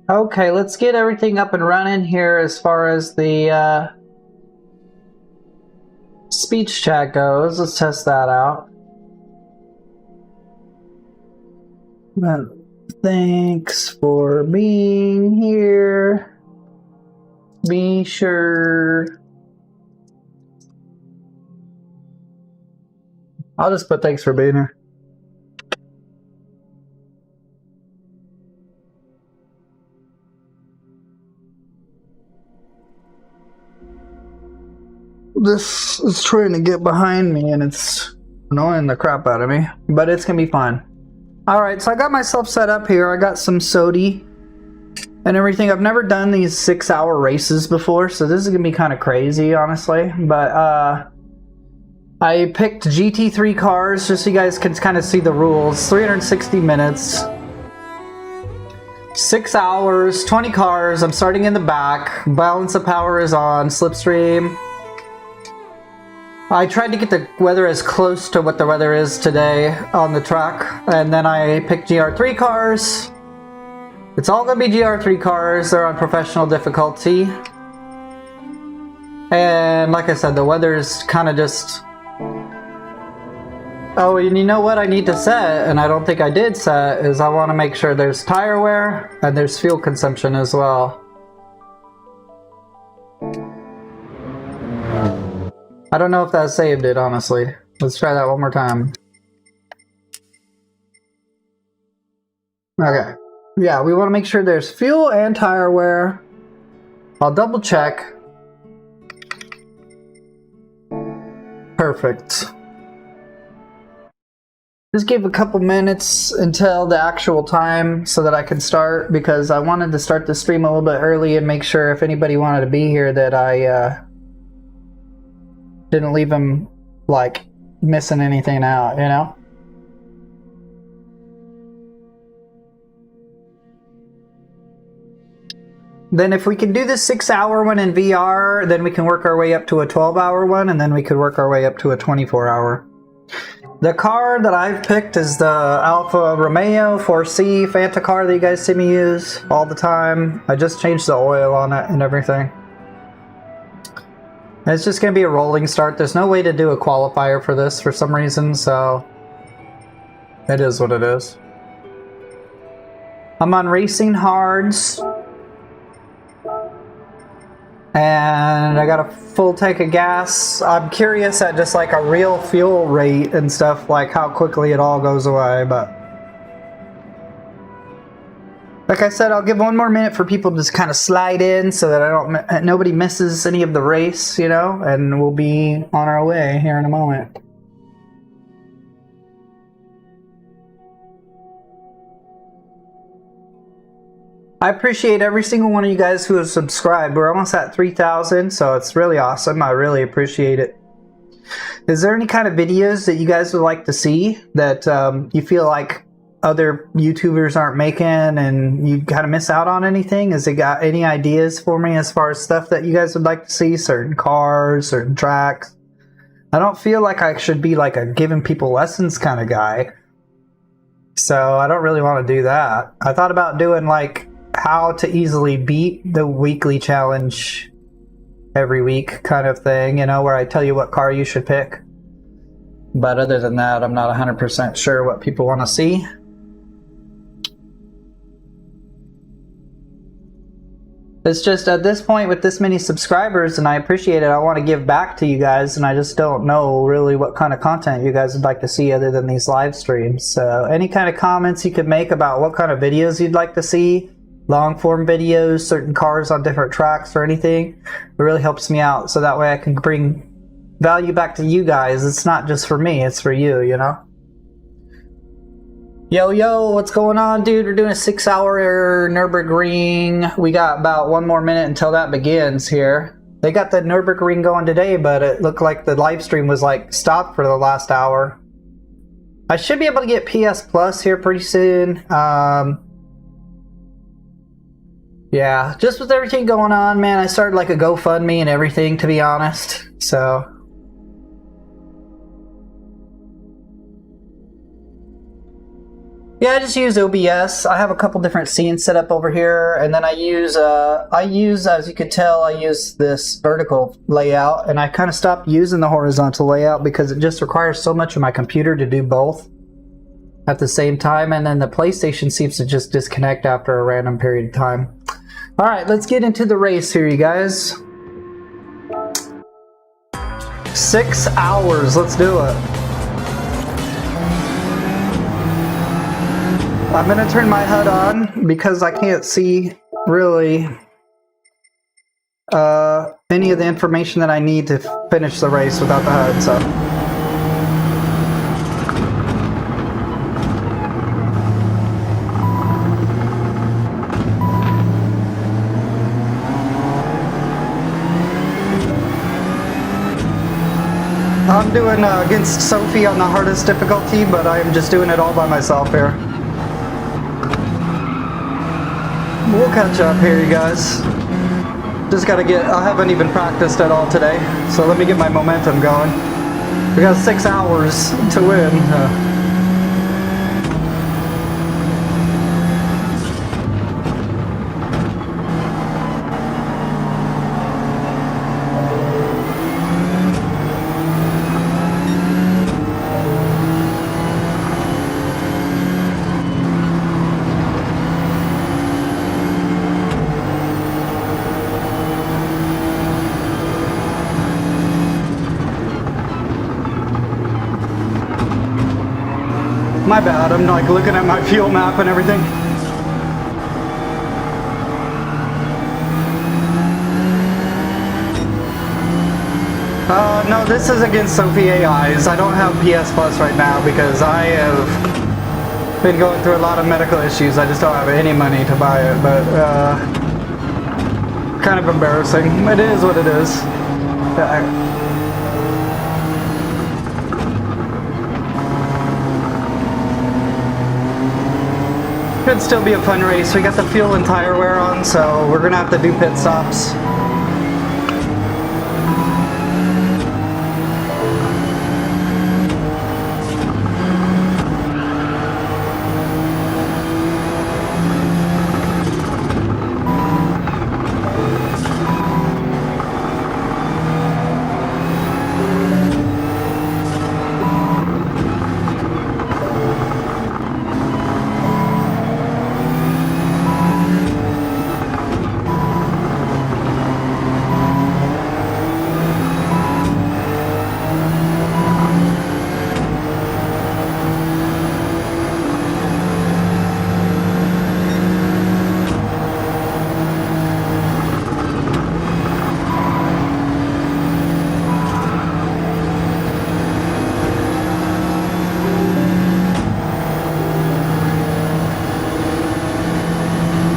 Okay, let's get everything up and running here as far as the speech chat goes. Let's test that out. Well, thanks for being here. Be sure. I'll just put thanks for being here. This is trying to get behind me and it's annoying the crap out of me, but it's gonna be fine. Alright, so I got myself set up here. I got some sodi and everything. I've never done these 6-hour races before, so this is gonna be kind of crazy, honestly. But I picked GT3 cars just so you guys can kind of see the rules. 360 minutes, 6 hours, 20 cars. I'm starting in the back. Balance of power is on. Slipstream. I tried to get the weather as close to what the weather is today on the track, and then I picked GR3 cars. It's all going to be GR3 cars. They're on professional difficulty. And like I said, the weather is kind of just... Oh, and you know what I need to set, and I don't think I did set, is I want to make sure there's tire wear and there's fuel consumption as well. I don't know if that saved it, honestly. Let's try that one more time. Okay. Yeah, we want to make sure there's fuel and tire wear. I'll double check. Perfect. Just give a couple minutes until the actual time so that I can start, because I wanted to start the stream a little bit early and make sure if anybody wanted to be here that I didn't leave them like missing anything out, you know? Then if we can do the 6-hour one in VR, then we can work our way up to a 12-hour one, and then we could work our way up to a 24-hour. The car that I've picked is the Alfa Romeo 4C Fanta car that you guys see me use all the time. I just changed the oil on it and everything. It's just going to be a rolling start. There's no way to do a qualifier for this for some reason, so it is what it is. I'm on Racing Hards. And I got a full tank of gas. I'm curious at just like a real fuel rate and stuff, like how quickly it all goes away, but... Like I said, I'll give one more minute for people to just kind of slide in so that nobody misses any of the race, you know, and we'll be on our way here in a moment. I appreciate every single one of you guys who have subscribed. We're almost at 3,000, so it's really awesome. I really appreciate it. Is there any kind of videos that you guys would like to see that you feel like other YouTubers aren't making and you kind of miss out on anything? Has it got any ideas for me as far as stuff that you guys would like to see? Certain cars, certain tracks? I don't feel like I should be like a giving people lessons kind of guy. So I don't really want to do that. I thought about doing like how to easily beat the weekly challenge every week kind of thing, you know, where I tell you what car you should pick. But other than that, I'm not 100% sure what people want to see. It's just at this point with this many subscribers, and I appreciate it, I want to give back to you guys, and I just don't know really what kind of content you guys would like to see other than these live streams. So any kind of comments you could make about what kind of videos you'd like to see, long form videos, certain cars on different tracks or anything, it really helps me out, so that way I can bring value back to you guys. It's not just for me, it's for you, you know? Yo, what's going on, dude? We're doing a 6-hour Nurburgring. We got about one more minute until that begins here. They got the Nurburgring going today, but it looked like the live stream was like stopped for the last hour. I should be able to get PS Plus here pretty soon. Yeah, just with everything going on, man, I started like a GoFundMe and everything, to be honest. So... Yeah, I just use OBS. I have a couple different scenes set up over here, and then I use, as you could tell, I use this vertical layout, and I kind of stopped using the horizontal layout because it just requires so much of my computer to do both at the same time, and then the PlayStation seems to just disconnect after a random period of time. All right, let's get into the race here, you guys. 6 hours, let's do it. I'm gonna turn my HUD on because I can't see really any of the information that I need to finish the race without the HUD, so. I'm doing against Sophie on the hardest difficulty, but I am just doing it all by myself here. We'll catch up here, you guys. Just gotta I haven't even practiced at all today, so let me get my momentum going. We got 6 hours to win. My bad, I'm like looking at my fuel map and everything. No, this is against Sophie AIs. I don't have PS Plus right now because I have been going through a lot of medical issues. I just don't have any money to buy it, but kind of embarrassing. It is what it is. Could still be a fun race. We got the fuel and tire wear on, so we're gonna have to do pit stops.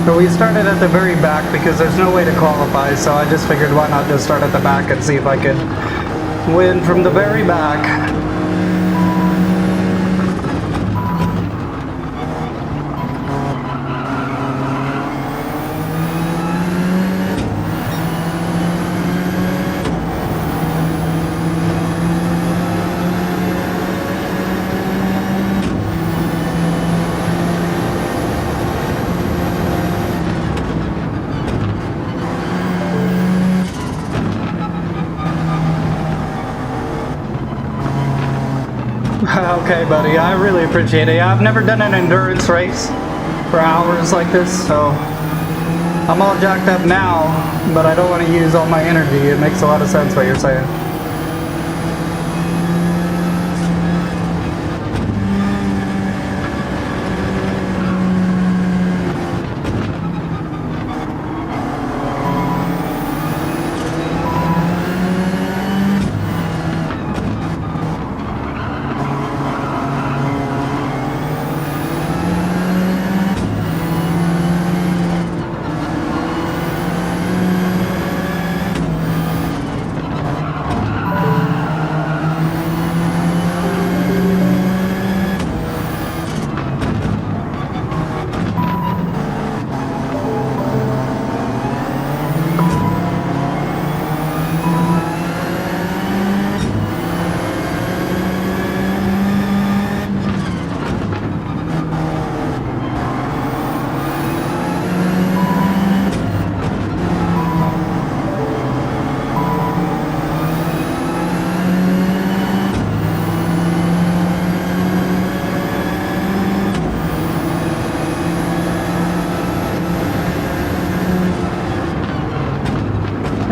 So we started at the very back because there's no way to qualify, so I just figured why not just start at the back and see if I could win from the very back. Okay, buddy, I really appreciate it. I've never done an endurance race for hours like this, so I'm all jacked up now, but I don't want to use all my energy. It makes a lot of sense what you're saying.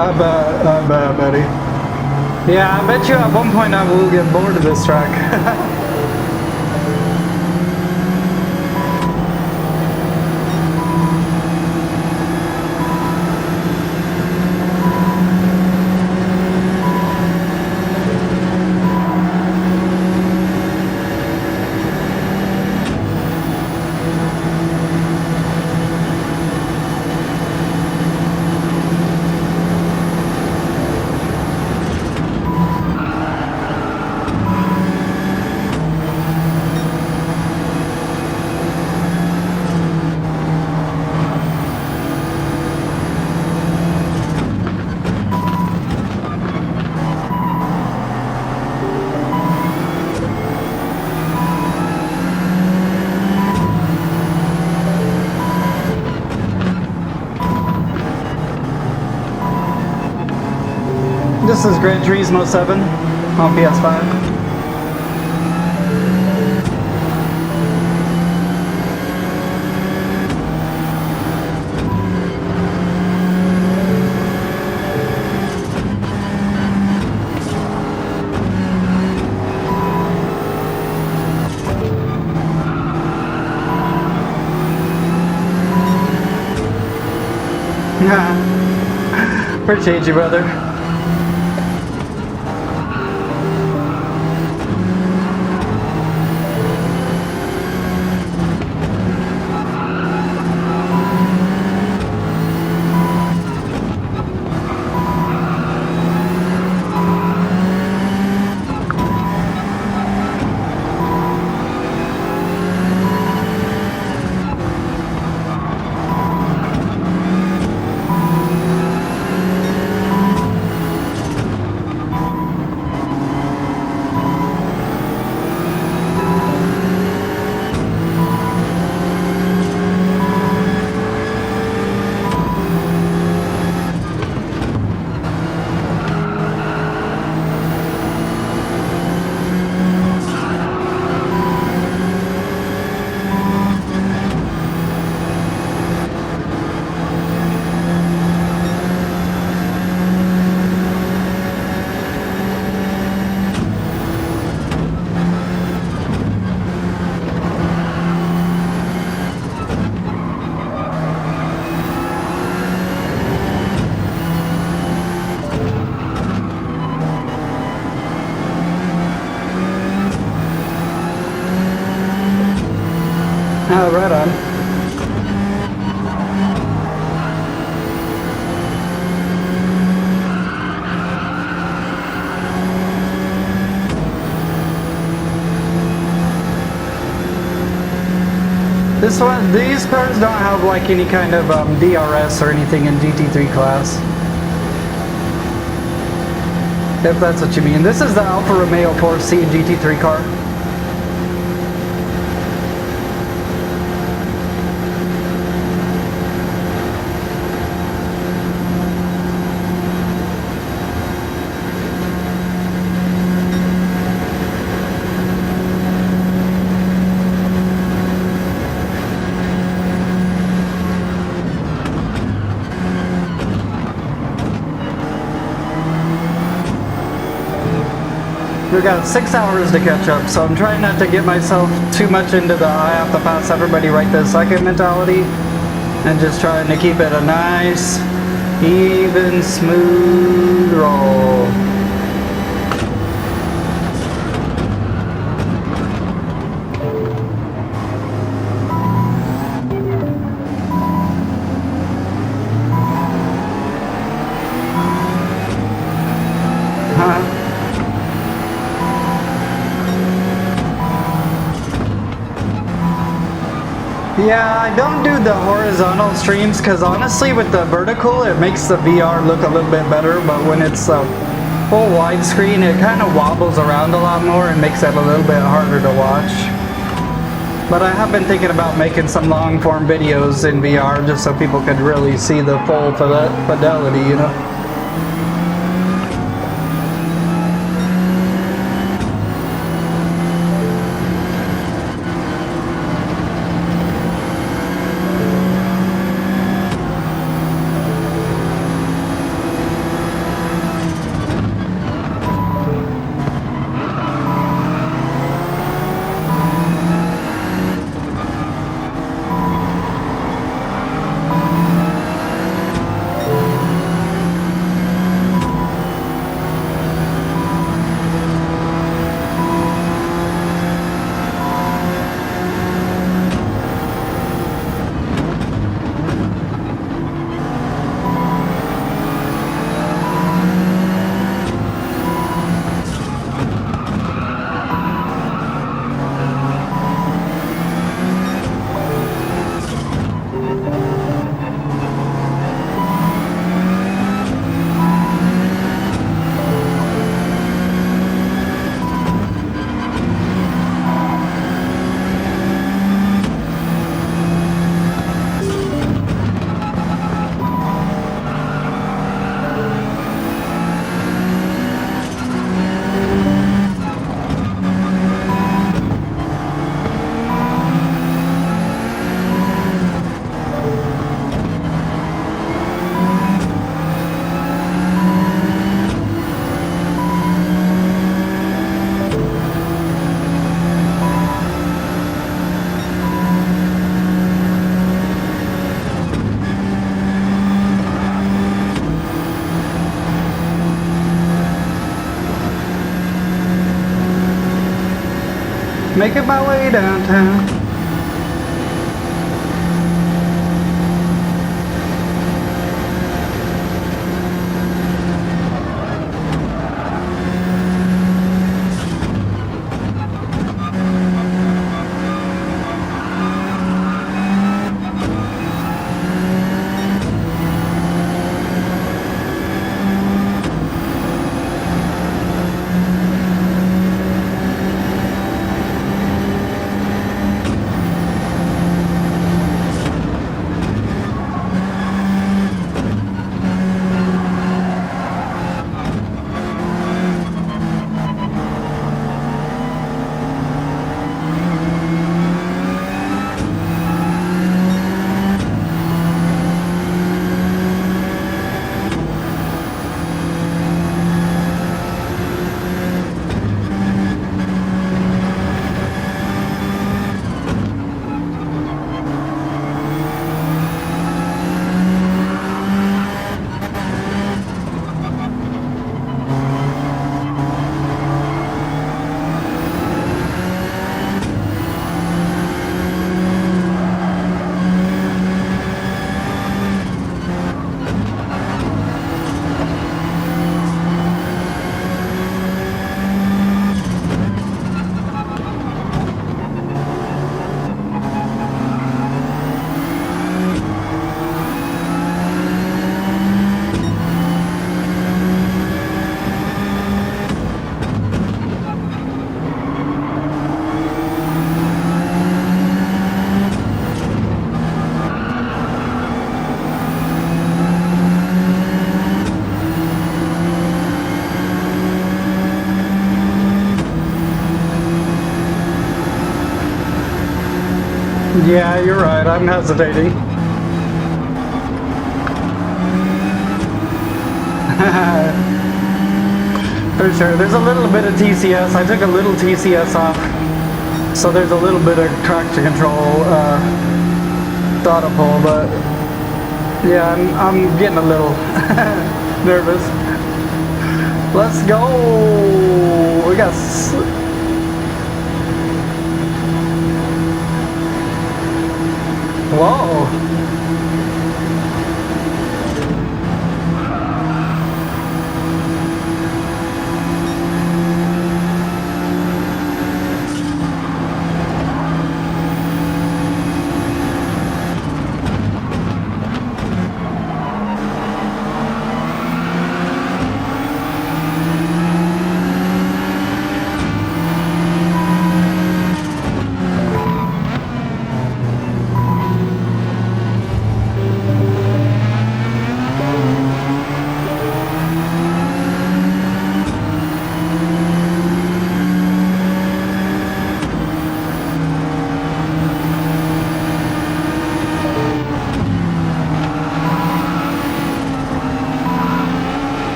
I bet, buddy. Yeah, I bet you at one point I will get bored of this track. This is Gran Turismo 7 on PS5. Appreciate you, brother. Oh, right on. These cars don't have like any kind of DRS or anything in GT3 class. If that's what you mean. This is the Alfa Romeo 4C GT3 car. We got 6 hours to catch up, so I'm trying not to get myself too much into the I have to pass everybody right this second mentality, and just trying to keep it a nice, even, smooth roll. Yeah, I don't do the horizontal streams because honestly with the vertical it makes the VR look a little bit better, but when it's full widescreen it kind of wobbles around a lot more and makes it a little bit harder to watch. But I have been thinking about making some long form videos in VR just so people could really see the full fidelity, you know? Making my way downtown. Yeah, you're right. I'm hesitating. For sure. There's a little bit of TCS. I took a little TCS off. So there's a little bit of traction control throttle pull, but yeah, I'm getting a little nervous. Let's go. We got... Whoa.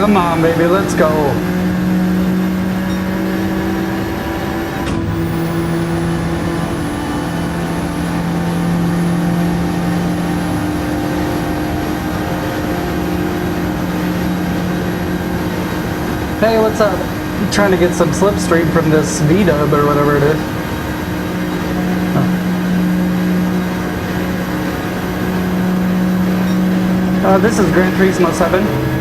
Come on, baby, let's go. Hey, what's up? I'm trying to get some slipstream from this V-dub or whatever it is. This is Gran Turismo 7.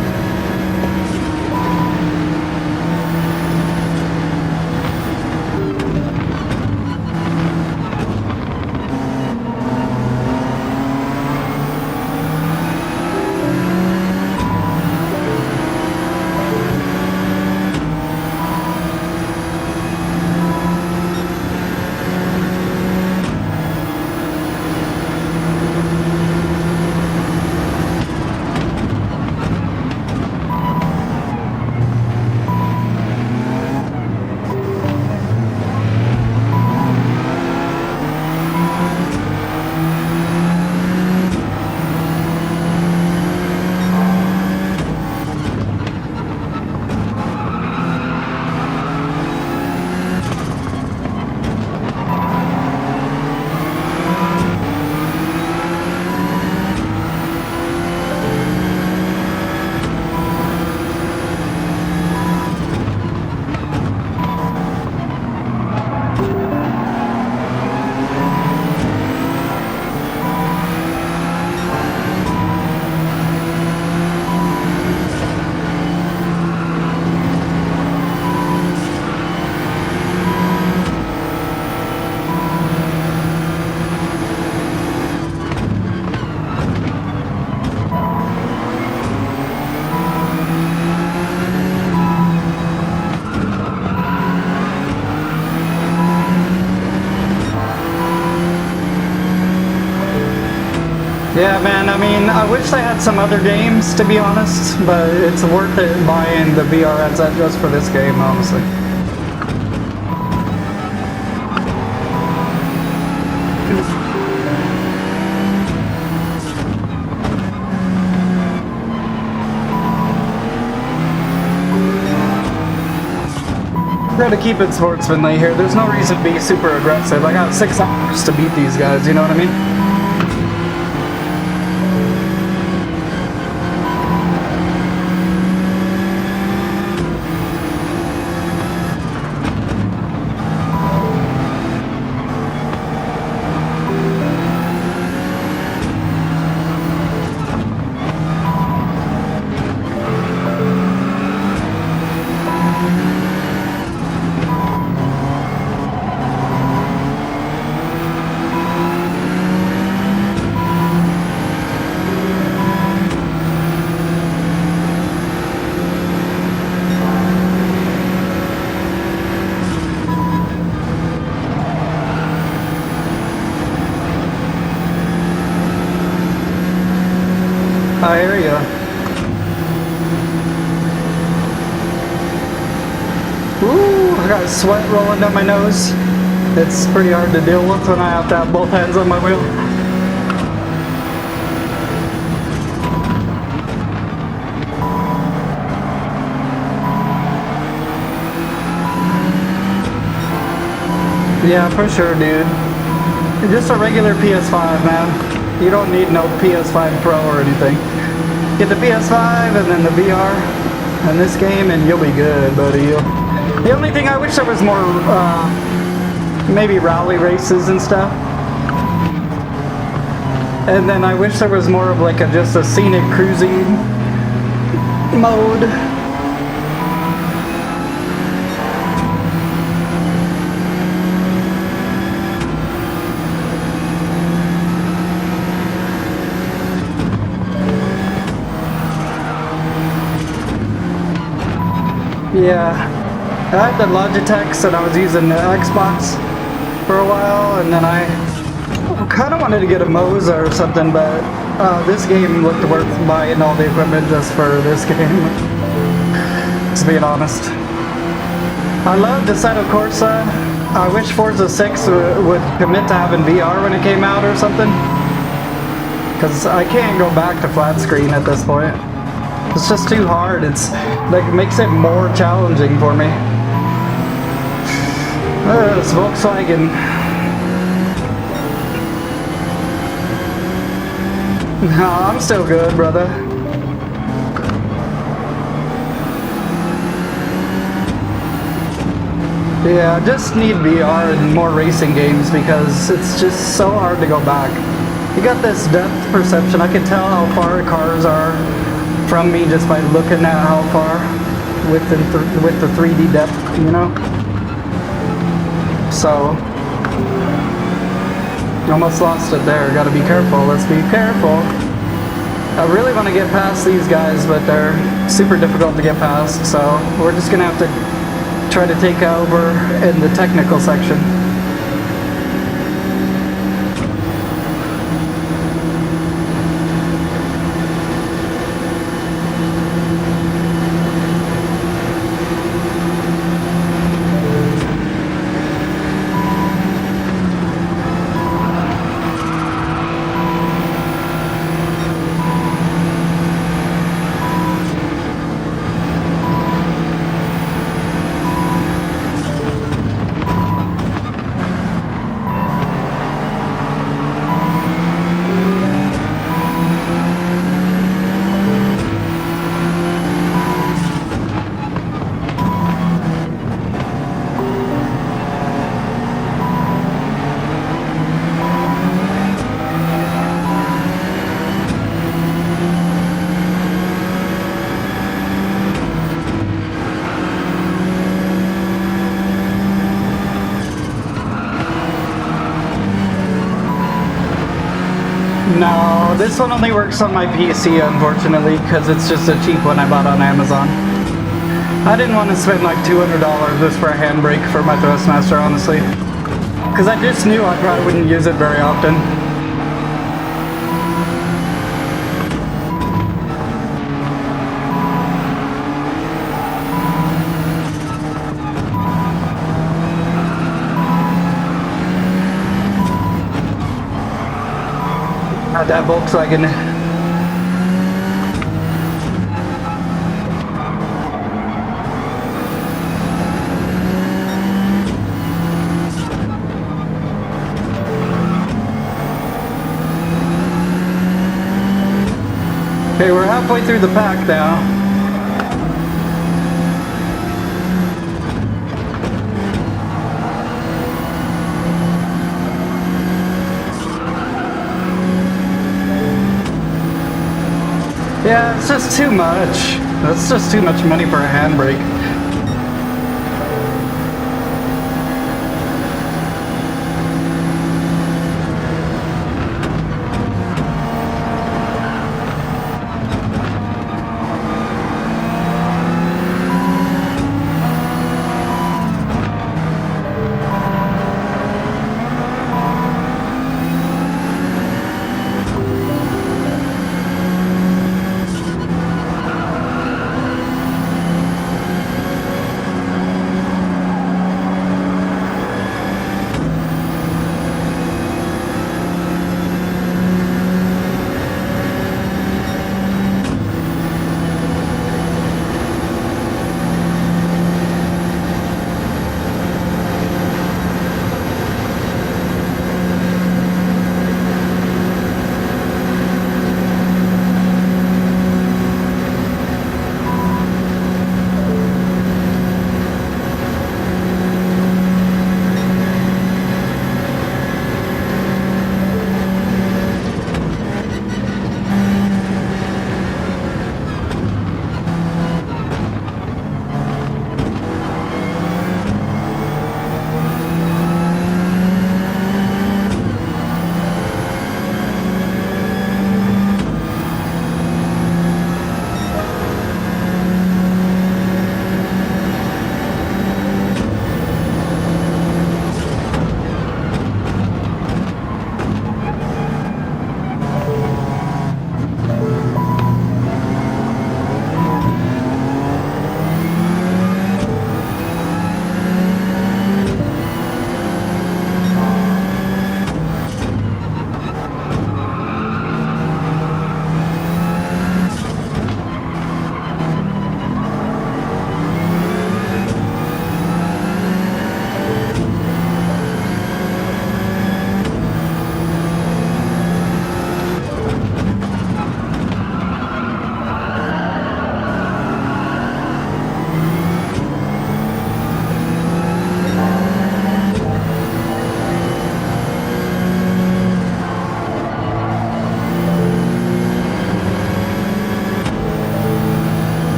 Yeah, man, I mean, I wish they had some other games, to be honest, but it's worth it buying the VR headset just for this game, honestly. Try to keep it sportsmanly here. There's no reason to be super aggressive. I got 6 hours to beat these guys, you know what I mean? I hear ya. Ooh, I got sweat rolling down my nose. It's pretty hard to deal with when I have to have both hands on my wheel. Yeah, for sure, dude. Just a regular PS5, man. You don't need no PS5 Pro or anything. Get the PS5 and then the VR and this game and you'll be good, buddy. The only thing I wish there was more, maybe rally races and stuff. And then I wish there was more of like just a scenic cruising mode. Yeah, I had the Logitechs and I was using the Xbox for a while, and then I kind of wanted to get a Moza or something, but this game looked worth buying all the equipment just for this game, to be honest. I love Assetto Corsa. I wish Forza 6 would commit to having VR when it came out or something, because I can't go back to flat screen at this point. It's just too hard. It's like it makes it more challenging for me. This Volkswagen. No, I'm still good, brother. Yeah, I just need VR and more racing games because it's just so hard to go back. You got this depth perception. I can tell how far cars are from me just by looking at how far with the 3D depth, you know? So, almost lost it there. Gotta be careful. Let's be careful. I really want to get past these guys, but they're super difficult to get past, so we're just gonna have to try to take over in the technical section. No, this one only works on my PC, unfortunately, because it's just a cheap one I bought on Amazon. I didn't want to spend like $200 just for a handbrake for my Thrustmaster, honestly. Because I just knew I probably wouldn't use it very often. That Volkswagen. Okay, we're halfway through the pack now. Yeah, it's just too much. That's just too much money for a handbrake.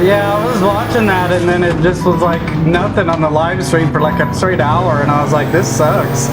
Yeah, I was watching that and then it just was like nothing on the live stream for like a straight hour and I was like, this sucks.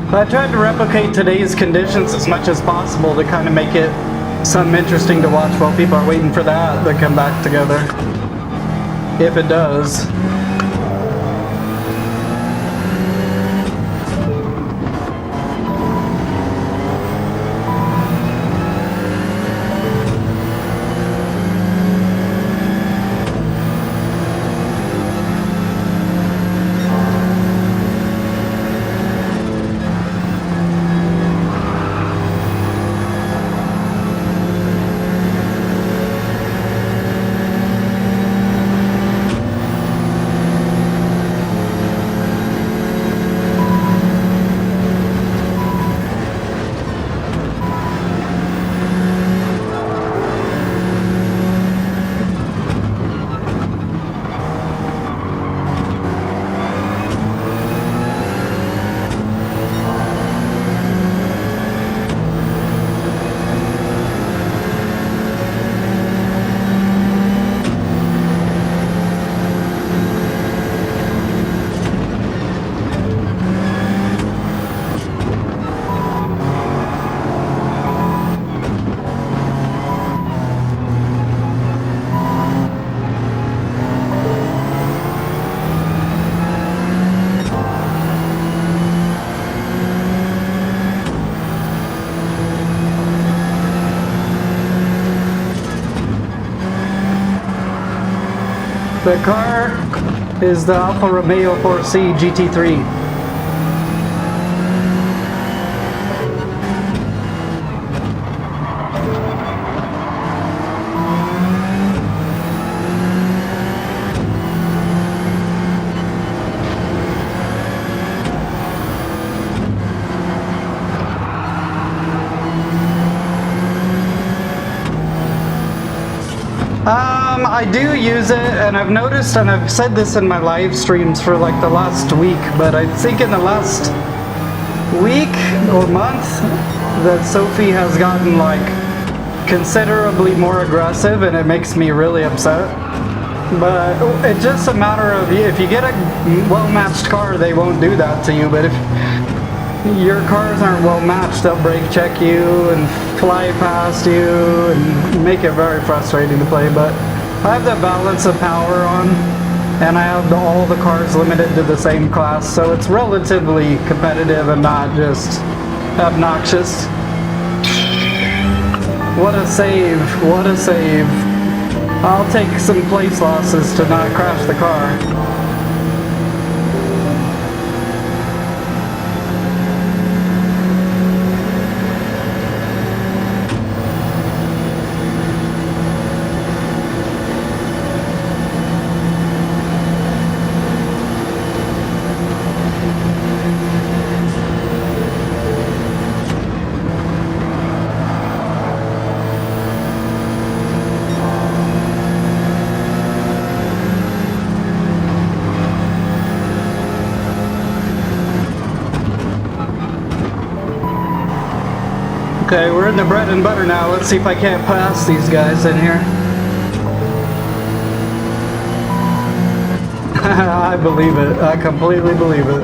I tried to replicate today's conditions as much as possible to kind of make it something interesting to watch while people are waiting for that to come back together. If it does. The car is the Alfa Romeo 4C GT3. I do use it, and I've noticed, and I've said this in my live streams for like the last week, but I think in the last week or month that Sophie has gotten like considerably more aggressive, and it makes me really upset. But it's just a matter of, if you get a well-matched car, they won't do that to you, but if your cars aren't well matched, they'll brake check you and fly past you and make it very frustrating to play. But I have the balance of power on, and I have all the cars limited to the same class, so it's relatively competitive and not just obnoxious. What a save, what a save. I'll take some place losses to not crash the car. Okay, we're in the bread and butter now. Let's see if I can't pass these guys in here. I believe it. I completely believe it.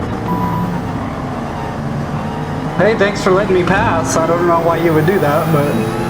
Hey, thanks for letting me pass. I don't know why you would do that, but...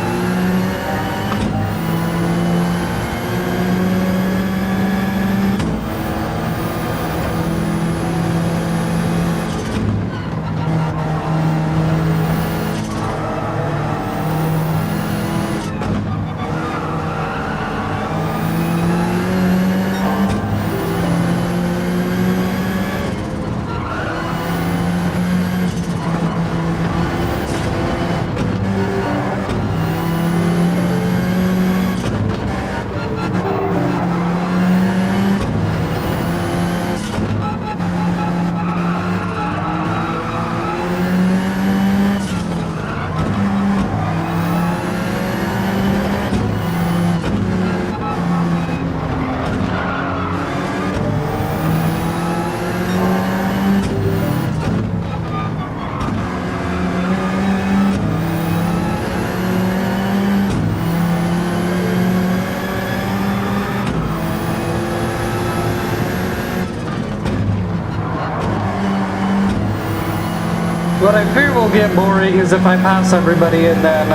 What I fear will get boring is if I pass everybody and then,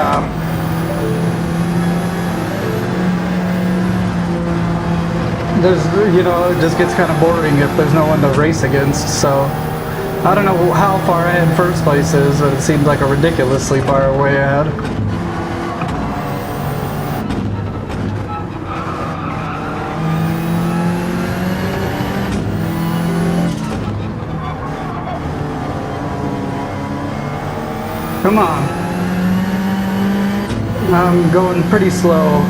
there's, you know, it just gets kind of boring if there's no one to race against, so I don't know how far ahead first place is, but it seems like a ridiculously far way ahead. Come on. I'm going pretty slow.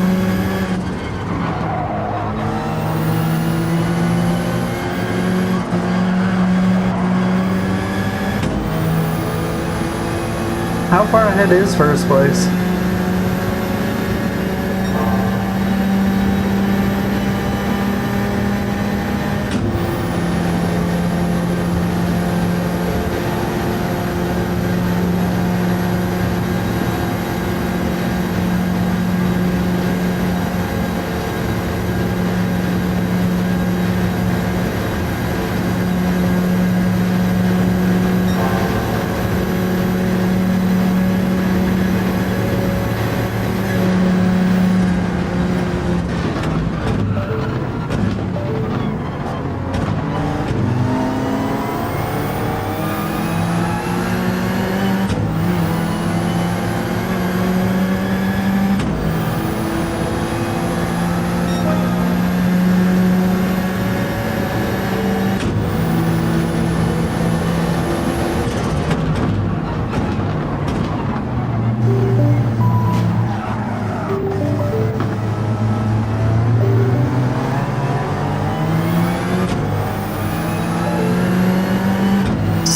How far ahead is first place?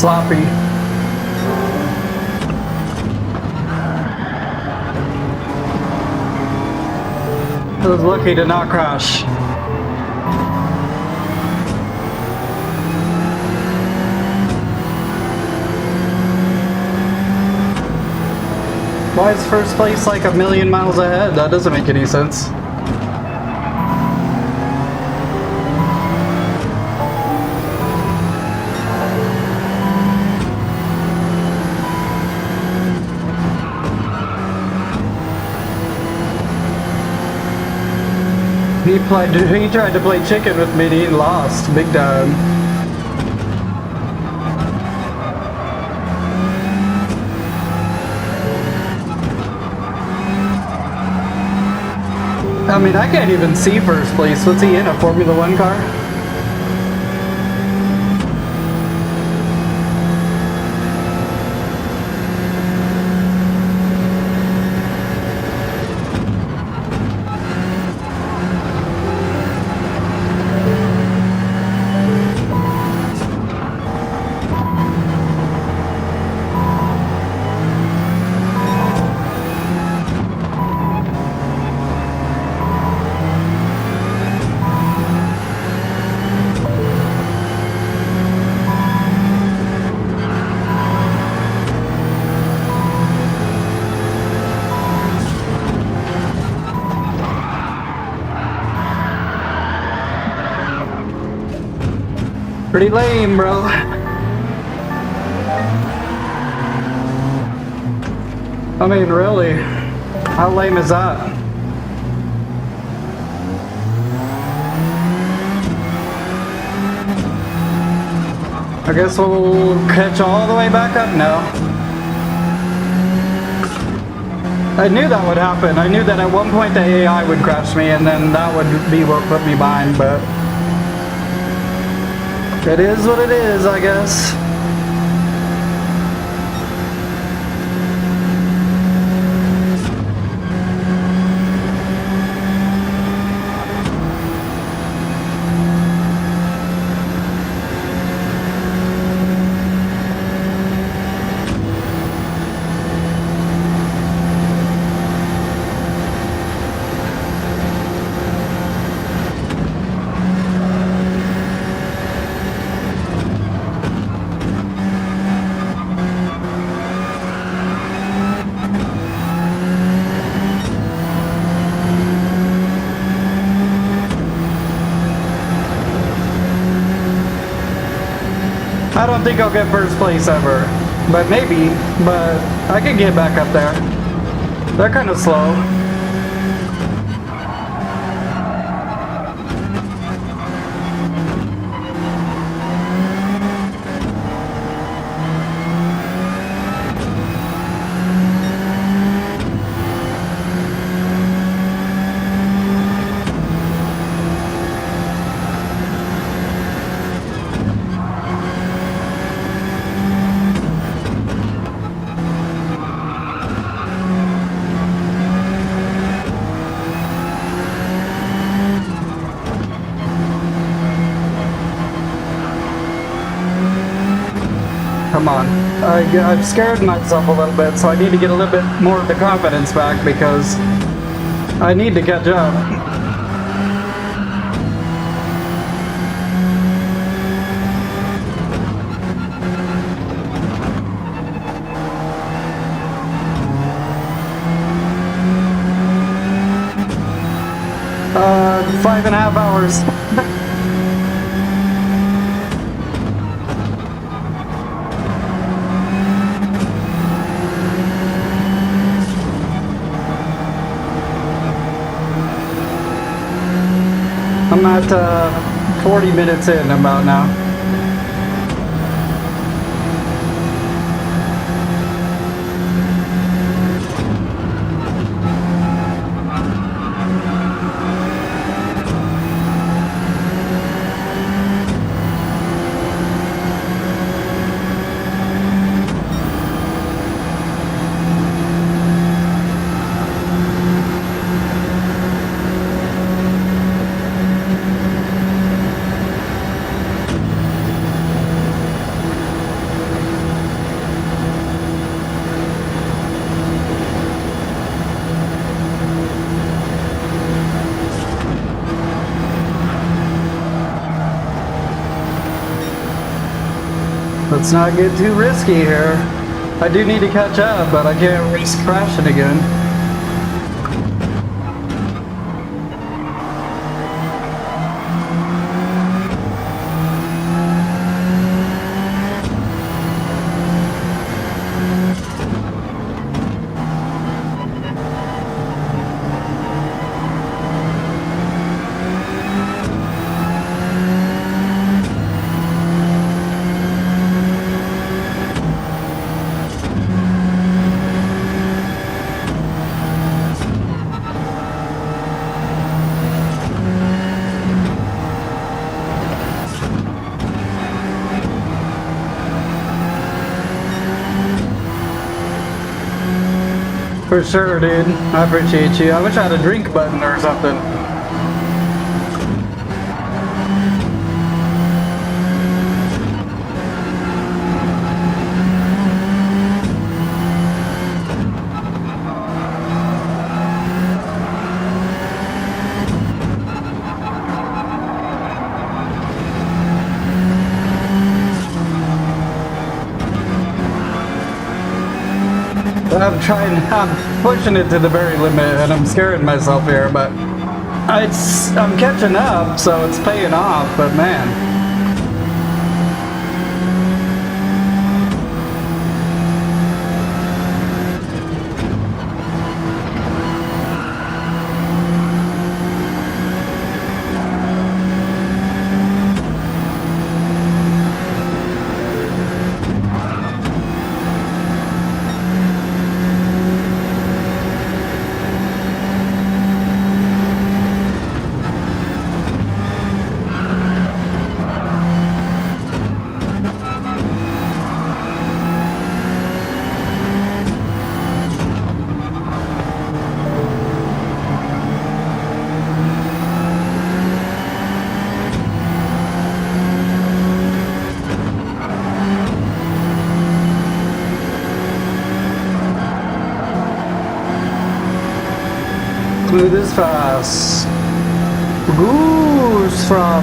Sloppy. I was lucky to not crash. Why is first place like a million miles ahead? That doesn't make any sense. He tried to play chicken with me and he lost big time. I mean, I can't even see first place. Was he in a Formula One car? Pretty lame, bro. I mean, really? How lame is that? I guess we'll catch all the way back up now. I knew that would happen. I knew that at one point the AI would crash me and then that would be what put me behind, but it is what it is, I guess. I don't think I'll get first place ever, But maybe, but I could get back up there. They're kind of slow. Come on. I've scared myself a little bit, so I need to get a little bit more of the confidence back because I need to catch up. 5.5 hours. I'm at 40 minutes in about now. Let's not get too risky here. I do need to catch up, but I can't risk crashing again. For sure, dude. I appreciate you. I wish I had a drink button or something. I'm pushing it to the very limit and I'm scaring myself here, but I'm catching up, so it's paying off, but man. Smooth as fast. Goose from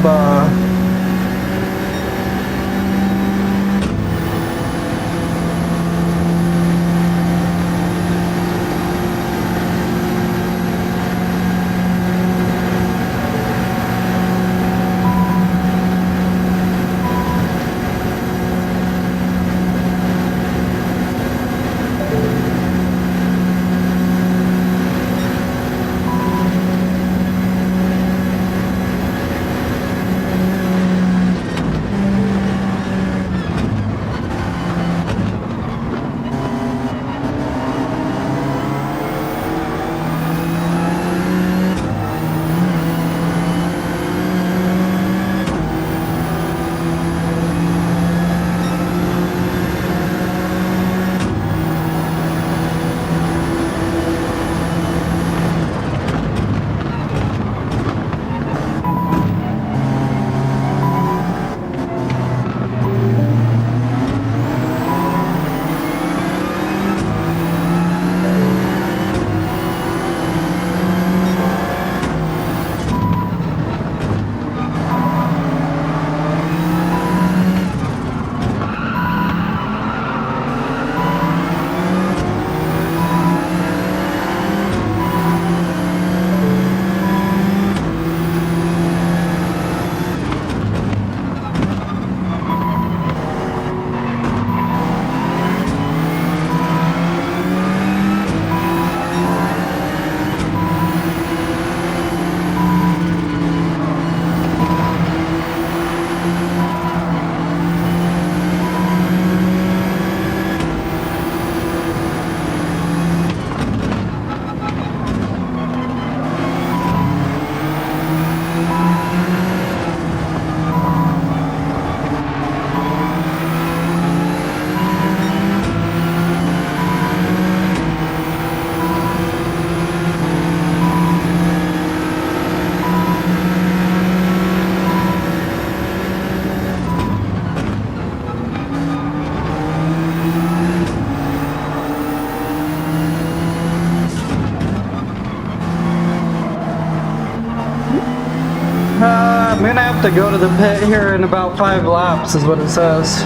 have to go to the pit here in about 5 laps is what it says.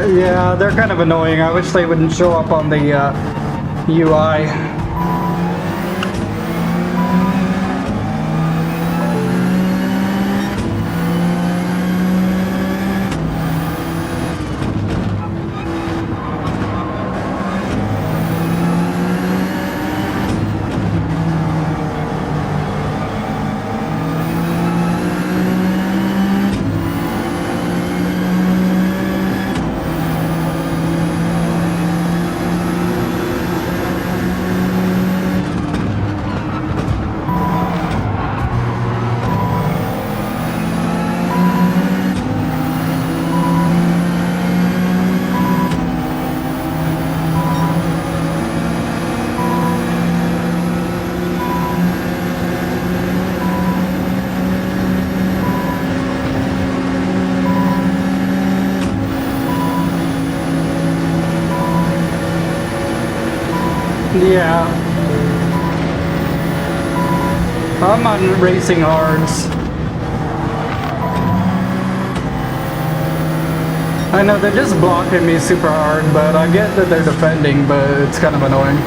Yeah, they're kind of annoying. I wish they wouldn't show up on the UI. Yeah. I'm on racing hards. I know they're just blocking me super hard, but I get that they're defending, but it's kind of annoying.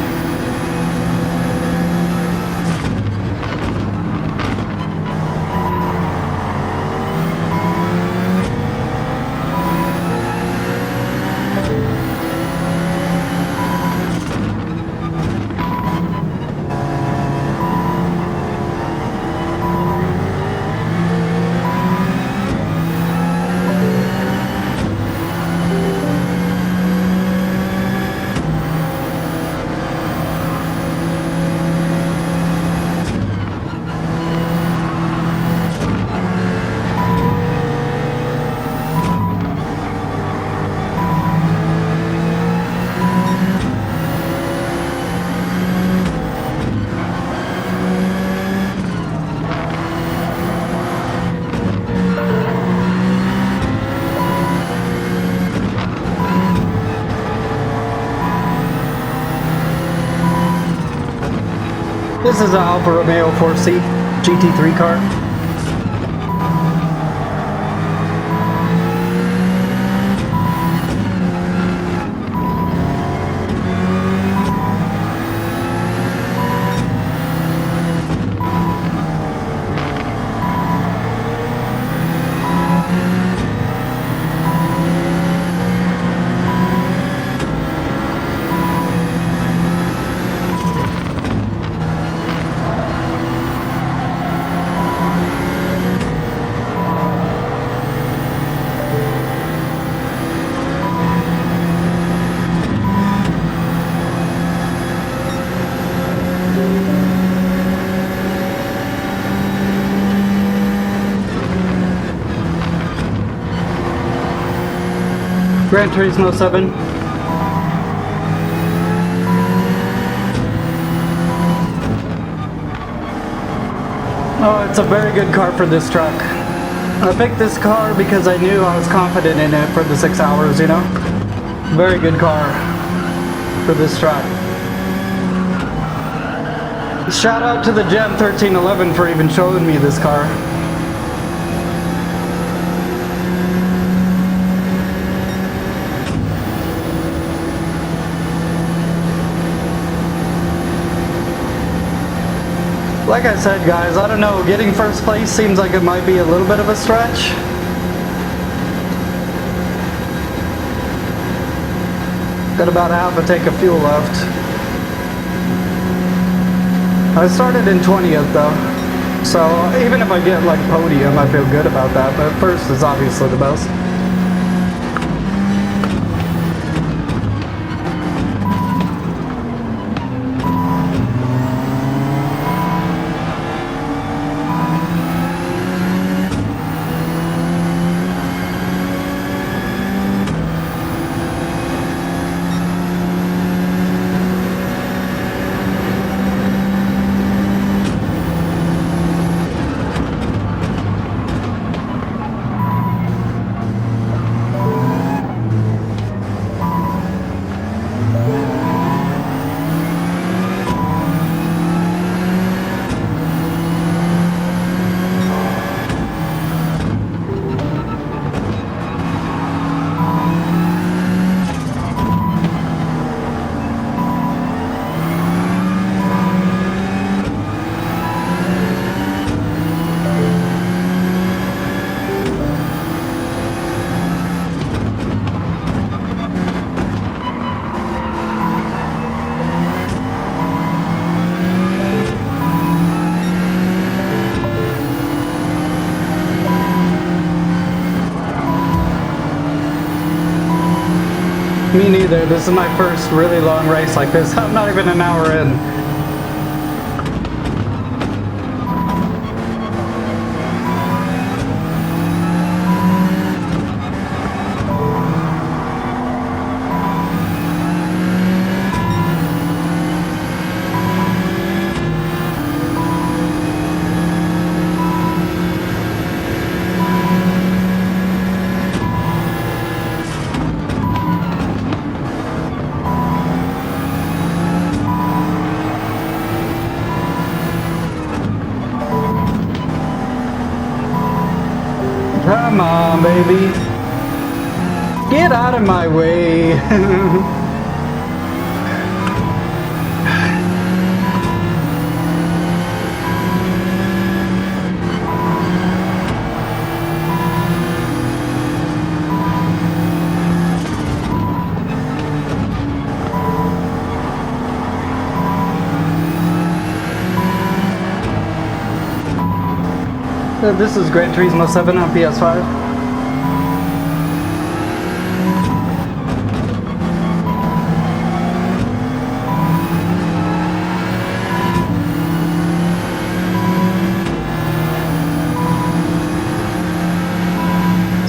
This is an Alfa Romeo 4C GT3 car. Gran Turismo 7. Oh, it's a very good car for this truck. I picked this car because I knew I was confident in it for the 6 hours, you know? Very good car for this truck. Shout out to the Gen 1311 for even showing me this car. Like I said, guys, I don't know, getting first place seems like it might be a little bit of a stretch. Got about half a tank of fuel left. I started in 20th though, so even if I get like podium, I feel good about that, but first is obviously the best. Me neither. This is my first really long race like this. I'm not even an hour in. Come on, baby. Get out of my way. This is Gran Turismo 7 on PS5.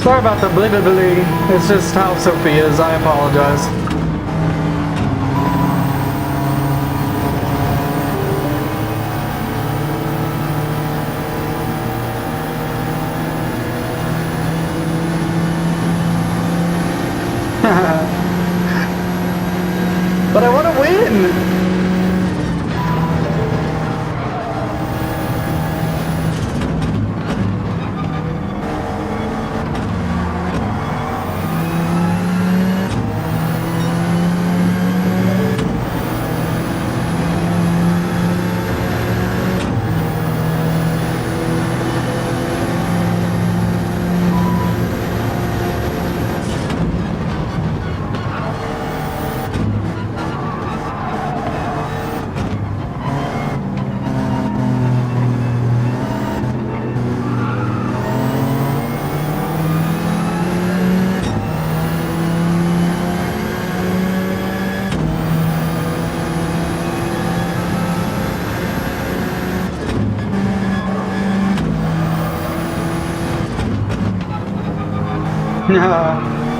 Sorry about the blee. It's just how Sophie is. I apologize. But I want to win!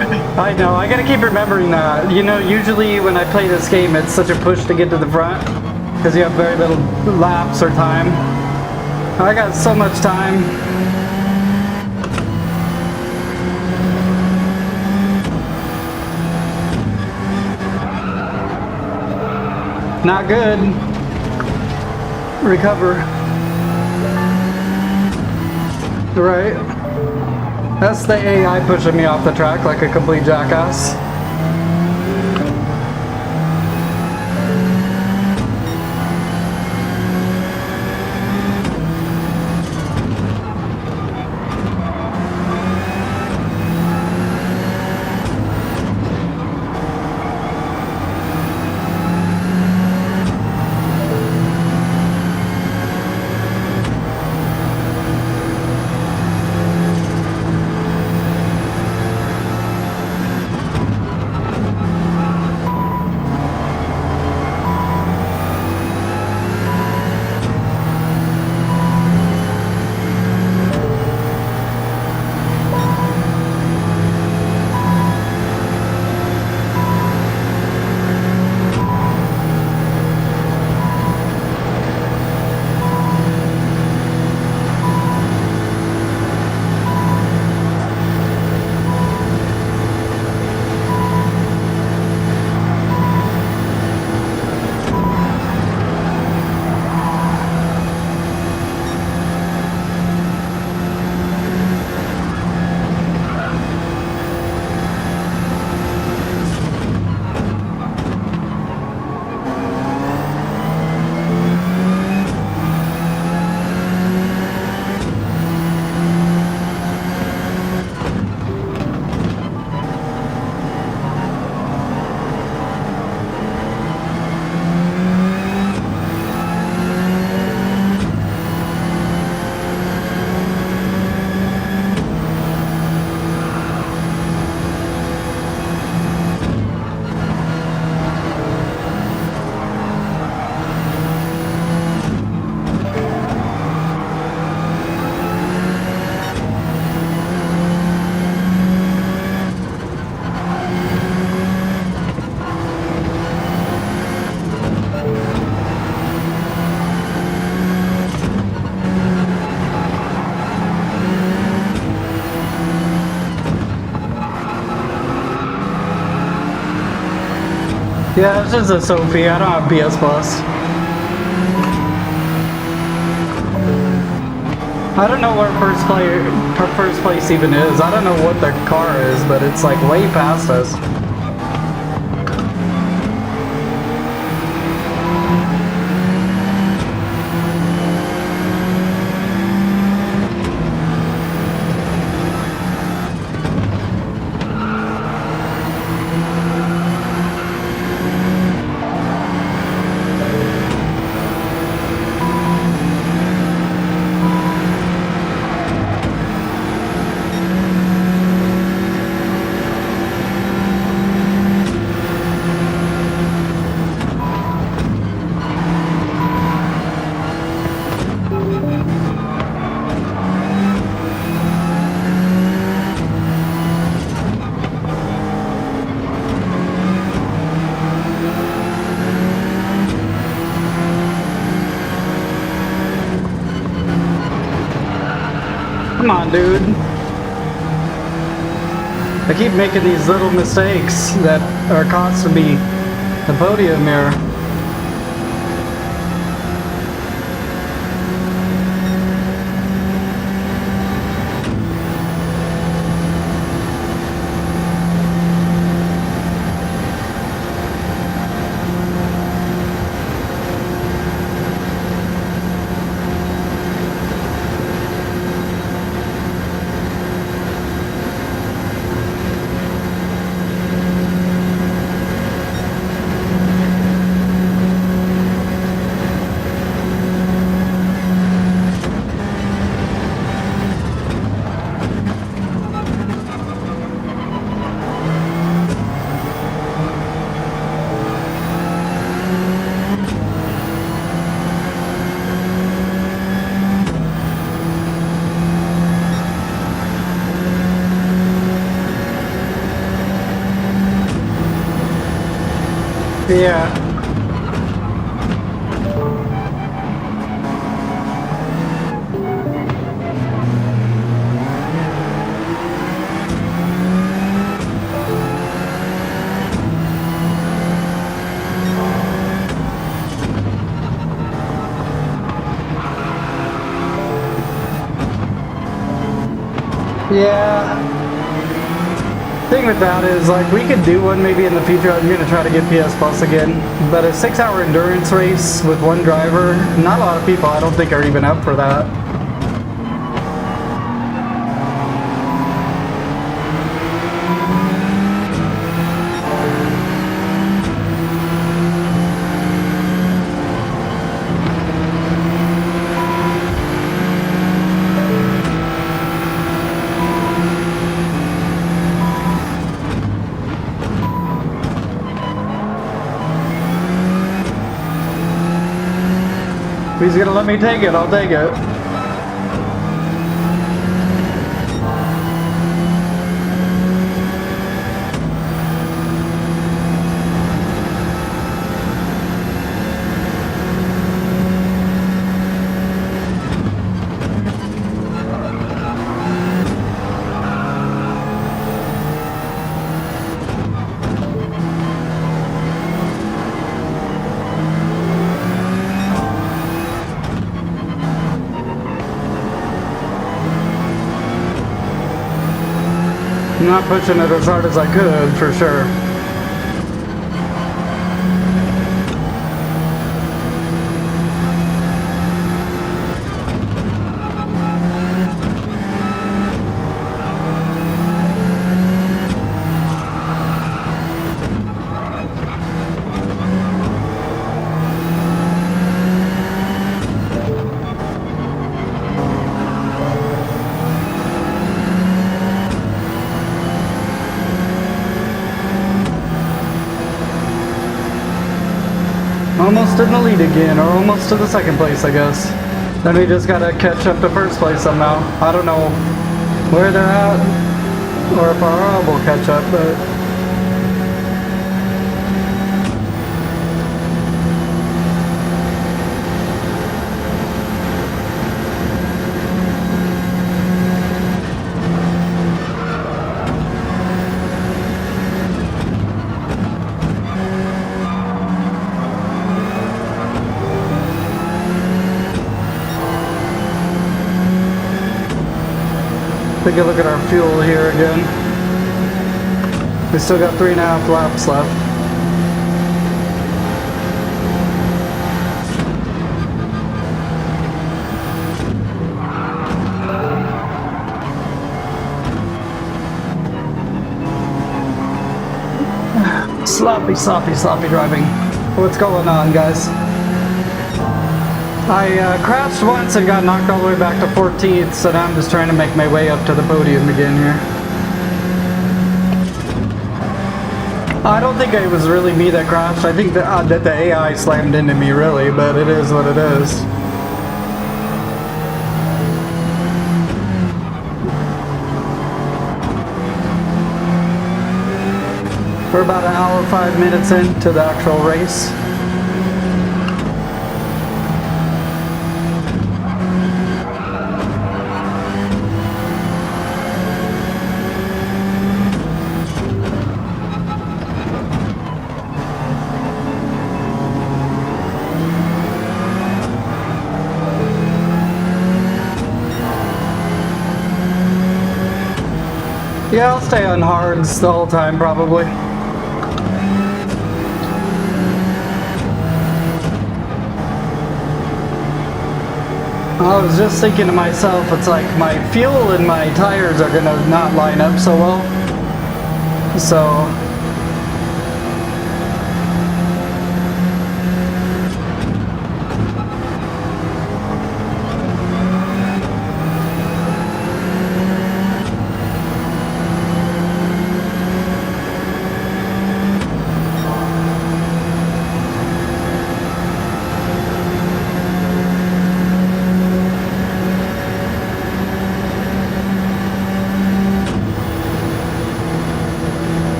I know, I gotta keep remembering that. You know, usually when I play this game, it's such a push to get to the front, because you have very little laps or time. I got so much time. Not good. Recover. Right. That's the AI pushing me off the track like a complete jackass. Yeah, it's just a Sophie. I don't have PS Plus. I don't know where first place even is. I don't know what their car is, but it's like way past us. Come on, dude. I keep making these little mistakes that are costing me the podium here. Yeah. Yeah. Thing with that is, like, we could do one maybe in the future. I'm gonna try to get PS Plus again, but a 6-hour endurance race with one driver, not a lot of people I don't think are even up for that. If he's gonna let me take it, I'll take it. I'm not pushing it as hard as I could, for sure. Almost in the lead again, or almost to the second place, I guess. Then we just gotta catch up to first place somehow. I don't know where they're at, or if our Rob will catch up, but... Take a look at our fuel here again. We still got 3.5 laps left. Sloppy driving. What's going on, guys? I crashed once and got knocked all the way back to 14th, so now I'm just trying to make my way up to the podium again here. I don't think it was really me that crashed. I think that the AI slammed into me, really, but it is what it is. We're about an hour, 5 minutes into the actual race. Yeah, I'll stay on hards the whole time, probably. I was just thinking to myself, it's like my fuel and my tires are gonna not line up so well. So...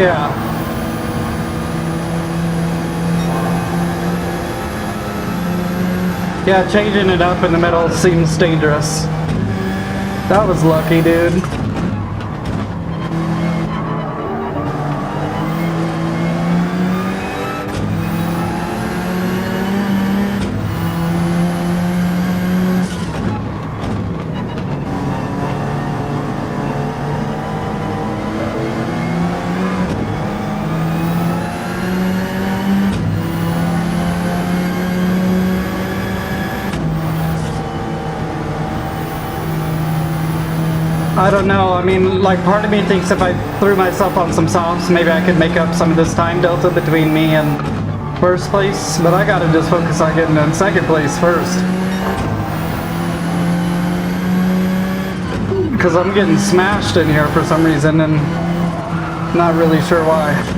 Yeah. Yeah, changing it up in the middle seems dangerous. That was lucky, dude. I don't know, I mean, like, part of me thinks if I threw myself on some softs, maybe I could make up some of this time delta between me and first place, but I gotta just focus on getting in second place first. Because I'm getting smashed in here for some reason, and not really sure why.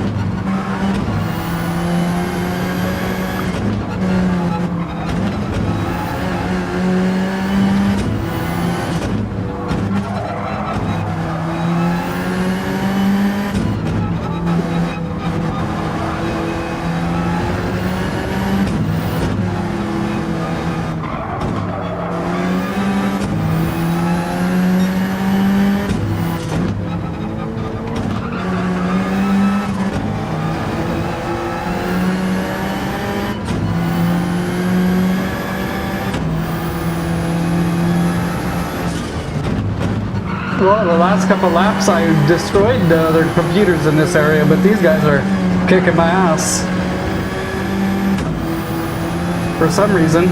Well, the last couple laps I destroyed the other computers in this area, but these guys are kicking my ass. For some reason.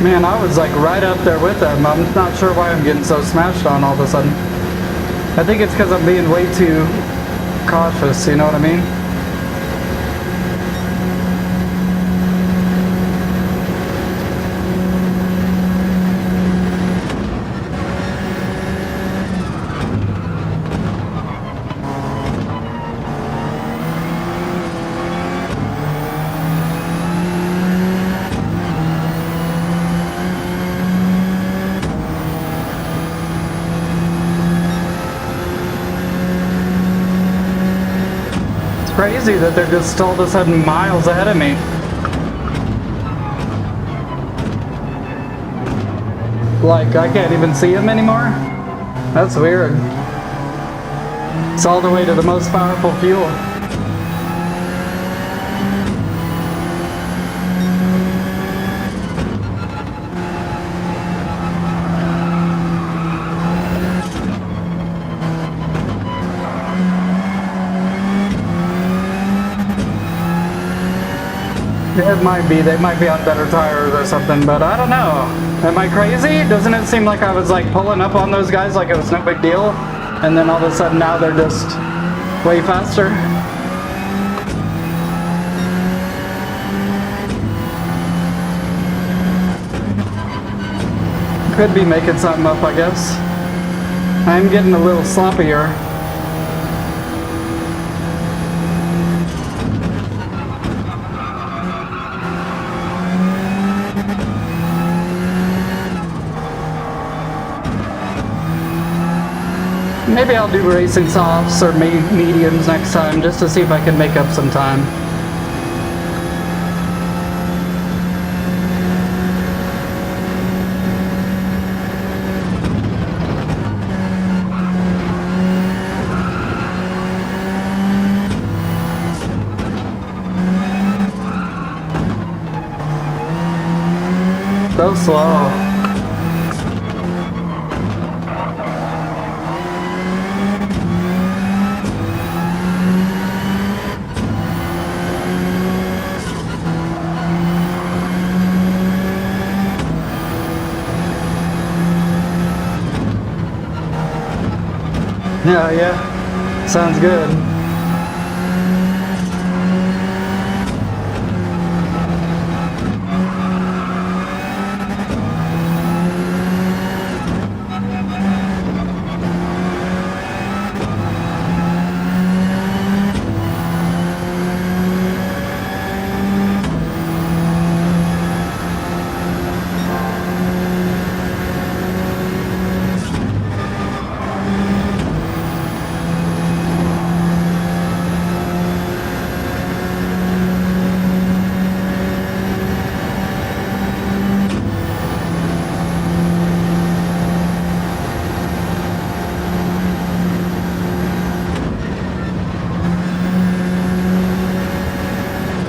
Man, I was like right up there with them. I'm not sure why I'm getting so smashed on all of a sudden. I think it's because I'm being way too cautious, you know what I mean? Crazy that they're just all of a sudden miles ahead of me. Like, I can't even see them anymore? That's weird. It's all the way to the most powerful fuel. It might be, they might be on better tires or something, but I don't know. Am I crazy? Doesn't it seem like I was like pulling up on those guys like it was no big deal? And then all of a sudden now they're just way faster? Could be making something up, I guess. I'm getting a little sloppier. Maybe I'll do racing softs or mediums next time just to see if I can make up some time. So slow. Yeah, yeah. Sounds good.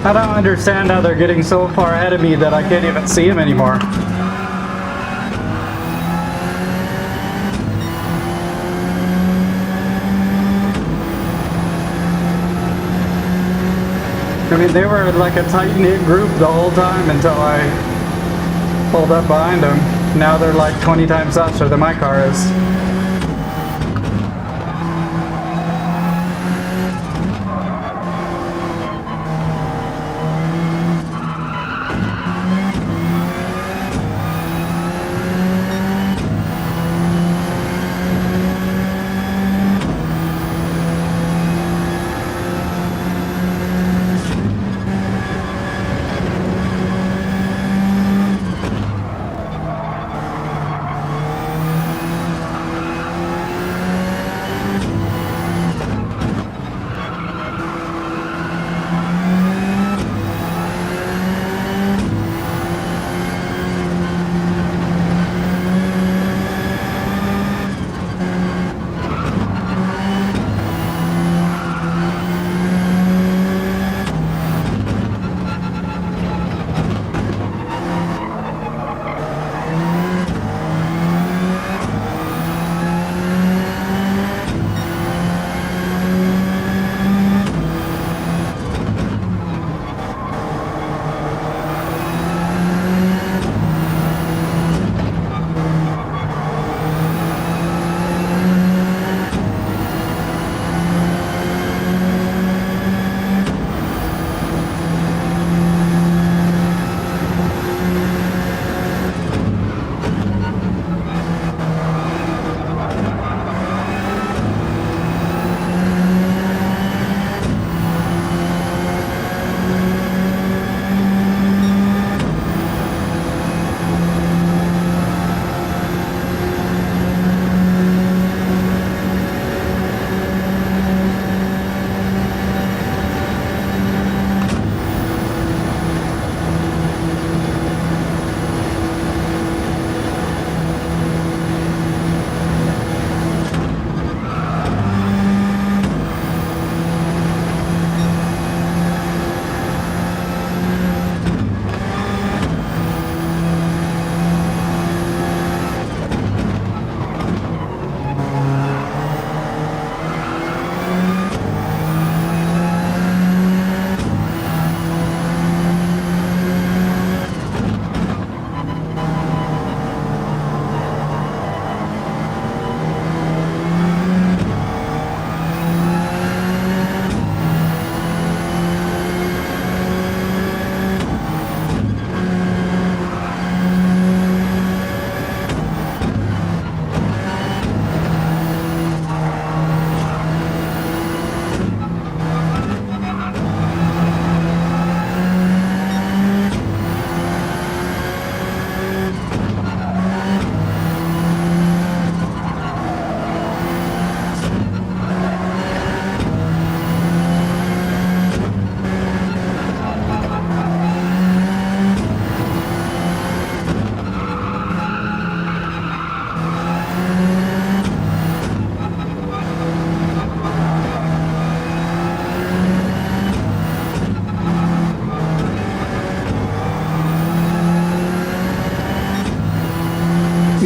I don't understand how they're getting so far ahead of me that I can't even see them anymore. I mean, they were like a tight-knit group the whole time until I pulled up behind them. Now they're like 20 times faster than my car is.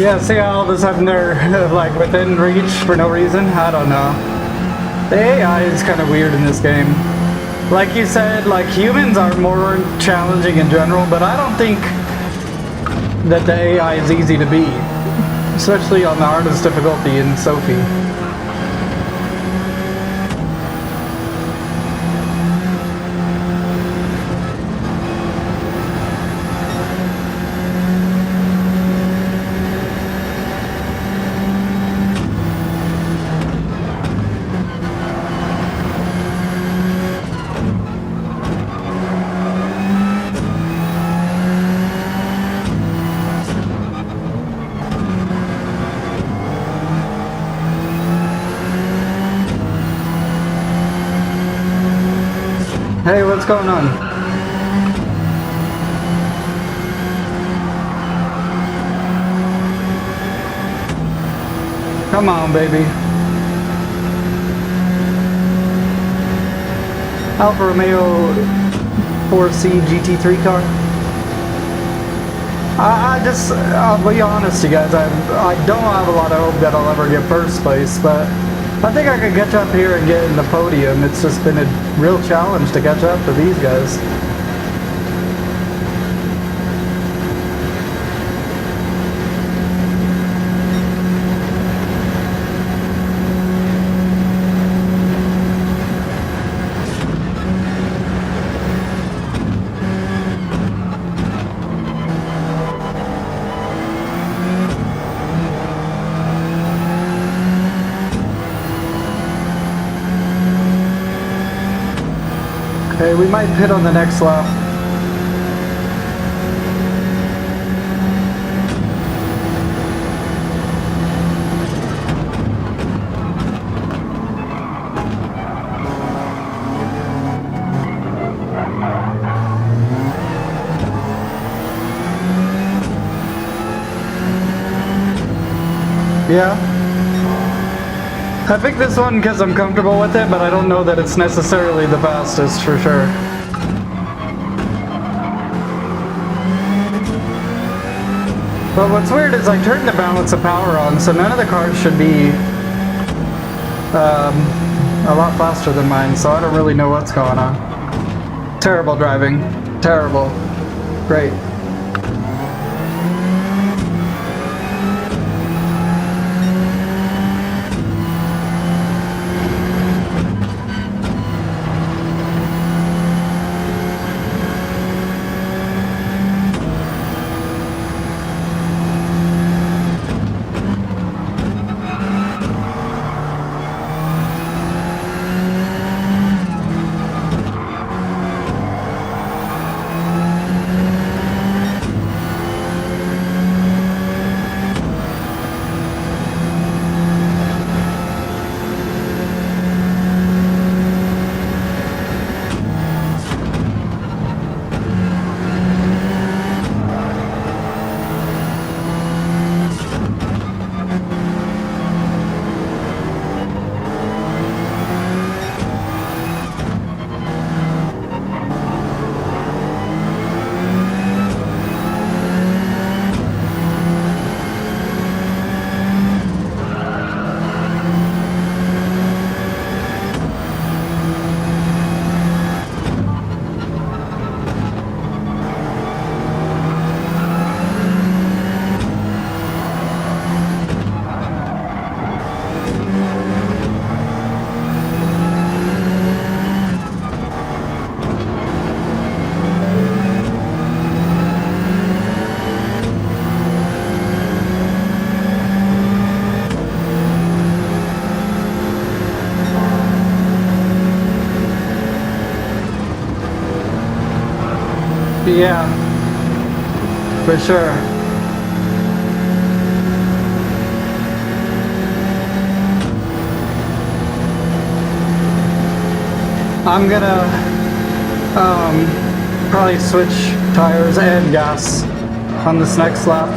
Yeah, see how all of a sudden they're like within reach for no reason? I don't know. The AI is kind of weird in this game. Like you said, like humans are more challenging in general, but I don't think that the AI is easy to beat. Especially on the hardest difficulty in Sophie. Hey, what's going on? Come on, baby. Alfa Romeo 4C GT3 car. I'll be honest, you guys, I don't have a lot of hope that I'll ever get first place, but I think I could catch up here and get in the podium. It's just been a real challenge to catch up to these guys. Okay, we might pit on the next lap. Yeah. I picked this one because I'm comfortable with it, but I don't know that it's necessarily the fastest for sure. But what's weird is I turned the balance of power on, so none of the cars should be a lot faster than mine, so I don't really know what's going on. Terrible driving. Terrible. Great. Yeah, for sure. I'm gonna probably switch tires and gas on this next lap.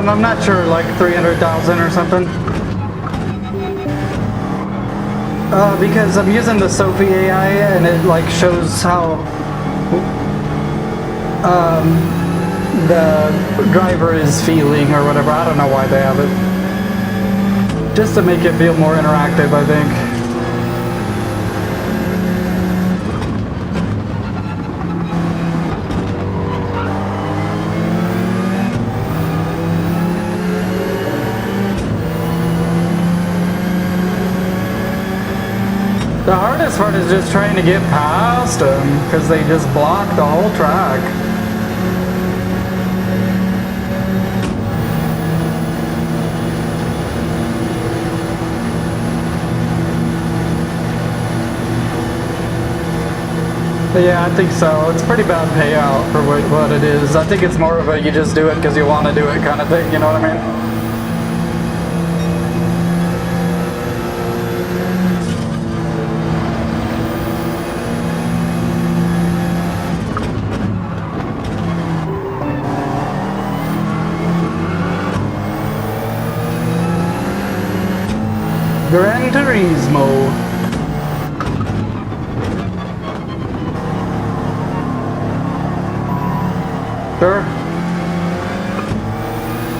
I'm not sure, like 300,000 or something. Because I'm using the Sophie AI and it like shows how the driver is feeling or whatever. I don't know why they have it. Just to make it feel more interactive, I think. The hardest part is just trying to get past them because they just block the whole track. But yeah, I think so. It's a pretty bad payout for what it is. I think it's more of a you just do it because you want to do it kind of thing, you know what I mean? Gran Turismo. Sure.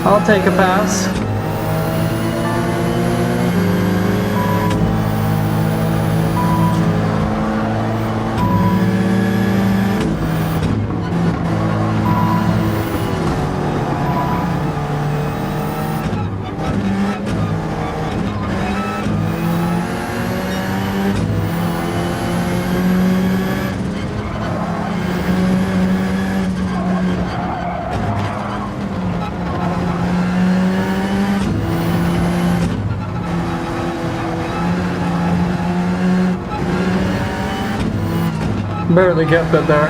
I'll take a pass. Barely kept it there.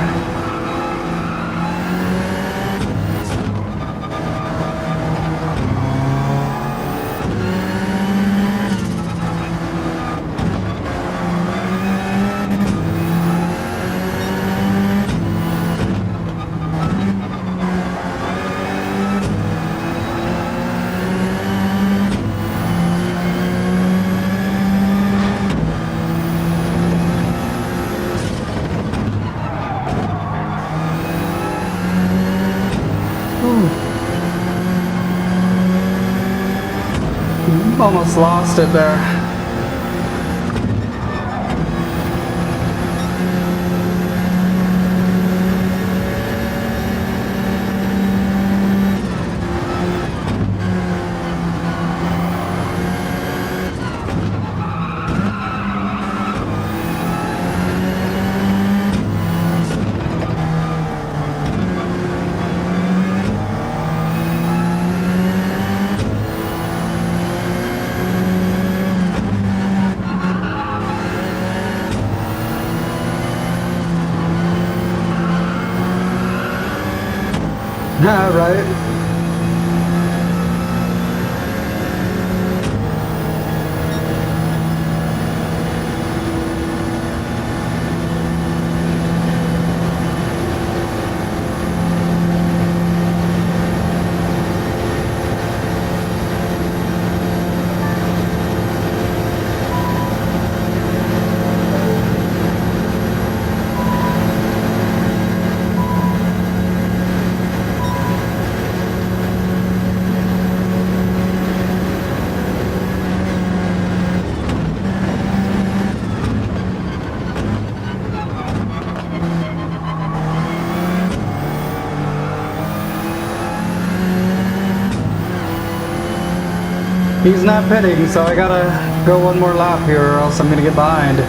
Almost lost it there. Right. He's not pitting, so I gotta go one more lap here or else I'm gonna get behind.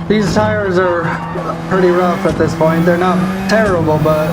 These tires are pretty rough at this point. They're not terrible, but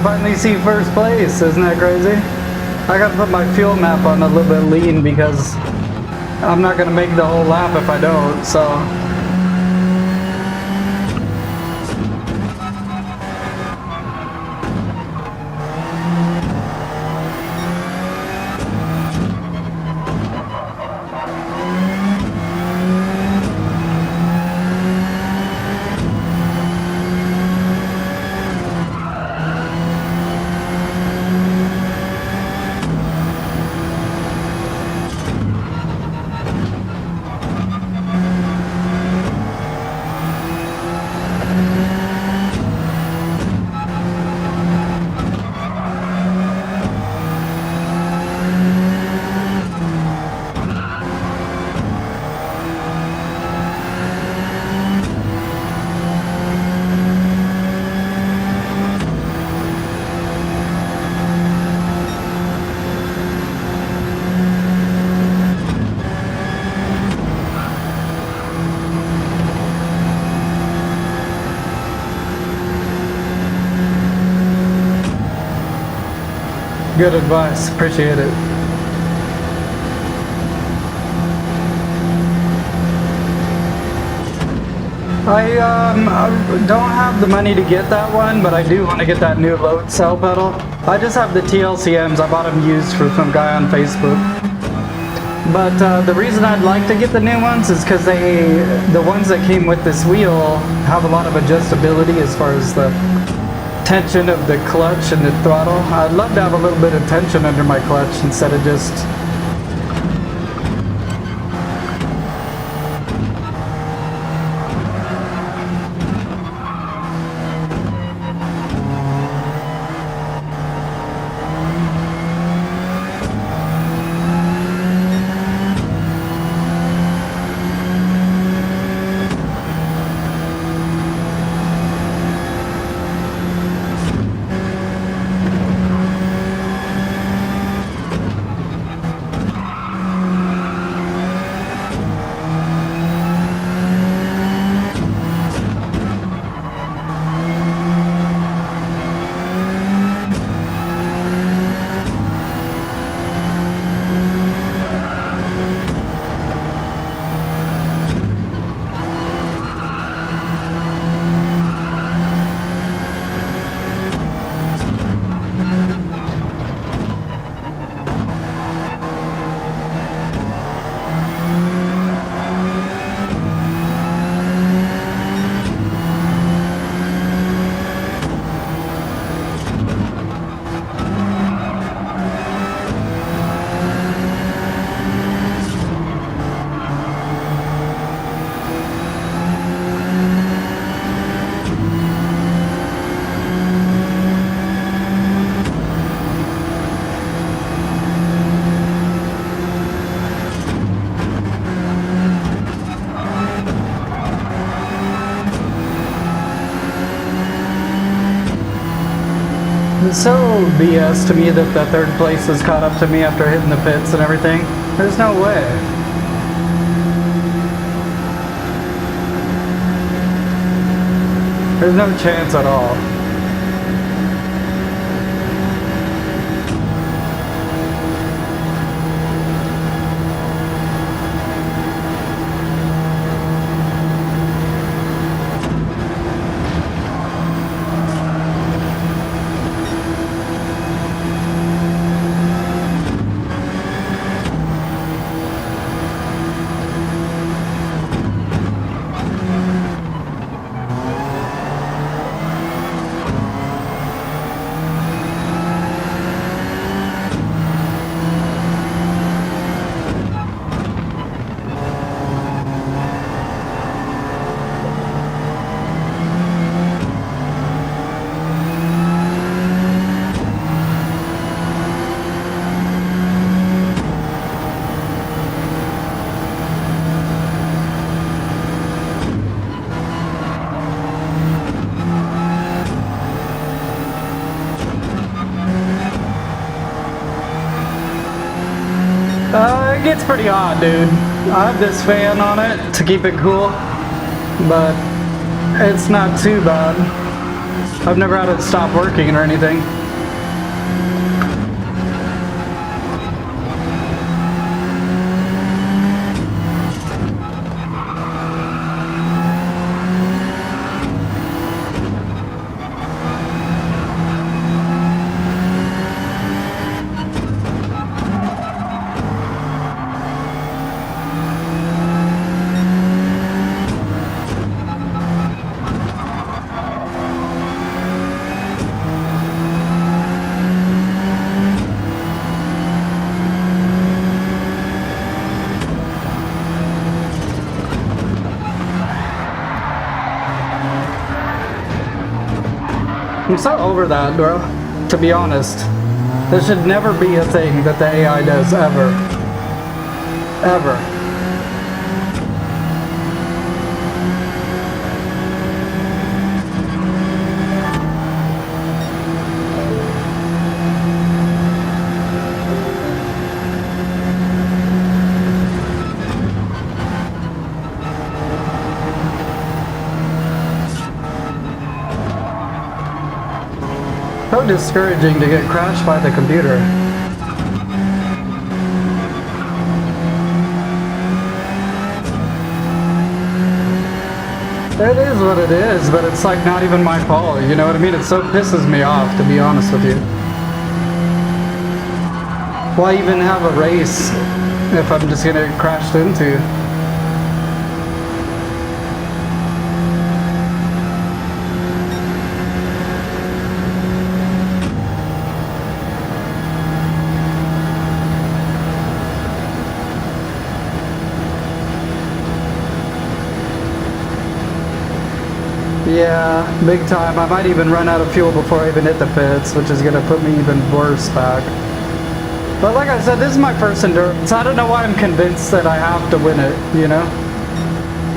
finally see first place. Isn't that crazy? I gotta put my fuel map on a little bit lean because I'm not gonna make the whole lap if I don't, so. Good advice, appreciate it. I don't have the money to get that one, but I do want to get that new load cell pedal. I just have the TLCMs, I bought them used from some guy on Facebook. But the reason I'd like to get the new ones is because the ones that came with this wheel have a lot of adjustability as far as the tension of the clutch and the throttle. I'd love to have a little bit of tension under my clutch instead of just It's so BS to me that the third place has caught up to me after hitting the pits and everything. There's no way. There's no chance at all. It gets pretty hot, dude. I have this fan on it to keep it cool, but it's not too bad. I've never had it stop working or anything. I'm so over that, bro. To be honest, there should never be a thing that the AI does, ever. Ever. So discouraging to get crashed by the computer. It is what it is, but it's like not even my fault, you know what I mean? It so pisses me off, to be honest with you. Why even have a race if I'm just gonna get crashed into? Yeah, big time. I might even run out of fuel before I even hit the pits, which is going to put me even worse back. But like I said, this is my first endurance. I don't know why I'm convinced that I have to win it, you know?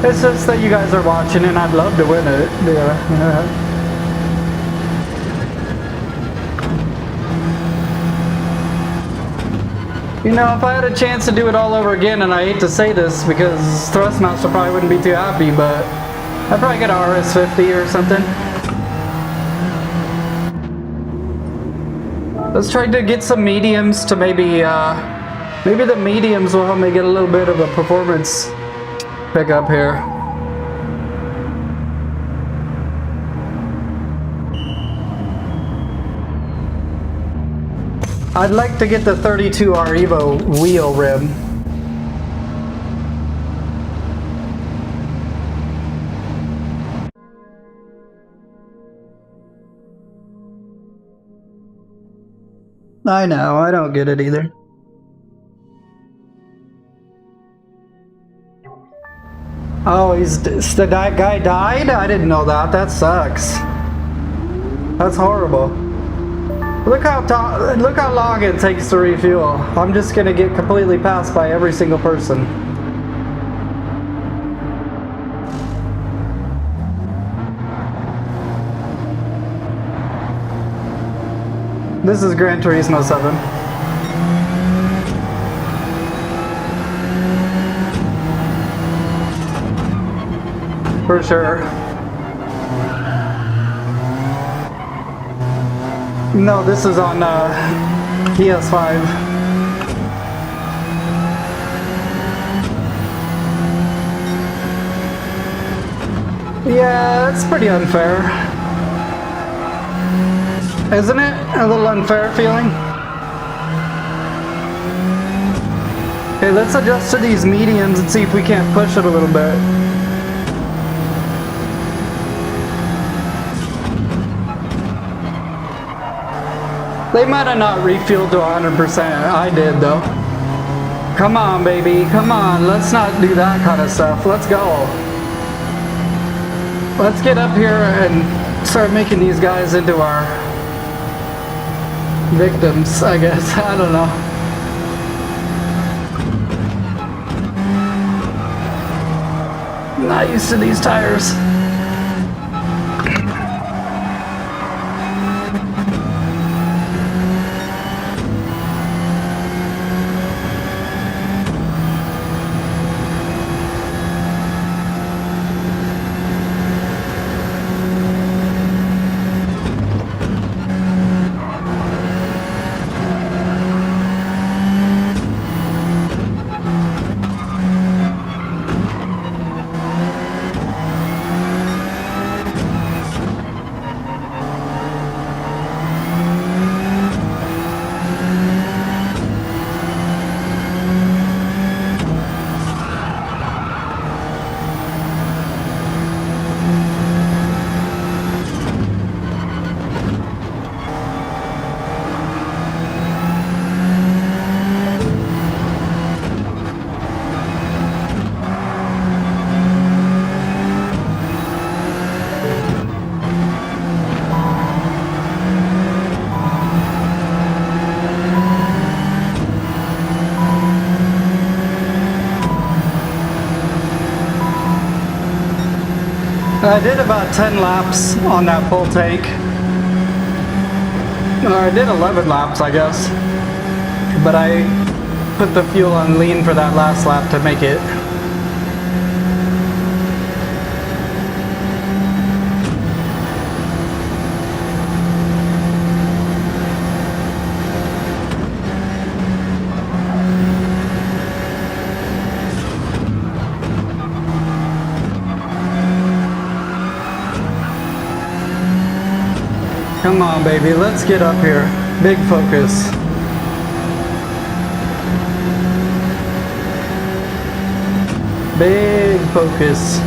It's just that you guys are watching and I'd love to win it. Yeah, you know? You know, if I had a chance to do it all over again, and I hate to say this because Thrustmaster probably wouldn't be too happy, but I'd probably get a RS50 or something. Let's try to get some mediums to maybe the mediums will help me get a little bit of a performance pickup here. I'd like to get the 32R Evo wheel rim. I know, I don't get it either. Oh, the guy died? I didn't know that. That sucks. That's horrible. Look how long it takes to refuel. I'm just gonna get completely passed by every single person. This is Gran Turismo 7. For sure. No, this is on PS5. Yeah, it's pretty unfair. Isn't it? A little unfair feeling? Okay, let's adjust to these mediums and see if we can't push it a little bit. They might have not refueled to 100%. I did though. Come on, baby. Come on. Let's not do that kind of stuff. Let's go. Let's get up here and start making these guys into our victims, I guess. I don't know. Not used to these tires. I did about 10 laps on that full tank. Or I did 11 laps, I guess. But I put the fuel on lean for that last lap to make it. Come on, baby, let's get up here. Big focus. Big focus.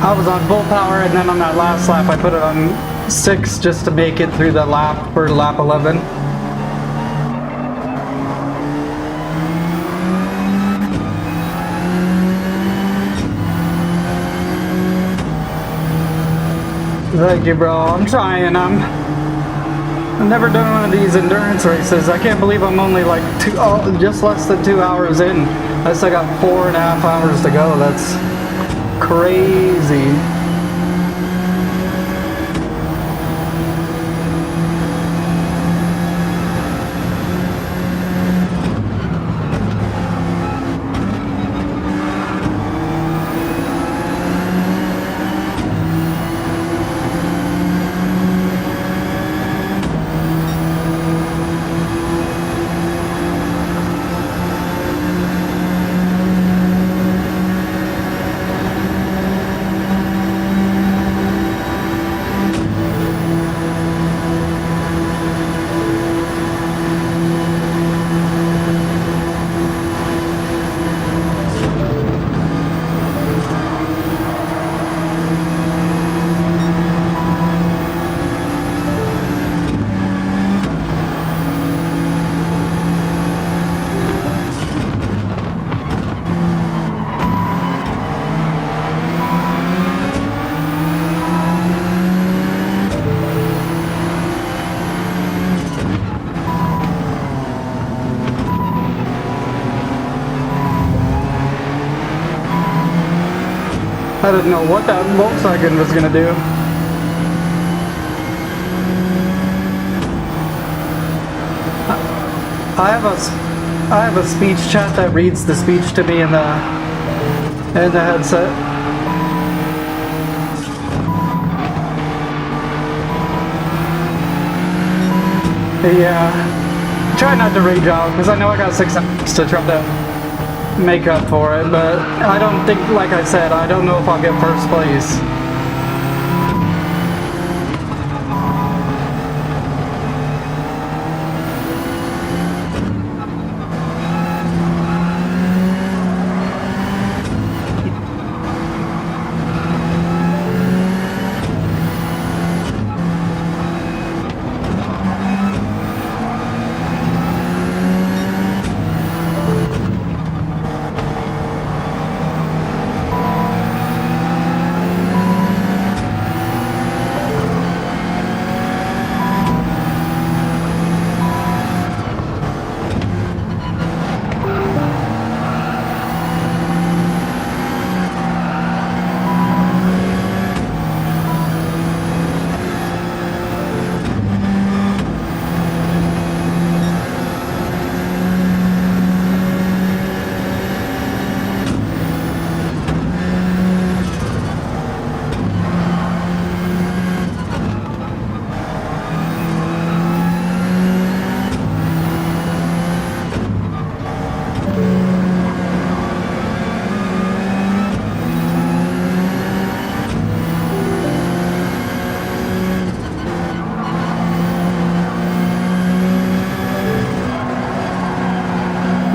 I was on full power, and then on that last lap I put it on 6 just to make it through the lap for lap 11. Thank you, bro. I'm trying. I've never done one of these endurance races. I can't believe I'm only like just less than 2 hours in. I still got 4.5 hours to go. That's crazy. I didn't know what that Volkswagen was gonna do. I have a speech chat that reads the speech to me in the headset. Yeah, try not to rage out because I know I got 6 hours to try to make up for it, but I don't think, like I said, I don't know if I'll get first place.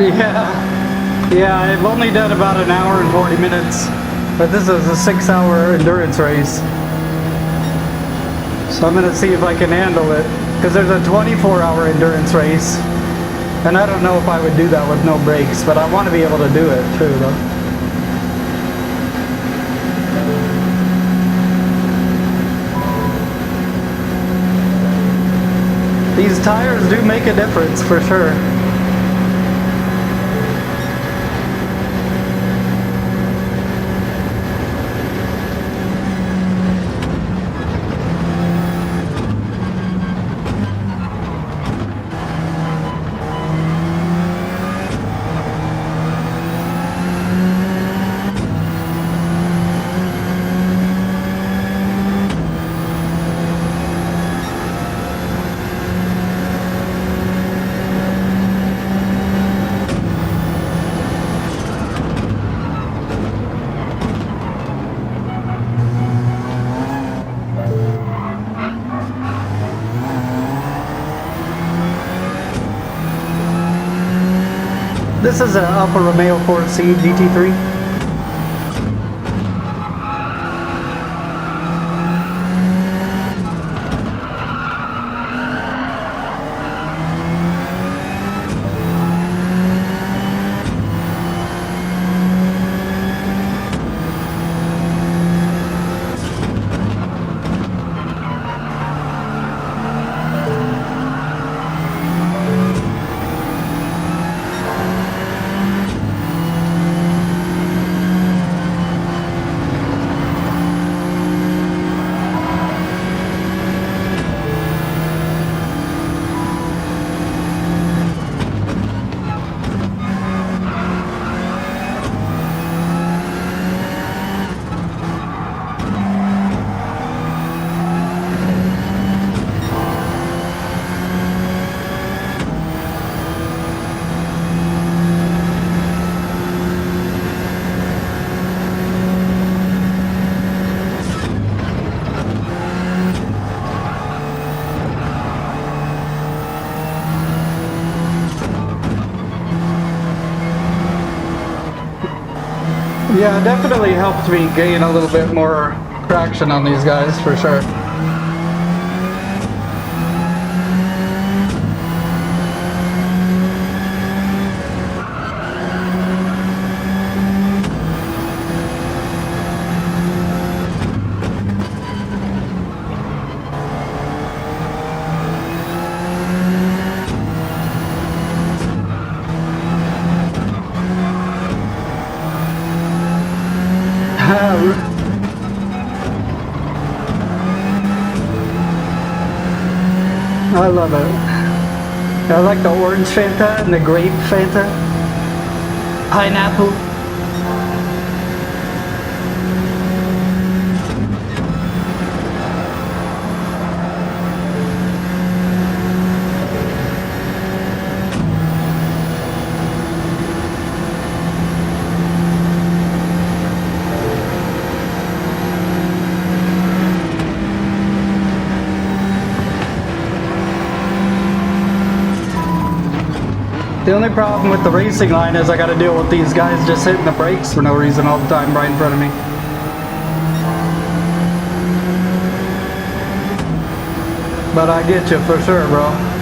Yeah, I've only done about an hour and 40 minutes, but this is a 6-hour endurance race. So I'm gonna see if I can handle it, because there's a 24-hour endurance race, and I don't know if I would do that with no brakes, but I want to be able to do it too, though. These tires do make a difference for sure. This is an Alfa Romeo 4C GT3. Yeah, it definitely helped me gain a little bit more traction on these guys, for sure. I love it. I like the orange Fanta and the grape Fanta. Pineapple. The only problem with the racing line is I gotta deal with these guys just hitting the brakes for no reason all the time right in front of me. But I get you for sure, bro.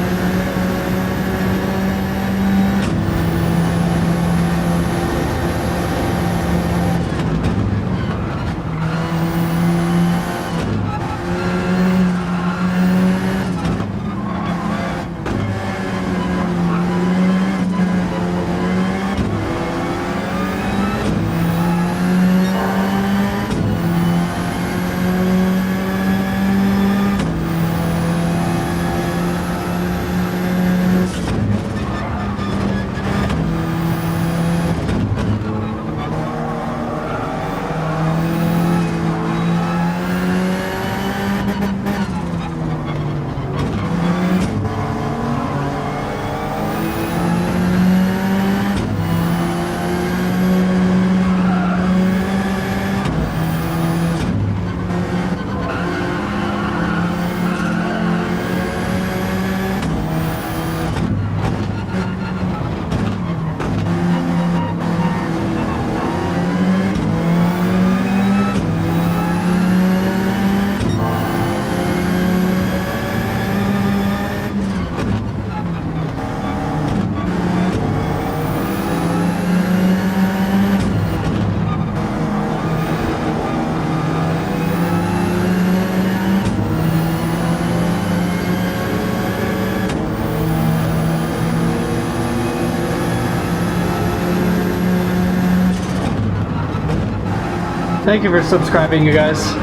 Thank you for subscribing, you guys.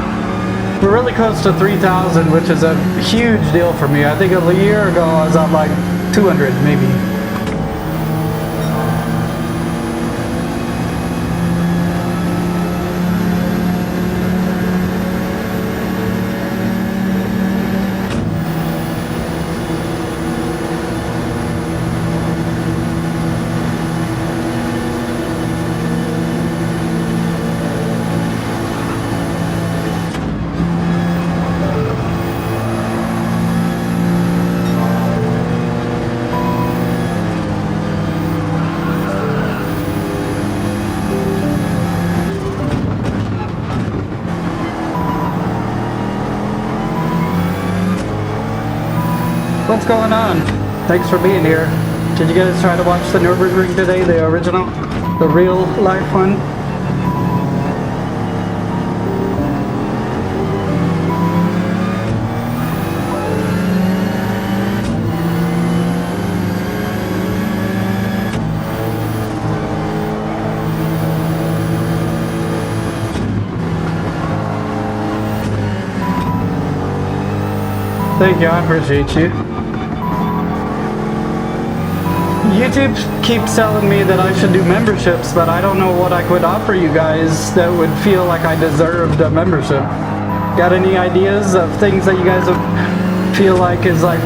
We're really close to 3,000, which is a huge deal for me. I think a year ago I was at like 200 maybe. What's going on? Thanks for being here. Did you guys try to watch the Nurburgring today, the original? The real life one? Thank you, I appreciate you. YouTube keeps telling me that I should do memberships, but I don't know what I could offer you guys that would feel like I deserved a membership. Got any ideas of things that you guys would feel like is like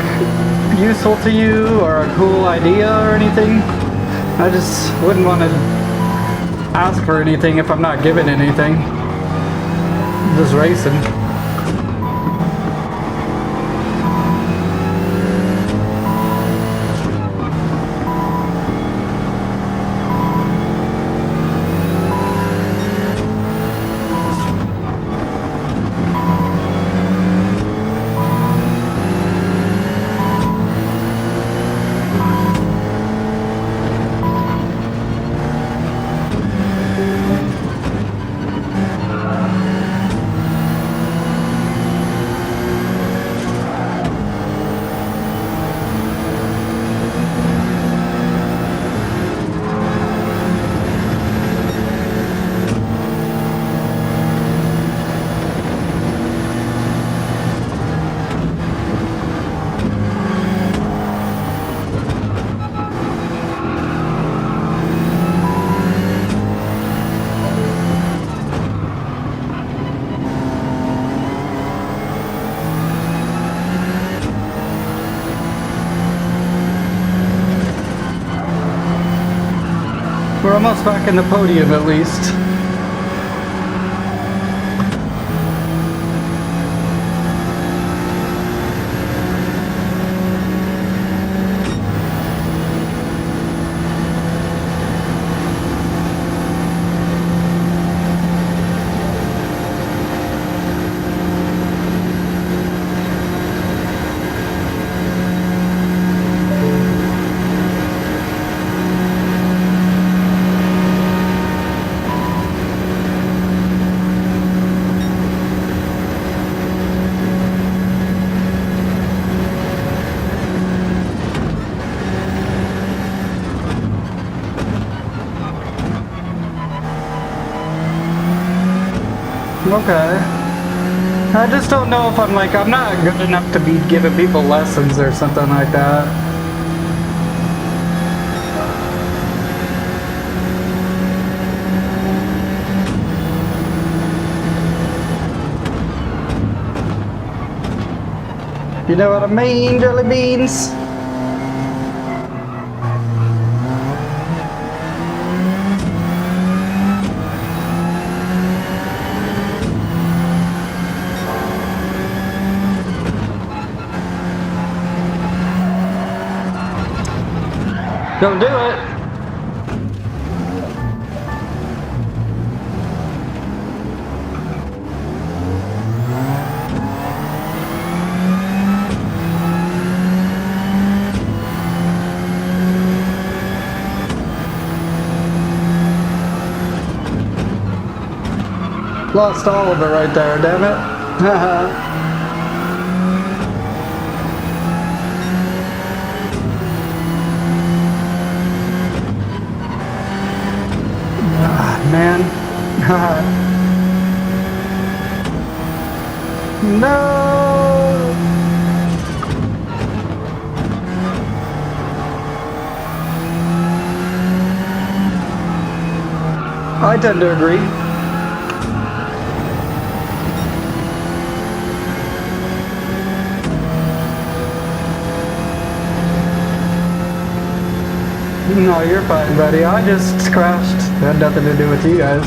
useful to you or a cool idea or anything? I just wouldn't want to ask for anything if I'm not given anything. I'm just racing. We're almost back in the podium at least. Okay. I just don't know if I'm not good enough to be giving people lessons or something like that. You know what I mean, jelly beans? Don't do it. Lost all of it right there, damn it. Man. No! I tend to agree. No, you're fine, buddy. I just crashed. It had nothing to do with you guys.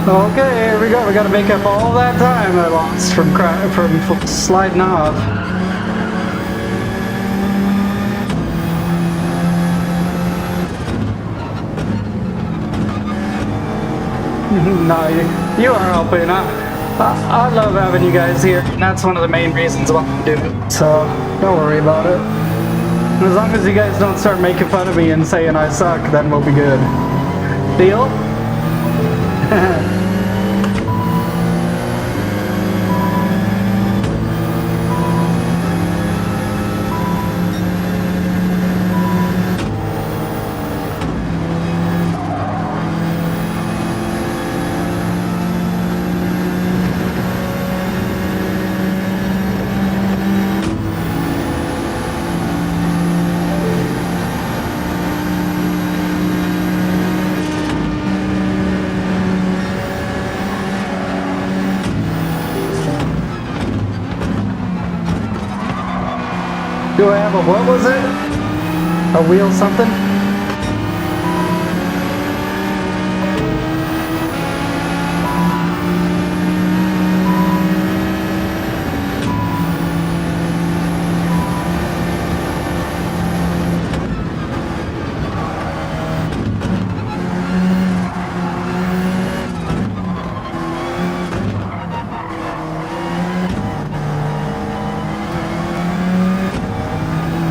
Okay, here we go. We gotta make up all that time I lost from sliding off. No, you are helping. I love having you guys here. And that's one of the main reasons why I'm doing it. So, don't worry about it. As long as you guys don't start making fun of me and saying I suck, then we'll be good. Deal? Do I have a, what was it? A wheel something?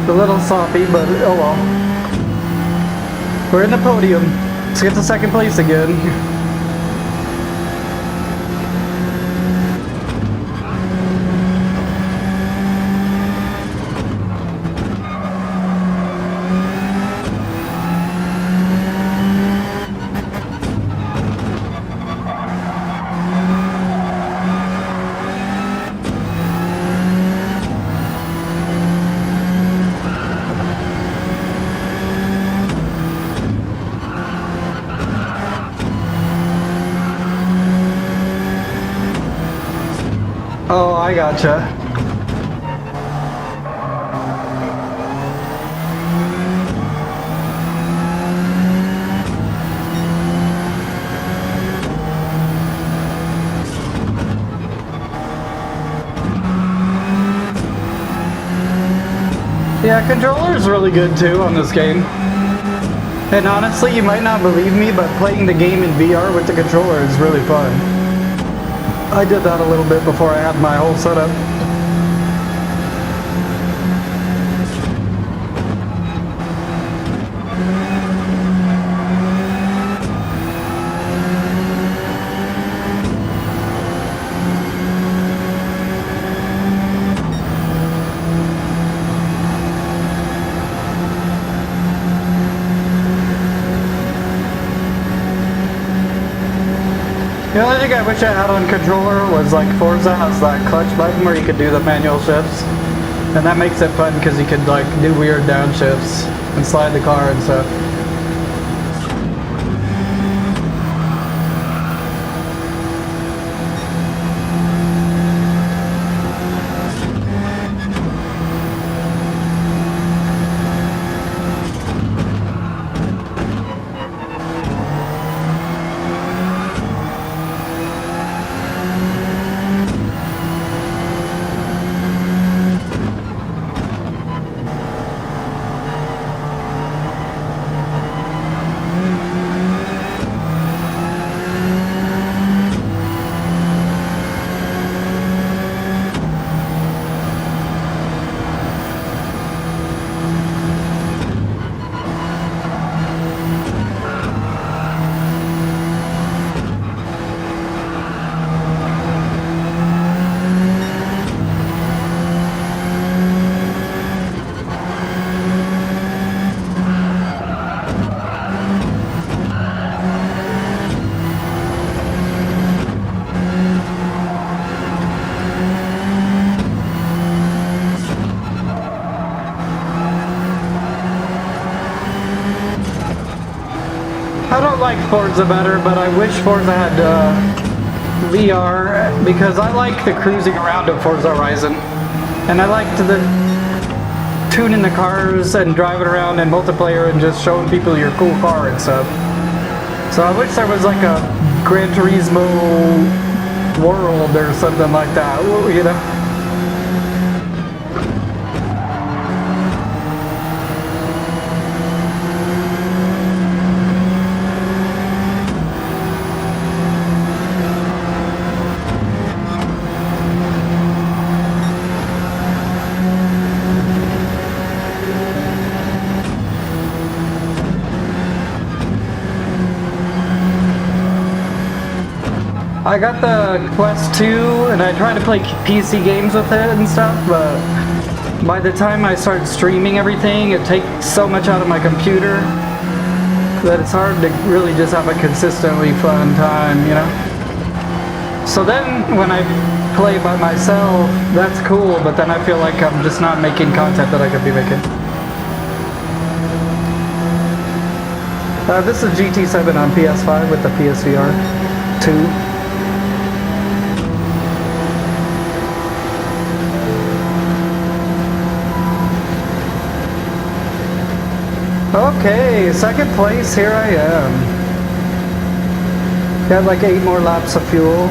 A little sloppy, but oh well. We're in the podium. Let's get to second place again. Oh, I gotcha. Yeah, controller's really good too on this game. And honestly, you might not believe me, but playing the game in VR with the controller is really fun. I did that a little bit before I had my whole setup. The only thing I wish I had on controller was like Forza has that clutch button where you could do the manual shifts. And that makes it fun because you could like do weird downshifts and slide the car and stuff. like Forza better, but I wish Forza had VR, because I like the cruising around of Forza Horizon. And I liked the tuning the cars and driving around in multiplayer and just showing people your cool car and stuff. So I wish there was like a Gran Turismo world or something like that, you know? I got the Quest 2 and I tried to play PC games with it and stuff, but by the time I start streaming everything, it takes so much out of my computer that it's hard to really just have a consistently fun time, you know? So then when I play by myself, that's cool, but then I feel like I'm just not making content that I could be making. This is GT7 on PS5 with the PSVR 2. Okay, second place, here I am. Got like 8 more laps of fuel.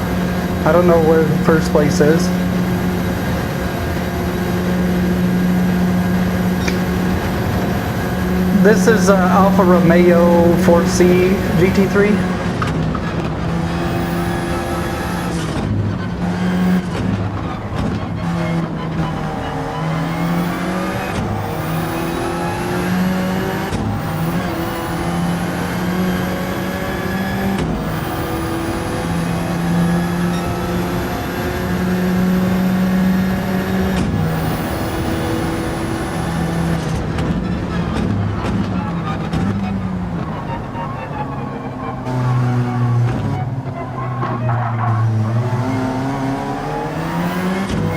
I don't know where first place is. This is Alfa Romeo 4C GT3.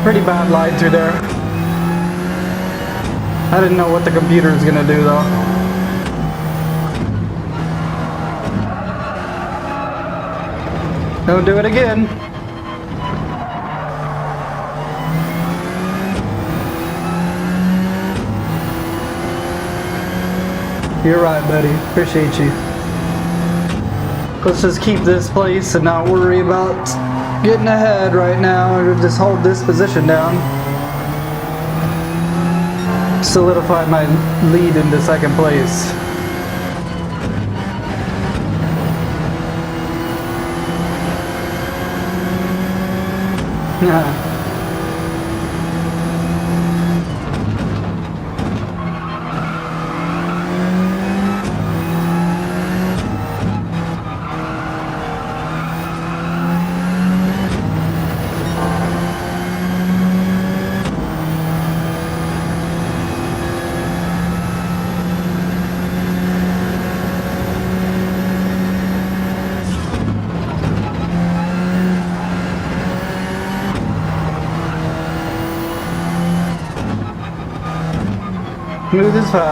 Pretty bad line through there. I didn't know what the computer was gonna do though. Don't do it again. You're right, buddy. Appreciate you. Let's just keep this place and not worry about getting ahead right now, or just hold this position down. Solidify my lead into second place. Yeah.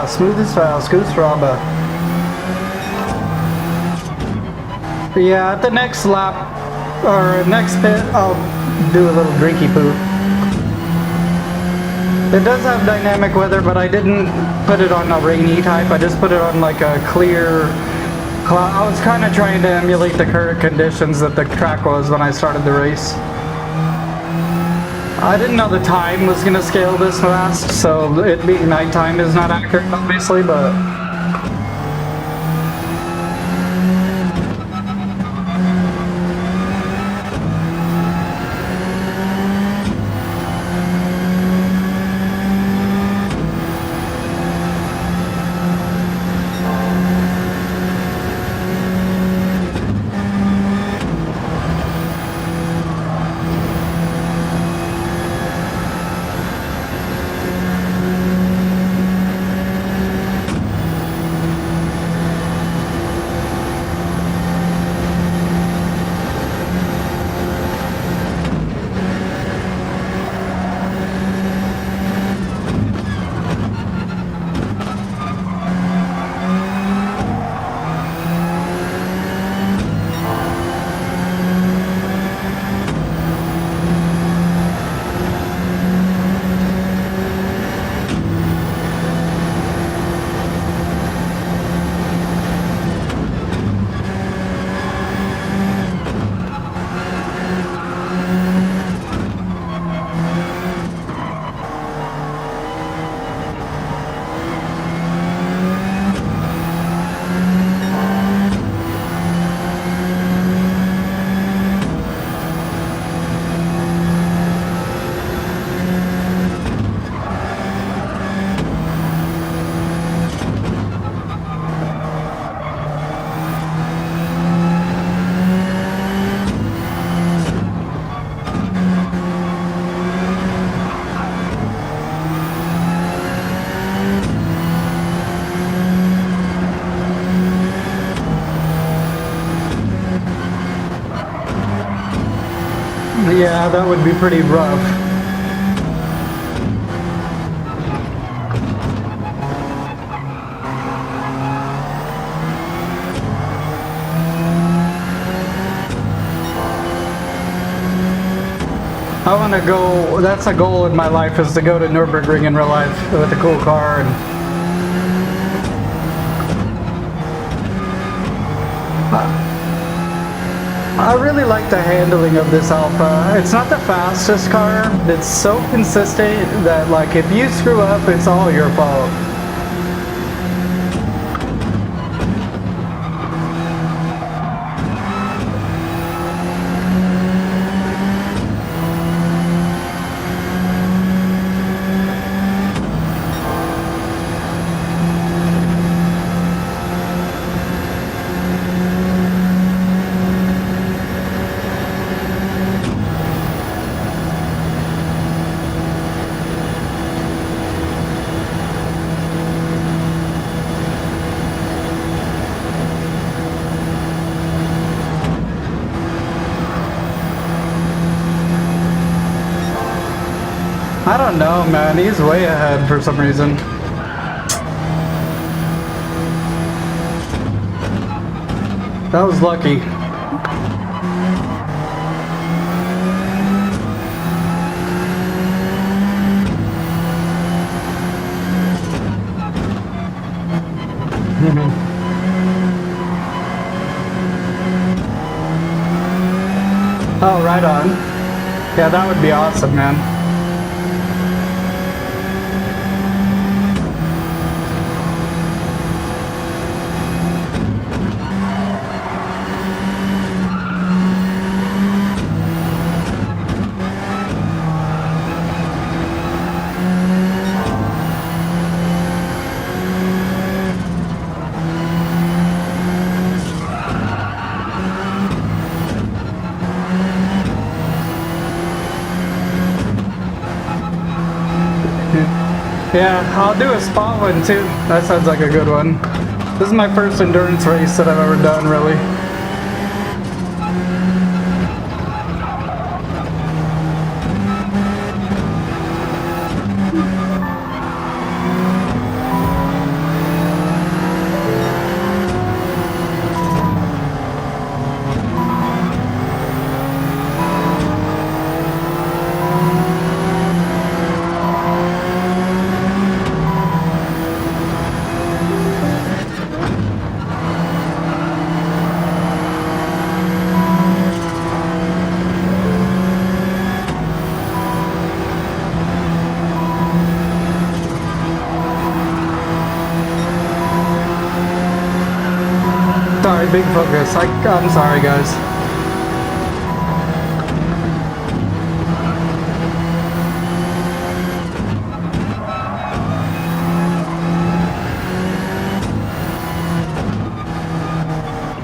Smooth as fast, goose raba. Yeah, at the next lap, or next pit, I'll do a little drinky poo. It does have dynamic weather, but I didn't put it on a rainy type, I just put it on like a clear cloud. I was kind of trying to emulate the current conditions that the track was when I started the race. I didn't know the time was going to scale this fast, so it being nighttime is not accurate, obviously, but... Yeah, that would be pretty rough. I want to go, that's a goal in my life, is to go to Nurburgring in real life with a cool car. And I really like the handling of this Alpha. It's not the fastest car, but it's so consistent that, like, if you screw up, it's all your fault. I don't know, man. He's way ahead for some reason. That was lucky. Oh, right on. Yeah, that would be awesome, man. Yeah, I'll do a spot one too. That sounds like a good one. This is my first endurance race that I've ever done, really. Sorry, big focus. I'm sorry, guys.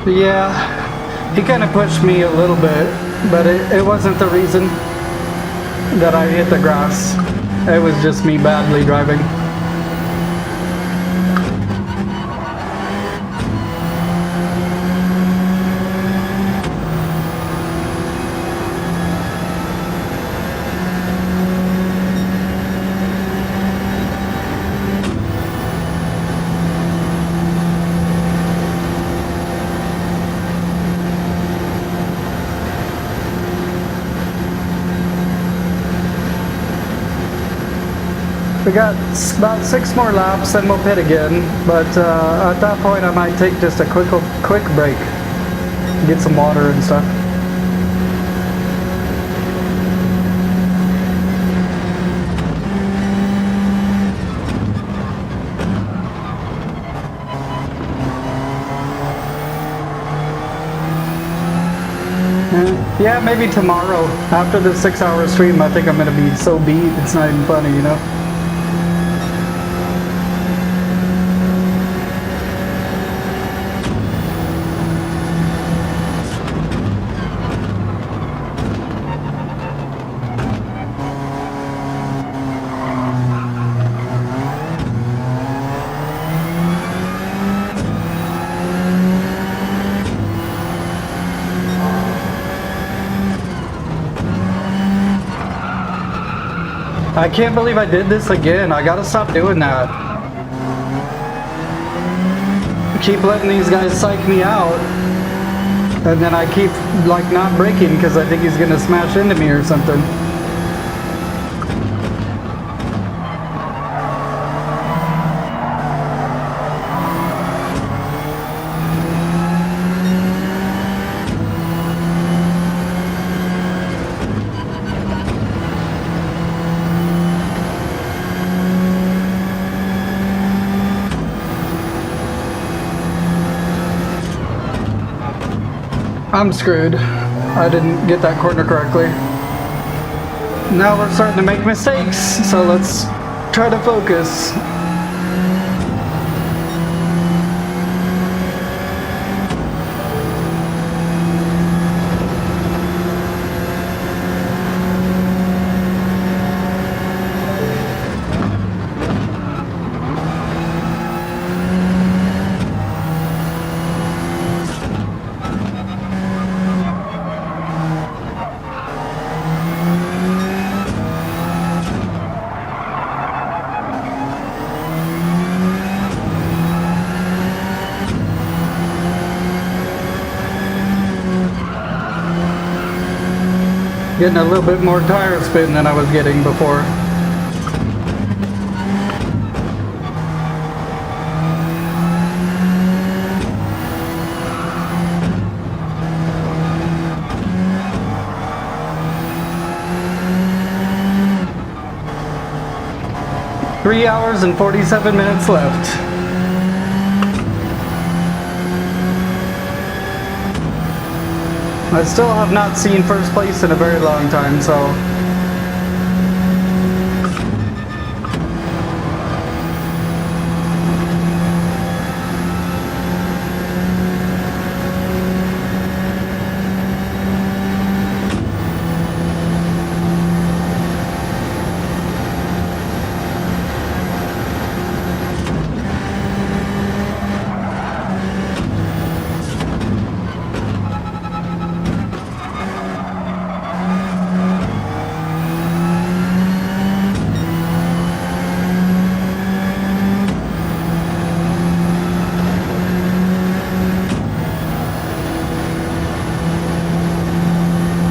Yeah, he kind of pushed me a little bit, but it wasn't the reason that I hit the grass. It was just me badly driving. We got about 6 more laps, then we'll pit again. But at that point, I might take just a quick break, get some water and stuff. Yeah, maybe tomorrow. After the 6-hour stream, I think I'm gonna be so beat, it's not even funny, you know? I can't believe I did this again. I gotta stop doing that. Keep letting these guys psych me out. And then I keep, like, not braking because I think he's gonna smash into me or something. I'm screwed. I didn't get that corner correctly. Now we're starting to make mistakes, so let's try to focus. Getting a little bit more tire spin than I was getting before. Three hours and 47 minutes left. I still have not seen first place in a very long time, so...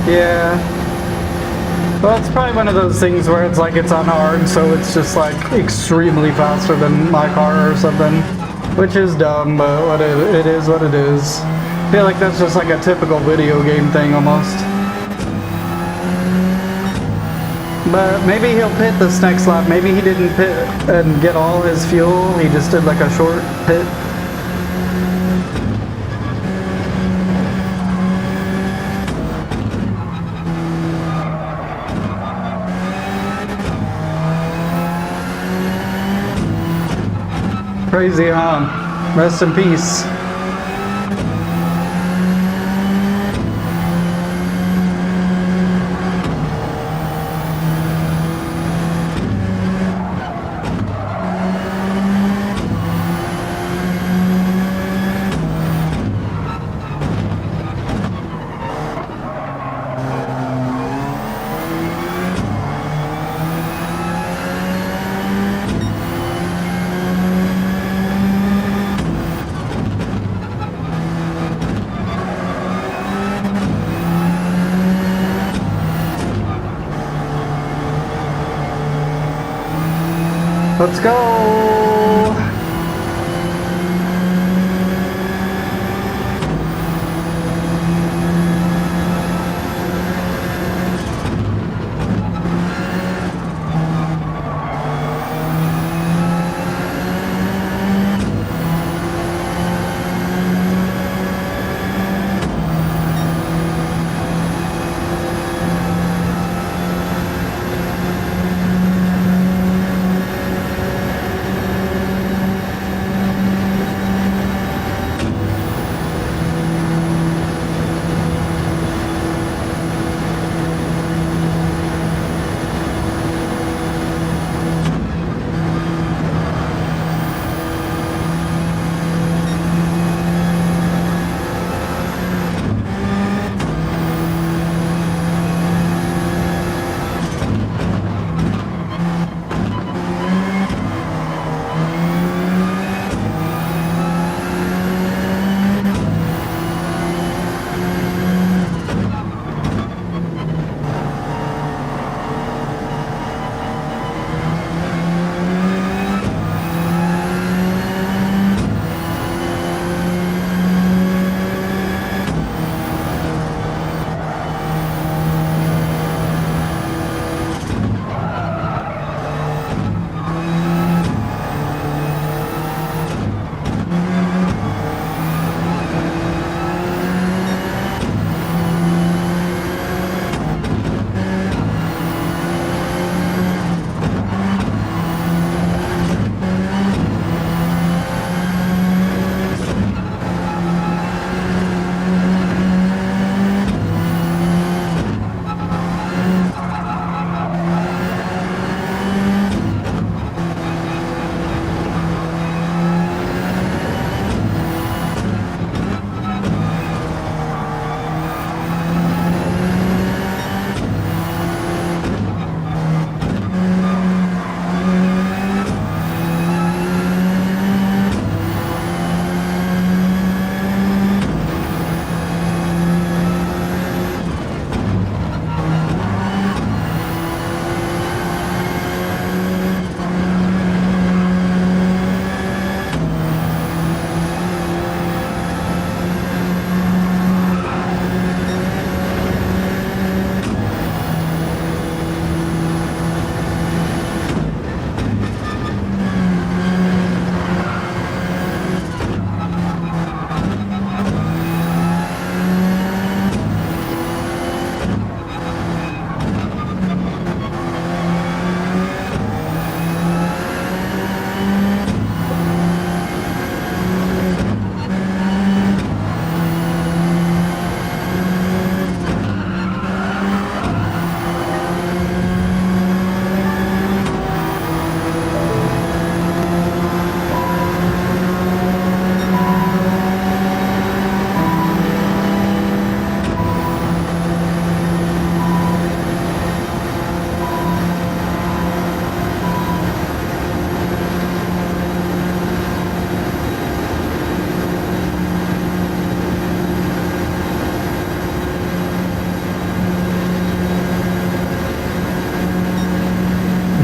Yeah. Well, it's probably one of those things where it's like it's on hard, so it's just like extremely faster than my car or something. Which is dumb, but it is what it is. I feel like that's just like a typical video game thing almost. But maybe he'll pit this next lap. Maybe he didn't pit and get all his fuel. He just did like a short pit. Crazy, huh? Rest in peace. Let's go!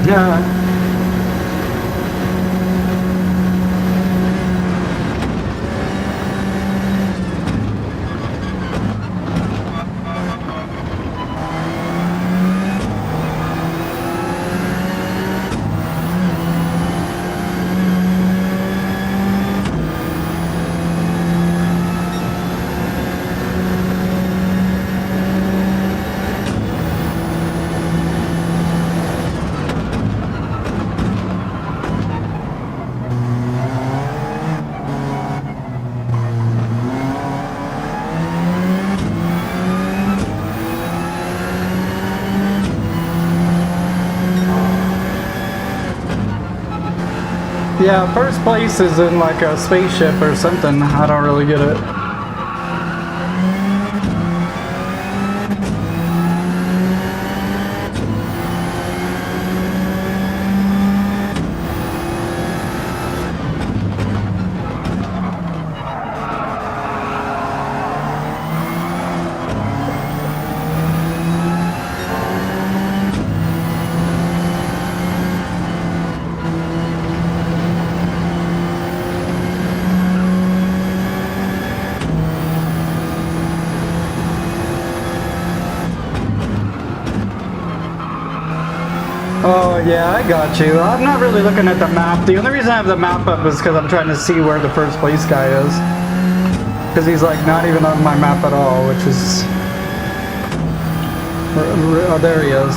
Yeah. Yeah, first place is in like a spaceship or something. I don't really get it. Oh yeah, I got you. I'm not really looking at the map. The only reason I have the map up is because I'm trying to see where the first place guy is. Because he's like not even on my map at all, which is... Oh, there he is.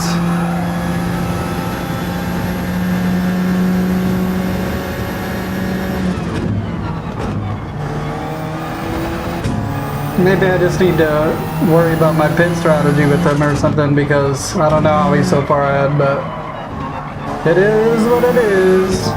Maybe I just need to worry about my pit strategy with him or something, because I don't know how he's so far ahead, but it is what it is.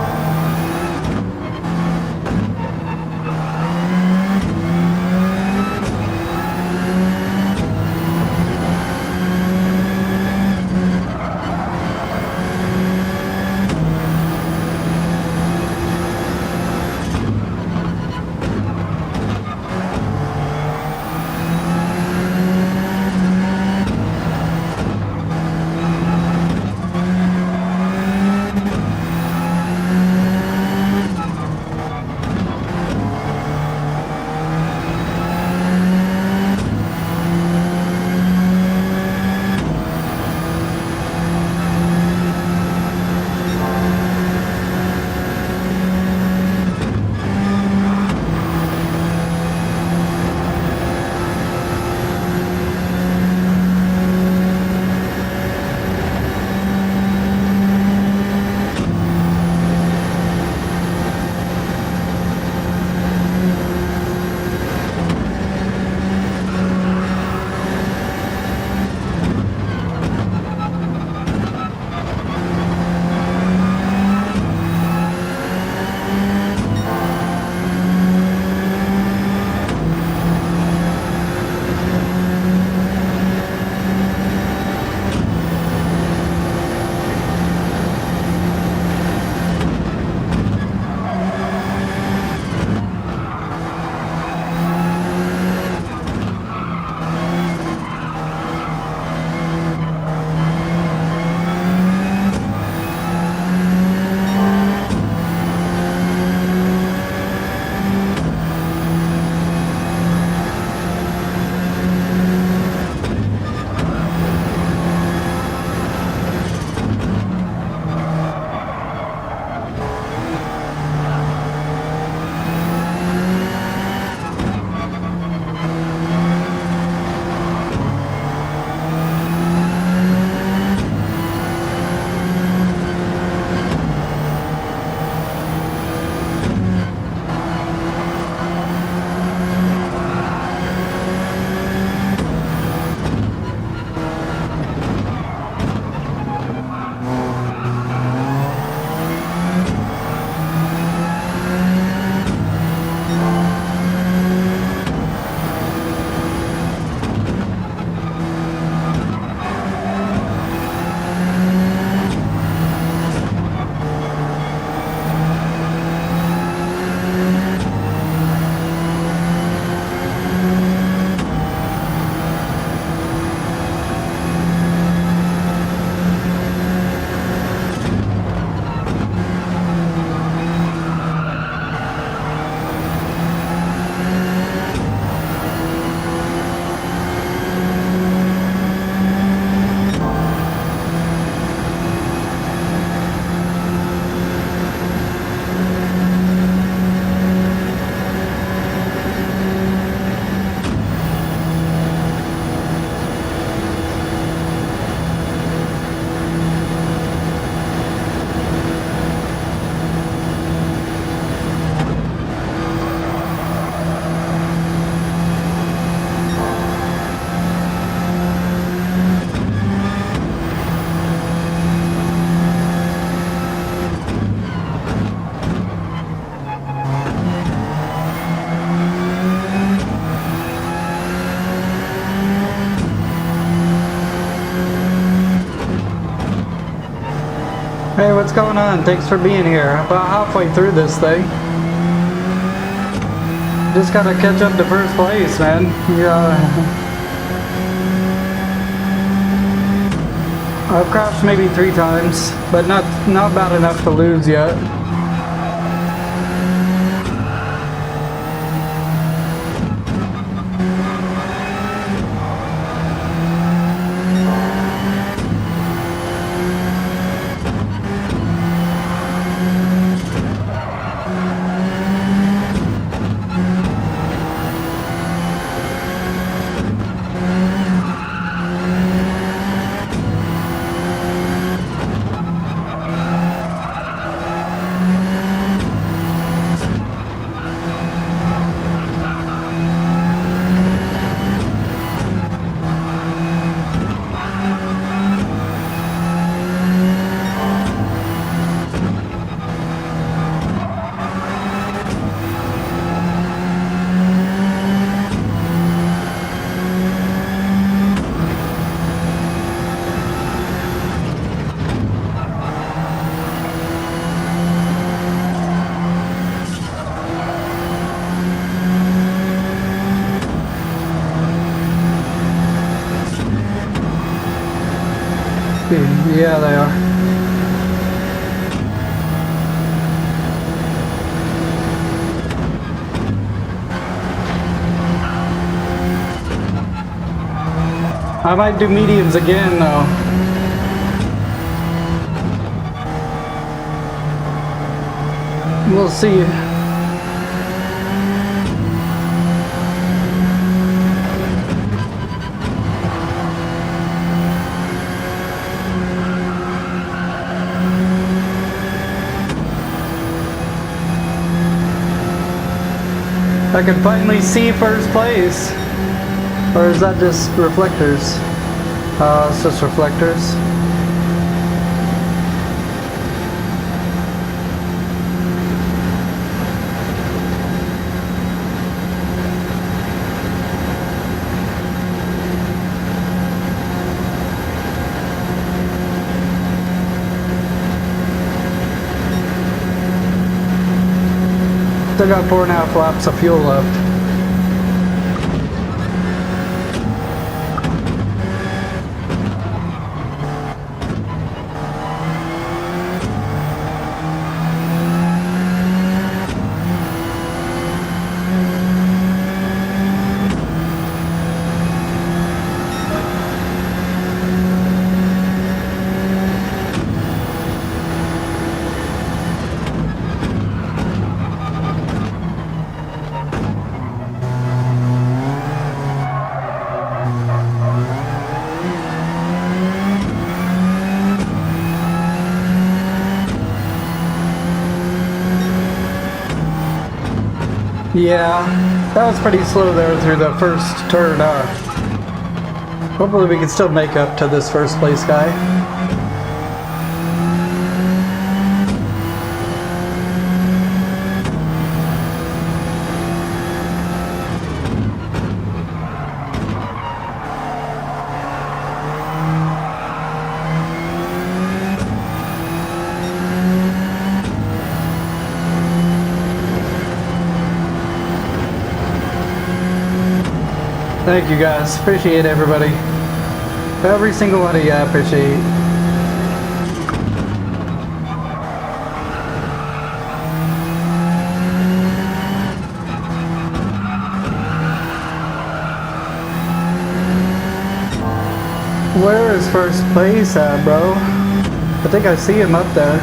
Hey, what's going on? Thanks for being here. About halfway through this thing. Just gotta catch up to first place, man. Yeah. I've crashed maybe 3 times, but not bad enough to lose yet. Yeah, they are. I might do mediums again, though. We'll see. I can finally see first place. Or is that just reflectors? It's just reflectors. Still got 4.5 laps of fuel left. Yeah, that was pretty slow there through the first turn. Hopefully we can still make up to this first place guy. Thank you guys, appreciate everybody. Every single one of you I appreciate. Where is first place at, bro? I think I see him up there.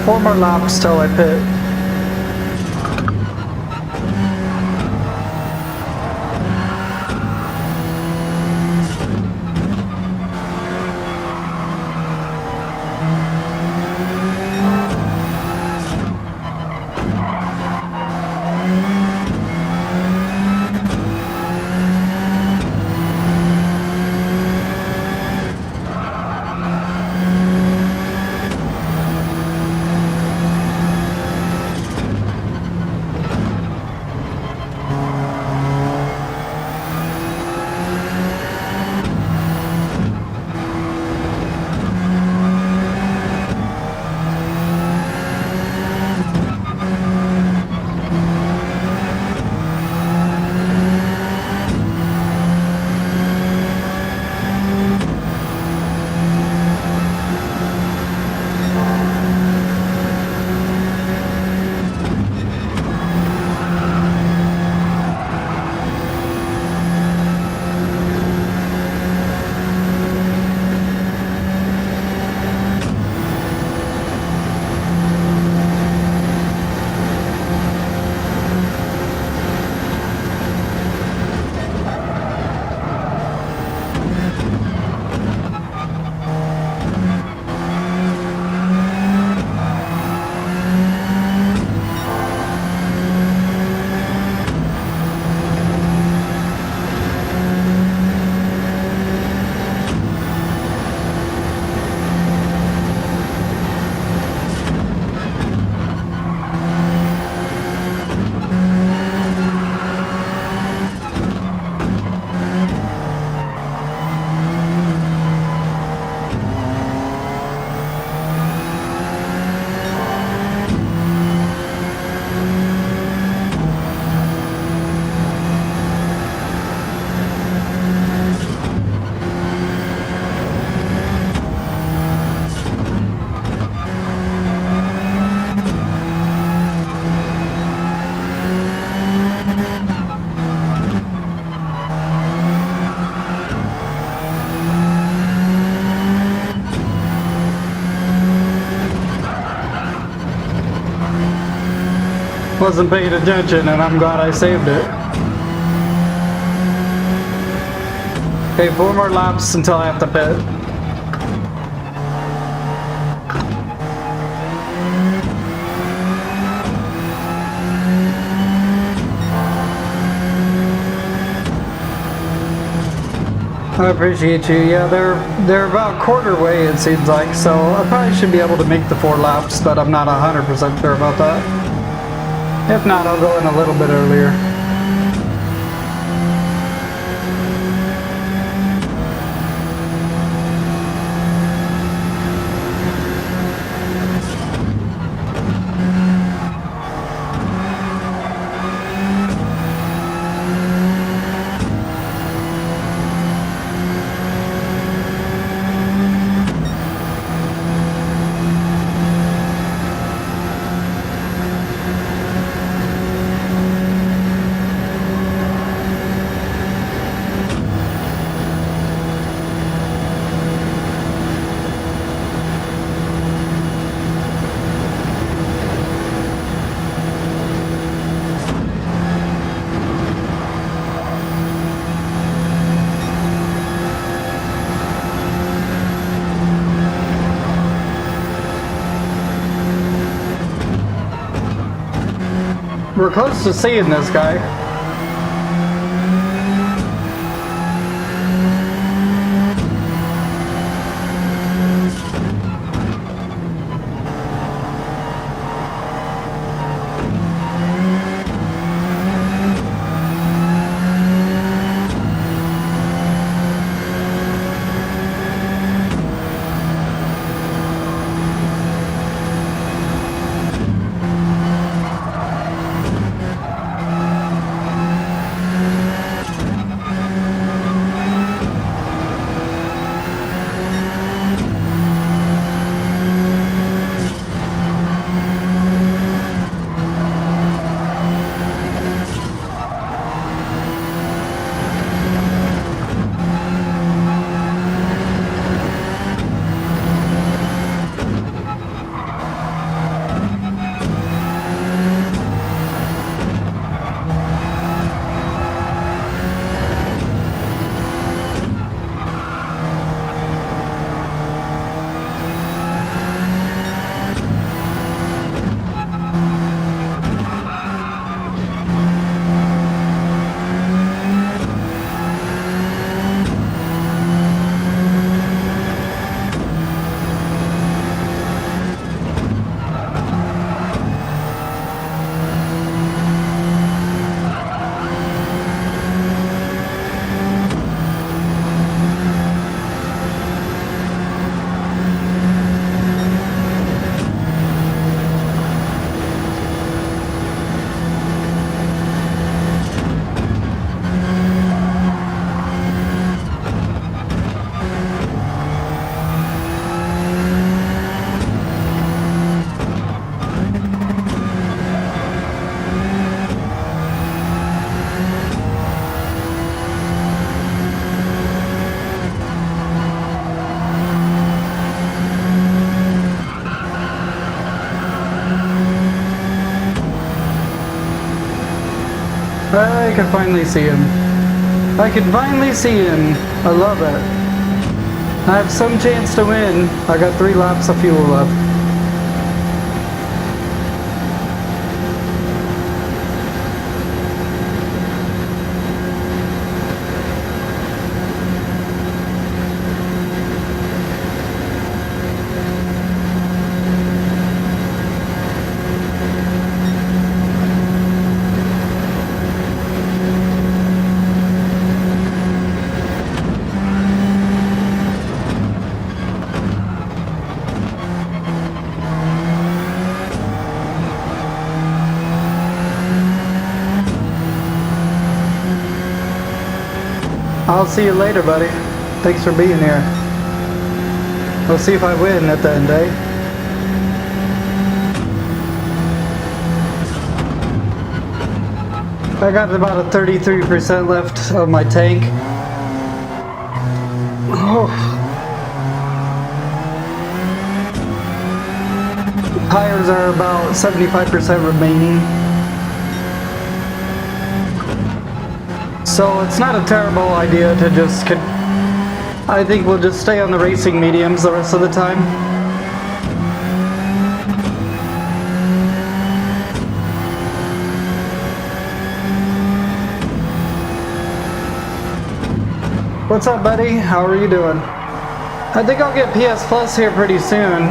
4 more laps till I pit. wasn't paying attention, and I'm glad I saved it. Okay, 4 more laps until I have to pit. I appreciate you. Yeah, they're about quarter way, it seems like, so I probably should be able to make the 4 laps, but I'm not 100% sure about that. If not, I'll go in a little bit earlier. We're close to seeing this guy. I can finally see him. I can finally see him. I love it. I have some chance to win. I got 3 laps of fuel left. I'll see you later, buddy. Thanks for being here. We'll see if I win at the end, eh? I got about a 33% left of my tank. Oh. Tires are about 75% remaining. So it's not a terrible idea to just... I think we'll just stay on the racing mediums the rest of the time. What's up, buddy? How are you doing? I think I'll get PS Plus here pretty soon.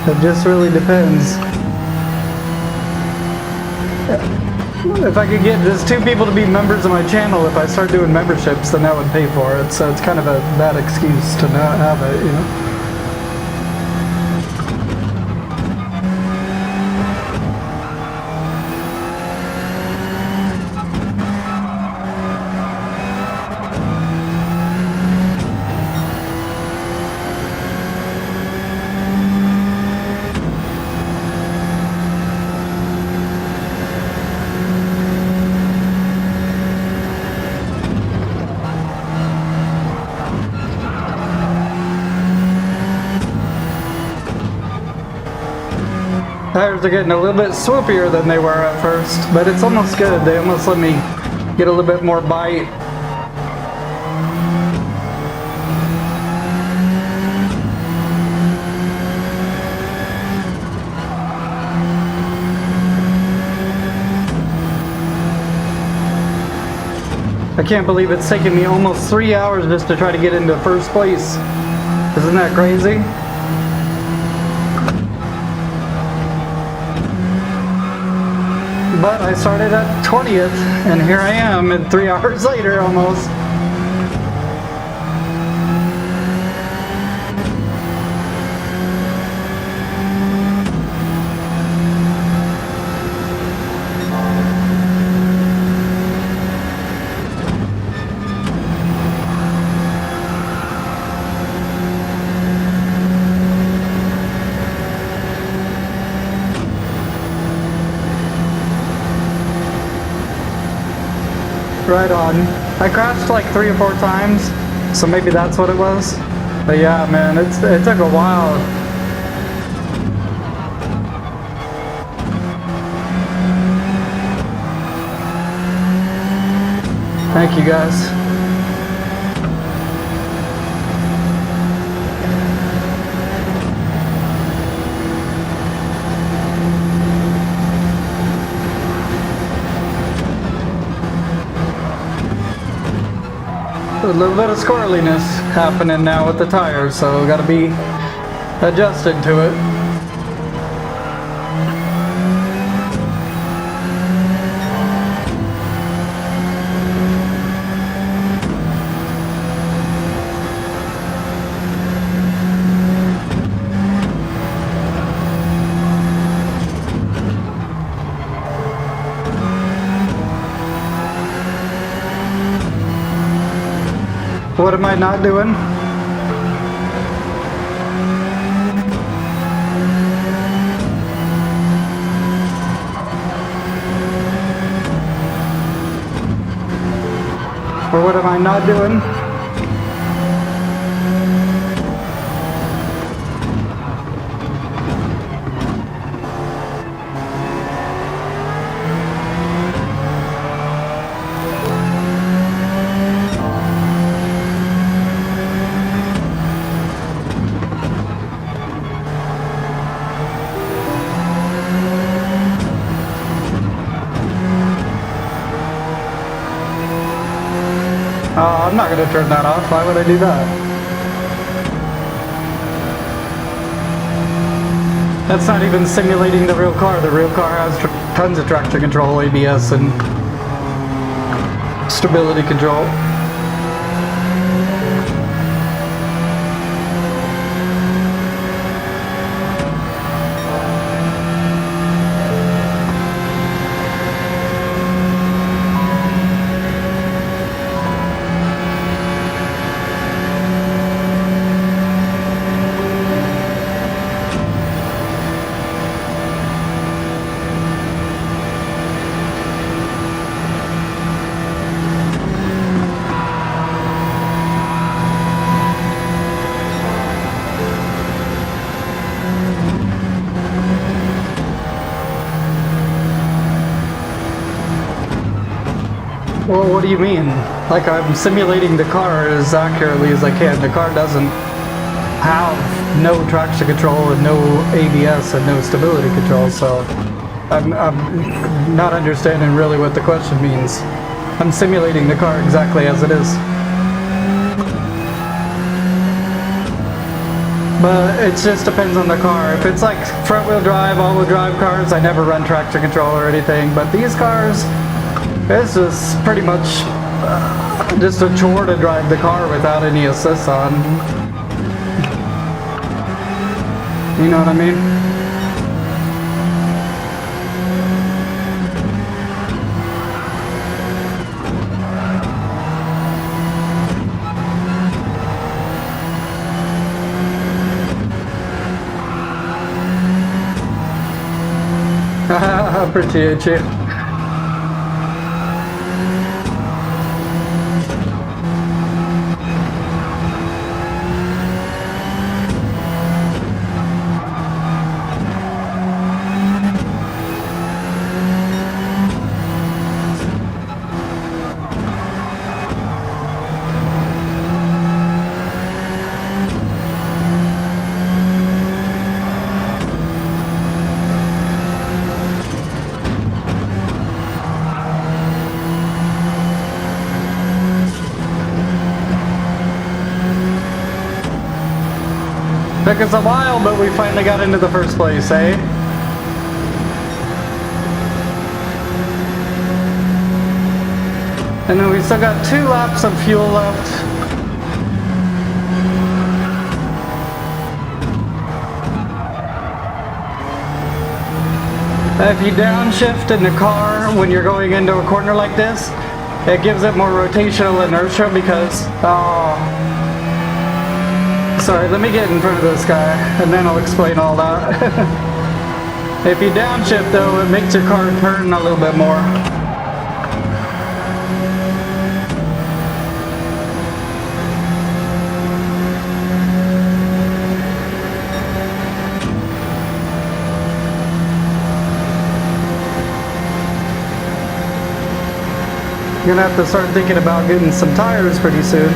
It just really depends. If I could get just 2 people to be members of my channel, if I start doing memberships, then that would pay for it. So it's kind of a bad excuse to not have it, you know? Tires are getting a little bit swoopier than they were at first, but it's almost good. They almost let me get a little bit more bite. I can't believe it's taken me almost 3 hours just to try to get into first place. Isn't that crazy? But I started at 20th, and here I am at 3 hours later almost. Right on. I crashed like 3 or 4 times, so maybe that's what it was. But yeah, man, it took a while. Thank you guys. A little bit of squirreliness happening now with the tires, so gotta be adjusted to it. What am I not doing? Or what am I not doing? I'm not going to turn that off. Why would I do that? That's not even simulating the real car. The real car has tons of traction control, ABS, and stability control. Well, what do you mean? Like, I'm simulating the car as accurately as I can. The car doesn't have no traction control and no ABS and no stability control, so I'm not understanding really what the question means. I'm simulating the car exactly as it is. But it just depends on the car. If it's like front-wheel drive, all-wheel drive cars, I never run traction control or anything. But these cars, it's just pretty much just a chore to drive the car without any assists on. You know what I mean? I appreciate you. Took us a while, but we finally got into the first place, eh? And then we still got 2 laps of fuel left. If you downshift in the car when you're going into a corner like this, it gives it more rotational inertia because... Sorry, let me get in front of this guy, and then I'll explain all that. If you downshift, though, it makes your car turn a little bit more. You're gonna have to start thinking about getting some tires pretty soon.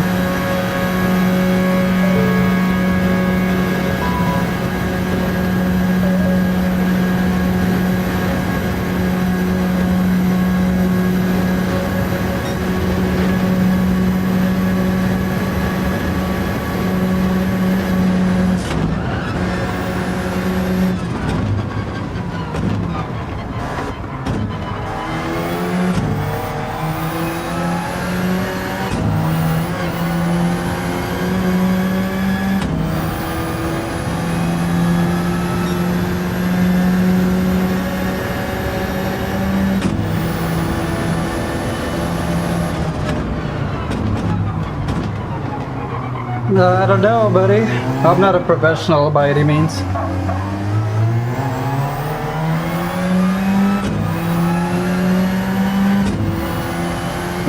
I don't know, buddy. I'm not a professional by any means.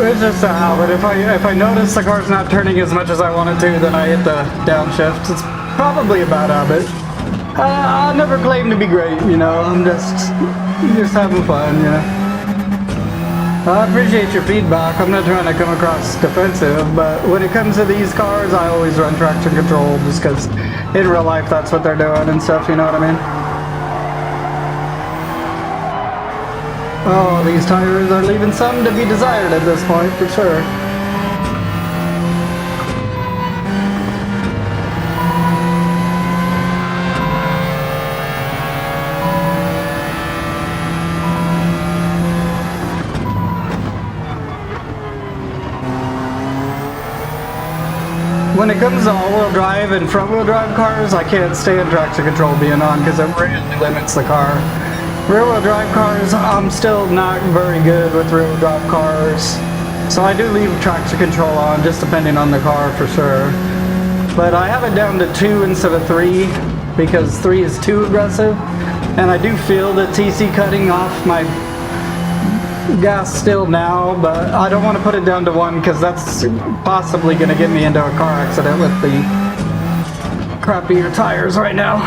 It's just a habit. If I notice the car's not turning as much as I want it to, then I hit the downshift. It's probably a bad habit. I'll never claim to be great, you know. I'm just having fun, you know. I appreciate your feedback. I'm not trying to come across defensive, but when it comes to these cars, I always run traction control just because in real life that's what they're doing and stuff, you know what I mean? Oh, these tires are leaving some to be desired at this point, for sure. When it comes to all-wheel drive and front-wheel drive cars, I can't stand traction control being on because it really limits the car. Rear-wheel drive cars, I'm still not very good with rear-wheel drive cars. So I do leave traction control on, just depending on the car for sure. But I have it down to 2 instead of 3 because 3 is too aggressive. And I do feel the TC cutting off my gas still now, but I don't want to put it down to 1 because that's possibly going to get me into a car accident with the crappier tires right now.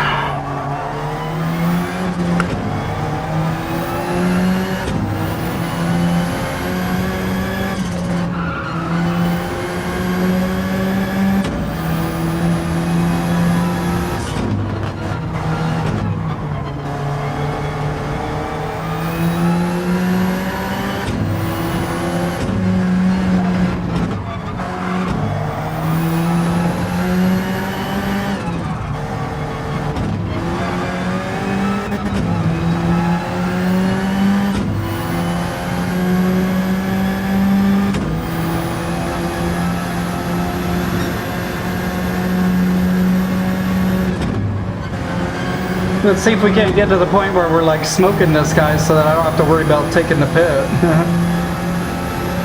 Let's see if we can't get to the point where we're like smoking this guy so that I don't have to worry about taking the pit.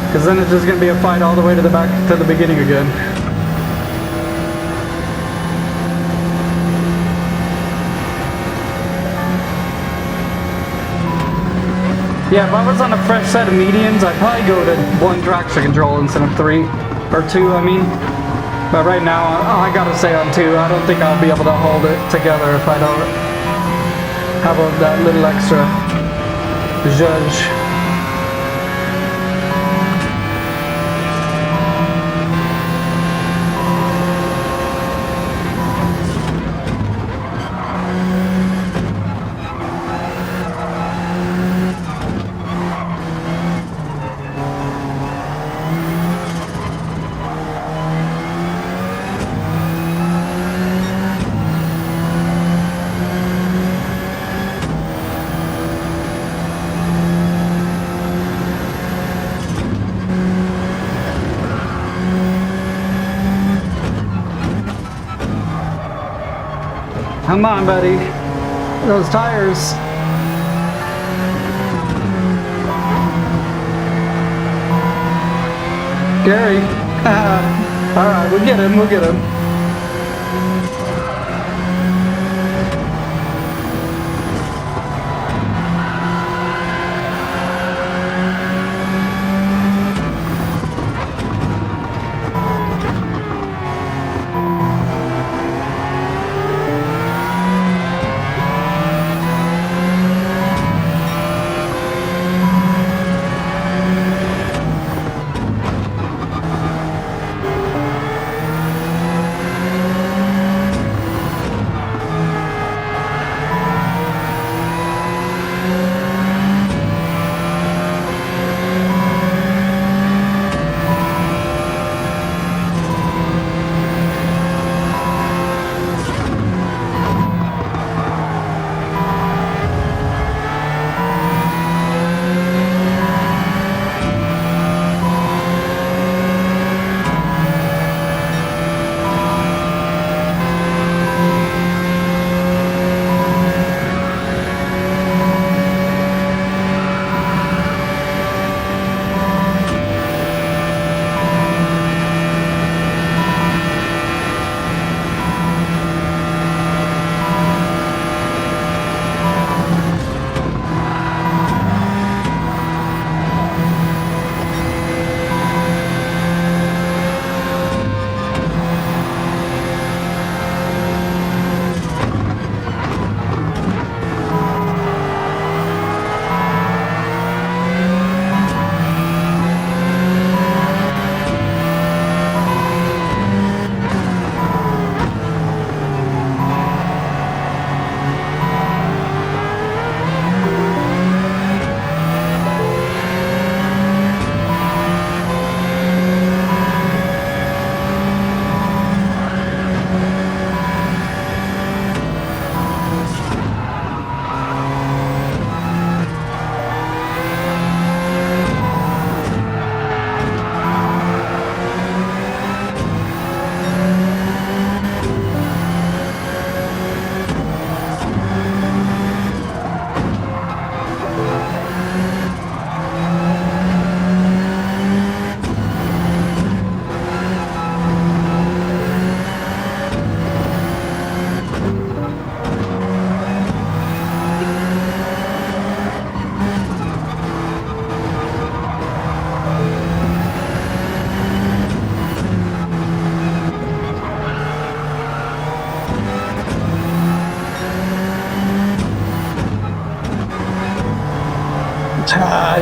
Because then it's just going to be a fight all the way to the back, to the beginning again. Yeah, if I was on a fresh set of medians, I'd probably go to 1 traction control instead of 3. Or 2, I mean. But right now, I gotta stay on 2. I don't think I'll be able to hold it together if I don't have that little extra zhuzh. Come on, buddy. Those tires. Gary. Alright, we'll get him, we'll get him.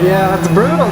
Yeah, it's brutal.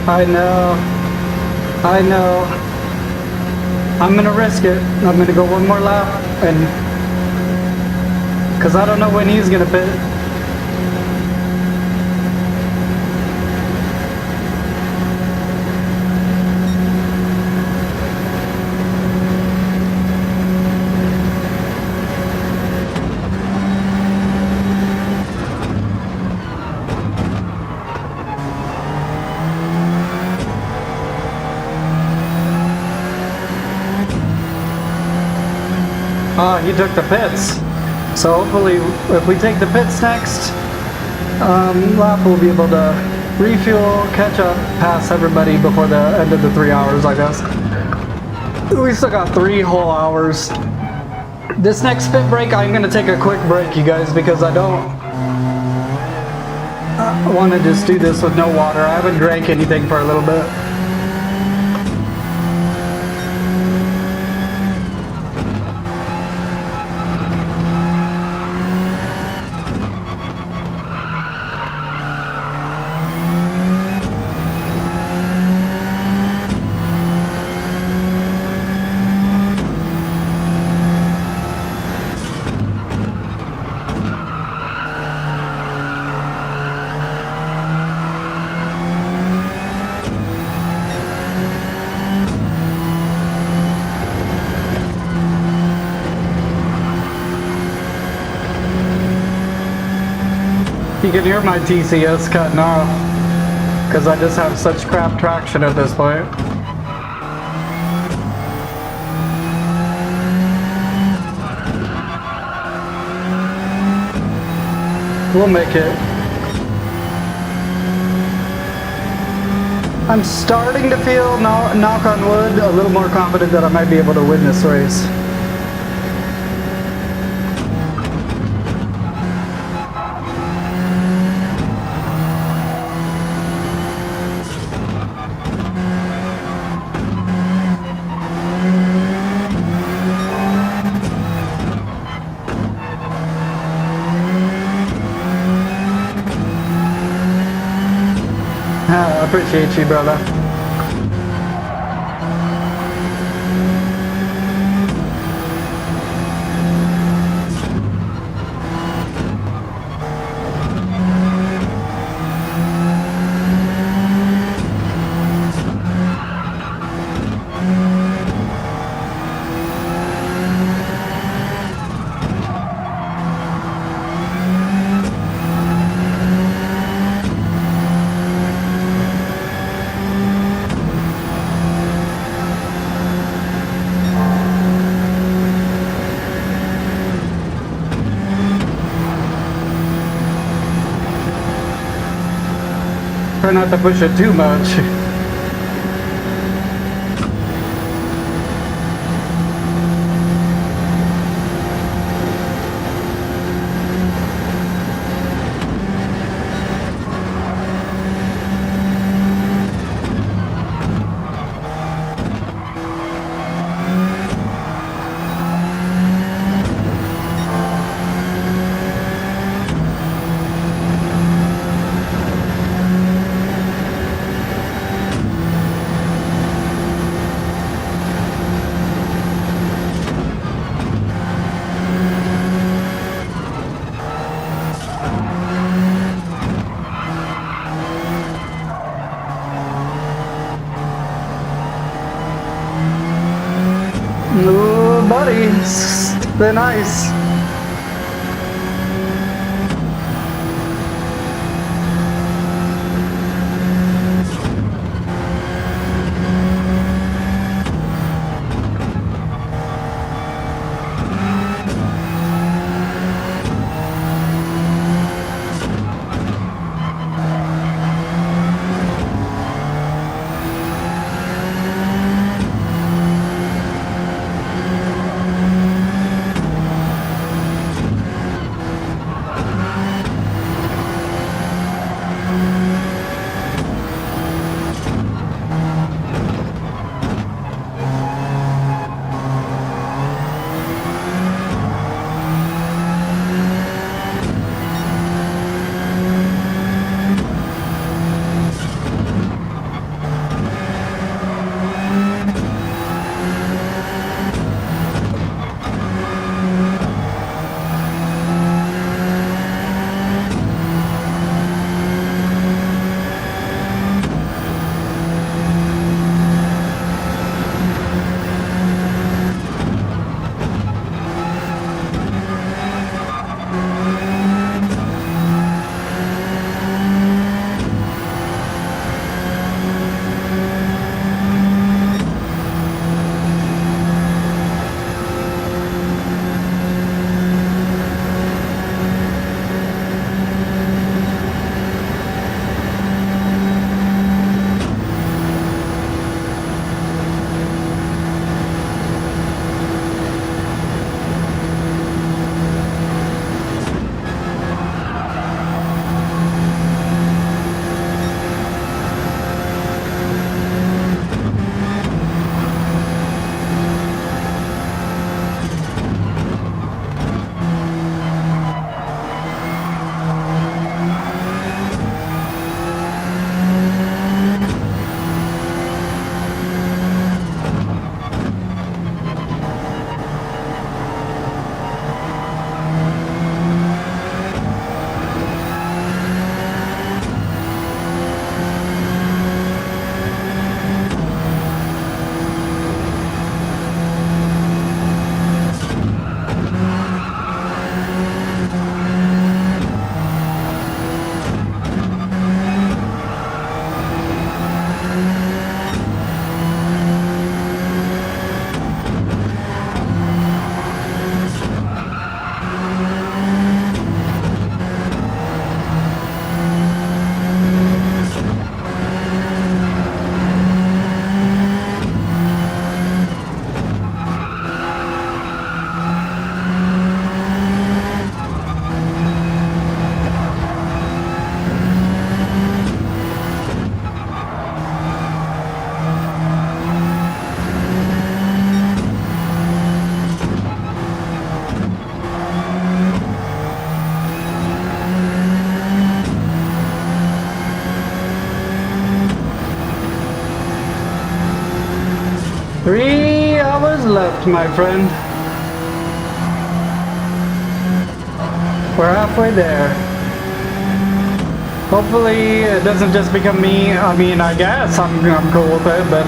I know. I know. I'm gonna risk it. I'm gonna go one more lap, and because I don't know when he's gonna pit. Oh, he took the pits. So hopefully, if we take the pits next lap, we'll be able to refuel, catch up, pass everybody before the end of the 3 hours, I guess. We still got 3 whole hours. This next pit break, I'm going to take a quick break, you guys, because I don't want to just do this with no water. I haven't drank anything for a little bit. You can hear my TCS cutting off because I just have such crap traction at this point. We'll make it. I'm starting to feel, knock on wood, a little more confident that I might be able to win this race. I appreciate you, brother. Try not to push it too much. Ooh, buddy, they're nice. 3 hours left, my friend. We're halfway there. Hopefully it doesn't just become me. I mean, I guess I'm cool with it, but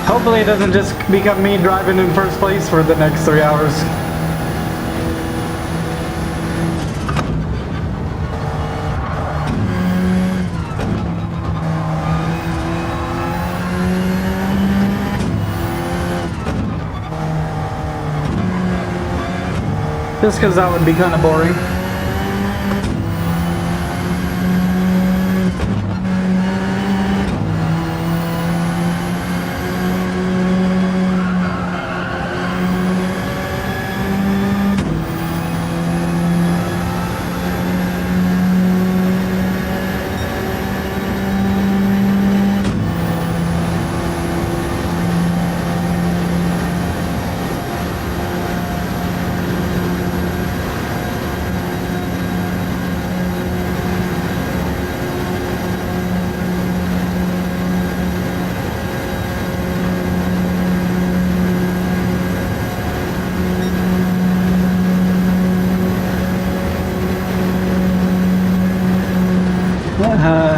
hopefully it doesn't just become me driving in first place for the next 3 hours. Just because that would be kind of boring.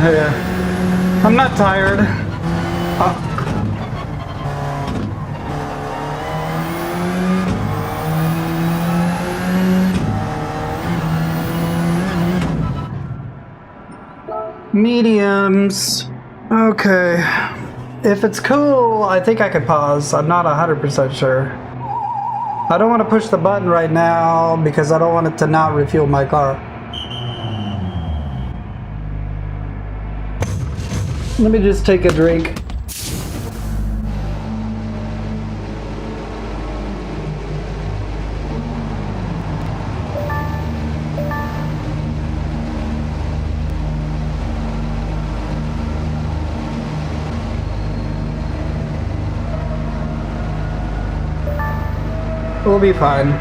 Yeah. I'm not tired. Mediums. Okay. If it's cool, I think I could pause. I'm not 100% sure. I don't want to push the button right now because I don't want it to not refuel my car. Let me just take a drink. We'll be fine.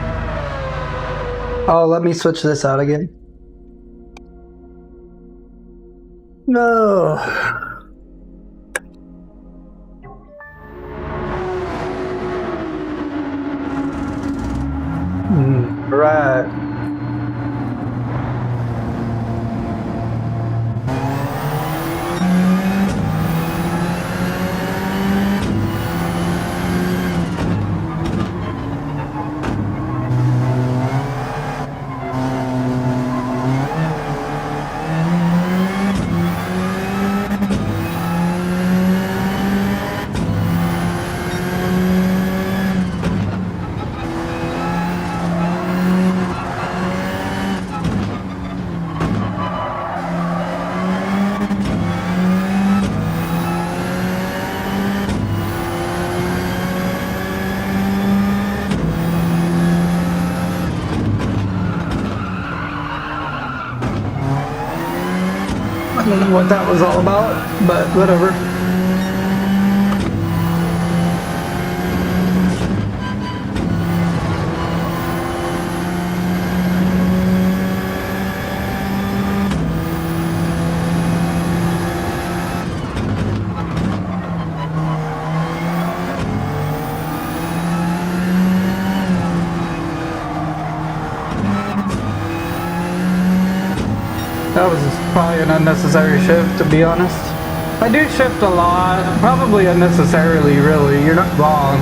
Oh, let me switch this out again. No. Right. I don't know what that was all about, but whatever. That was probably an unnecessary shift, to be honest. I do shift a lot, probably unnecessarily, really. You're not wrong.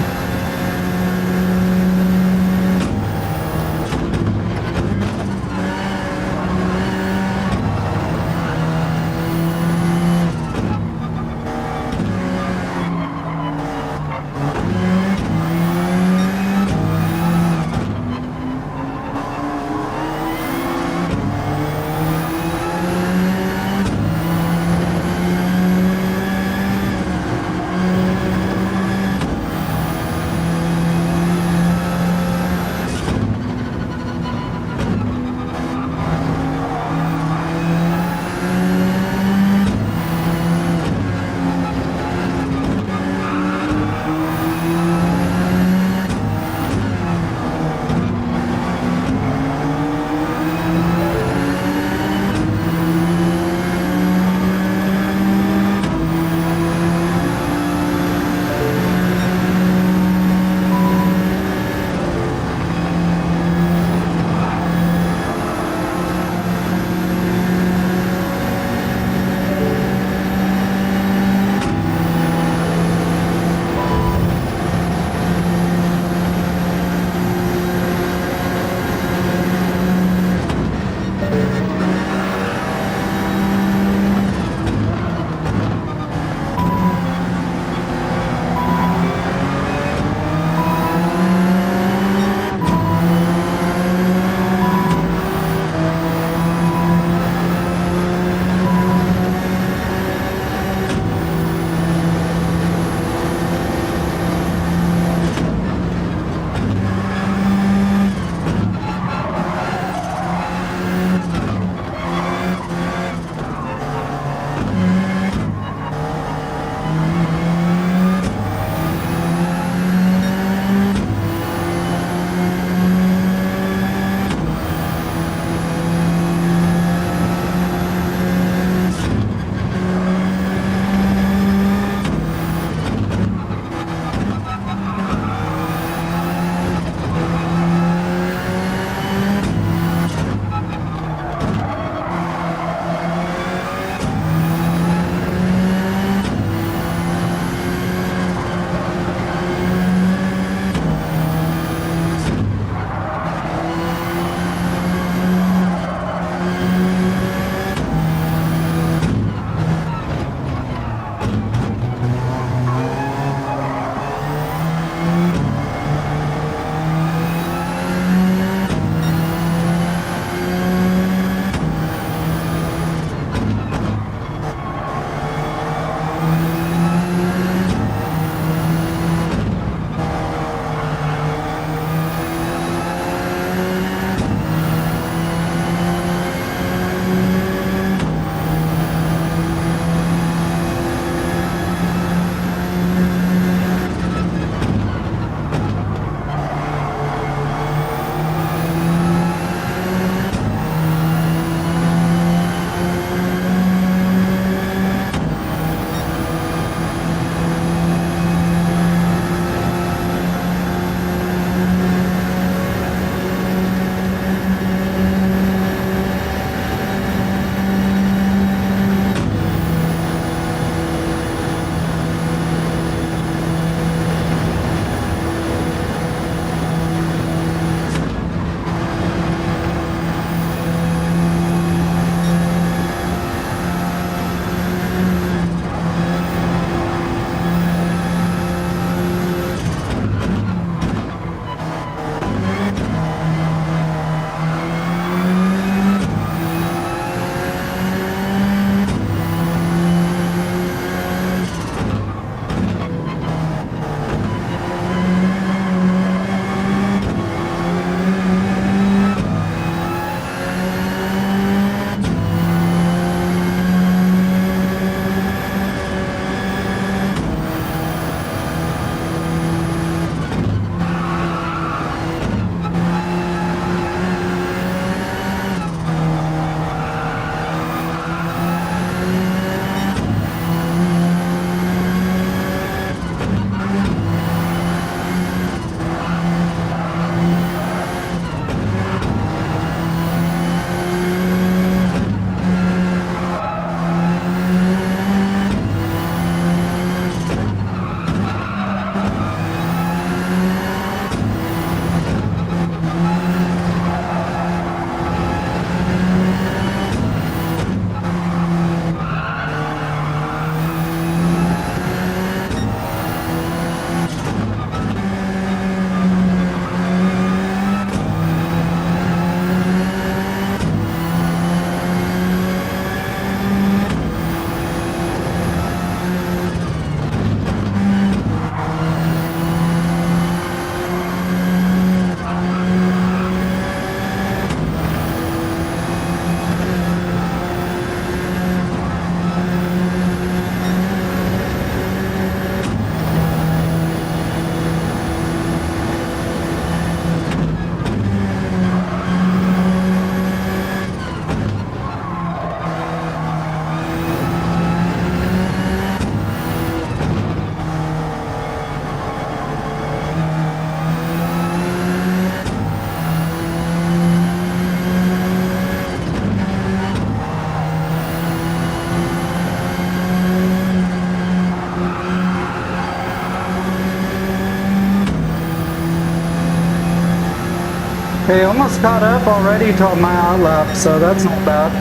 Hey, almost caught up already to my outlap, so that's not bad.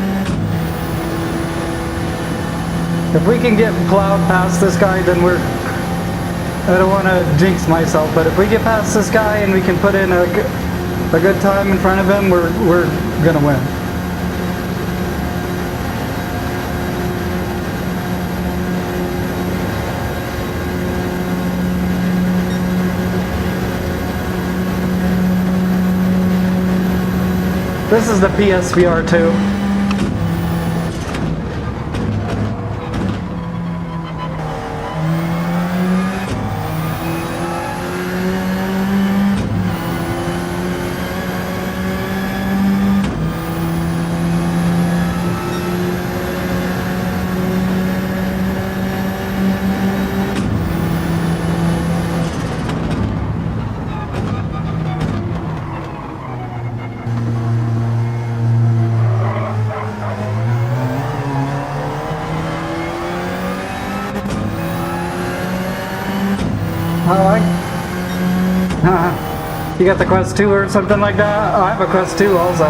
If we can get plowed past this guy, then we're... I don't want to jinx myself, but if we get past this guy and we can put in a good time in front of him, we're gonna win. This is the PSVR 2. You got the Quest 2 or something like that? Oh, I have a Quest 2 also.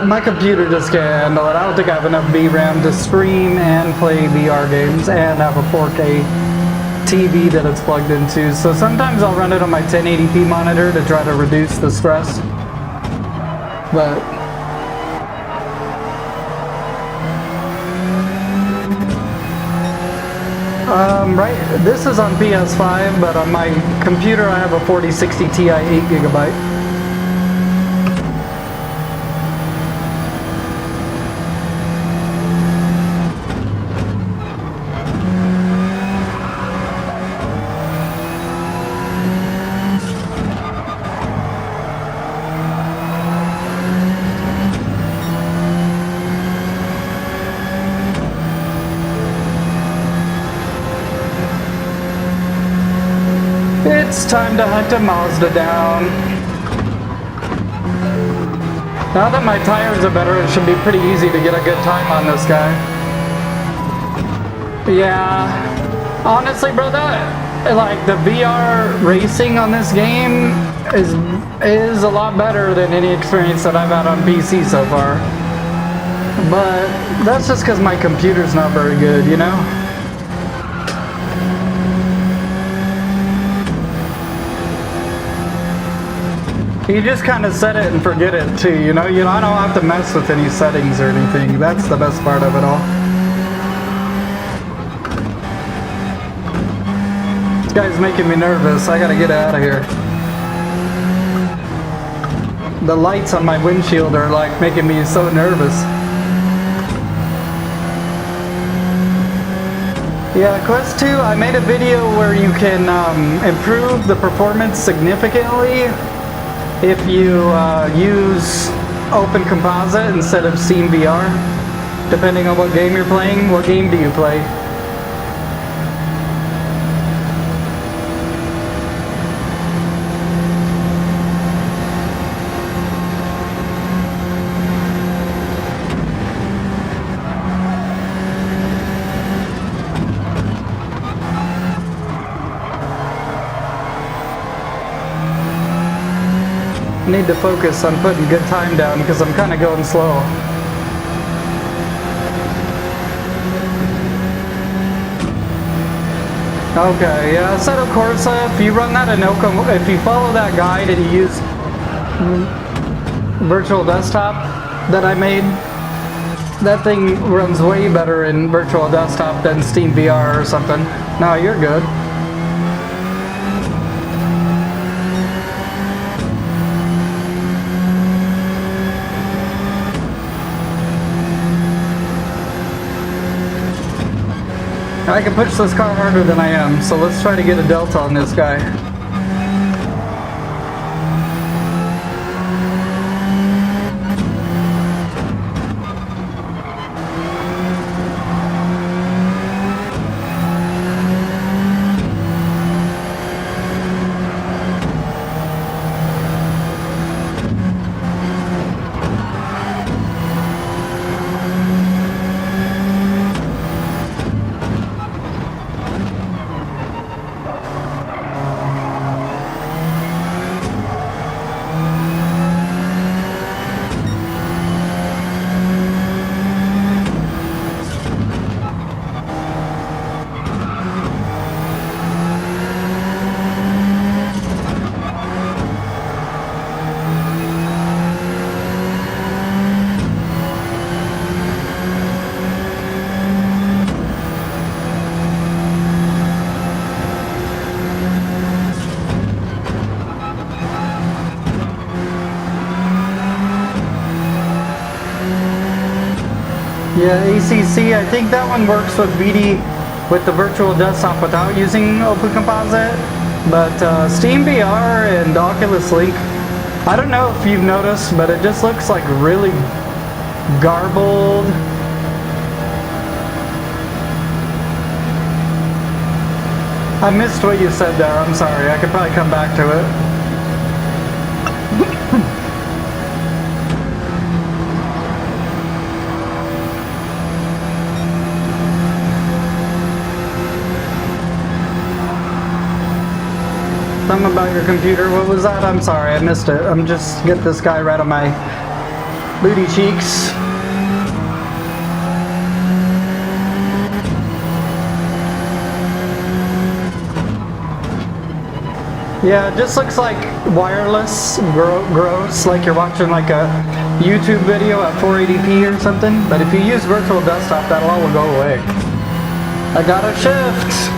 My computer just can't handle it. I don't think I have enough VRAM to stream and play VR games and have a 4K TV that it's plugged into. So sometimes I'll run it on my 1080p monitor to try to reduce the stress. But... right, this is on PS5, but on my computer I have a 4060 Ti 8GB. It's time to hunt a Mazda down. Now that my tires are better, it should be pretty easy to get a good time on this guy. Yeah, honestly, bro, like the VR racing on this game is a lot better than any experience that I've had on PC so far. But that's just because my computer's not very good, you know? You just kind of set it and forget it too, you know? I don't have to mess with any settings or anything. That's the best part of it all. This guy's making me nervous. I gotta get out of here. The lights on my windshield are like making me so nervous. Yeah, Quest 2, I made a video where you can improve the performance significantly if you use Open Composite instead of Steam VR, depending on what game you're playing. What game do you play? Need to focus on putting good time down because I'm kind of going slow. Okay, yeah, Assetto Corsa, if you run that in if you follow that guide and you use virtual desktop that I made, that thing runs way better in virtual desktop than Steam VR or something. No, you're good. I can push this car harder than I am, so let's try to get a delta on this guy. Yeah, ACC, I think that one works with BD with the virtual desktop without using Open Composite. But Steam VR and Oculus Link, I don't know if you've noticed, but it just looks like really garbled. I missed what you said there, I'm sorry. I could probably come back to it. Something about your computer, what was that? I'm sorry, I missed it. I'm just get this guy right on my booty cheeks. Yeah, it just looks like wireless, gross, like you're watching like a YouTube video at 480p or something. But if you use virtual desktop, that all will go away. I gotta shift.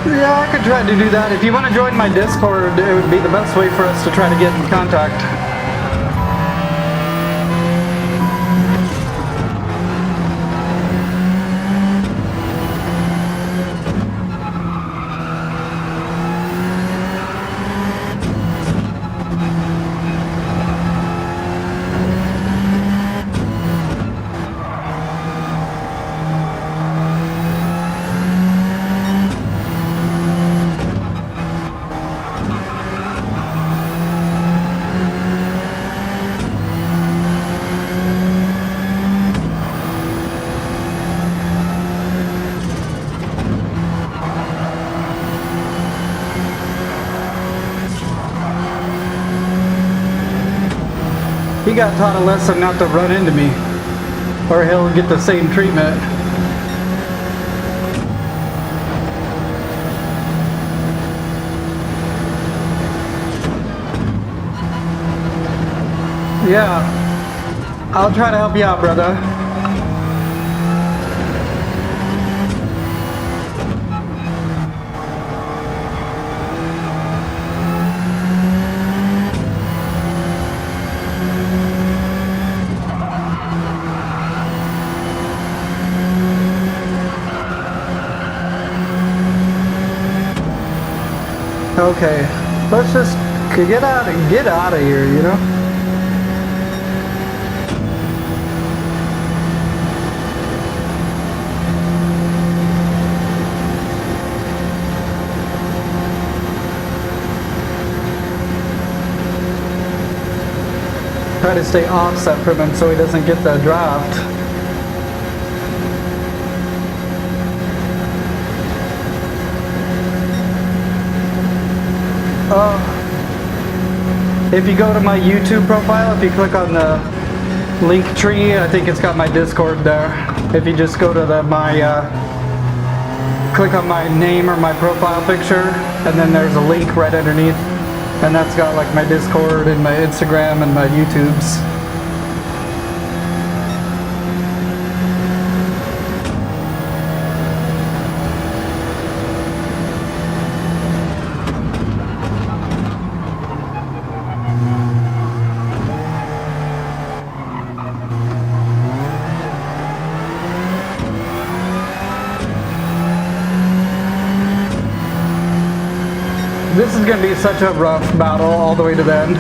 Yeah, I could try to do that. If you want to join my Discord, it would be the best way for us to try to get in contact. He got taught a lesson not to run into me, or he'll get the same treatment. Yeah, I'll try to help you out, brother. Okay, let's just get out of here, you know? Try to stay offset from him so he doesn't get the draft. If you go to my YouTube profile, if you click on the link tree, I think it's got my Discord there. If you just go to click on my name or my profile picture, and then there's a link right underneath, and that's got like my Discord and my Instagram and my YouTubes. This is going to be such a rough battle all the way to the end.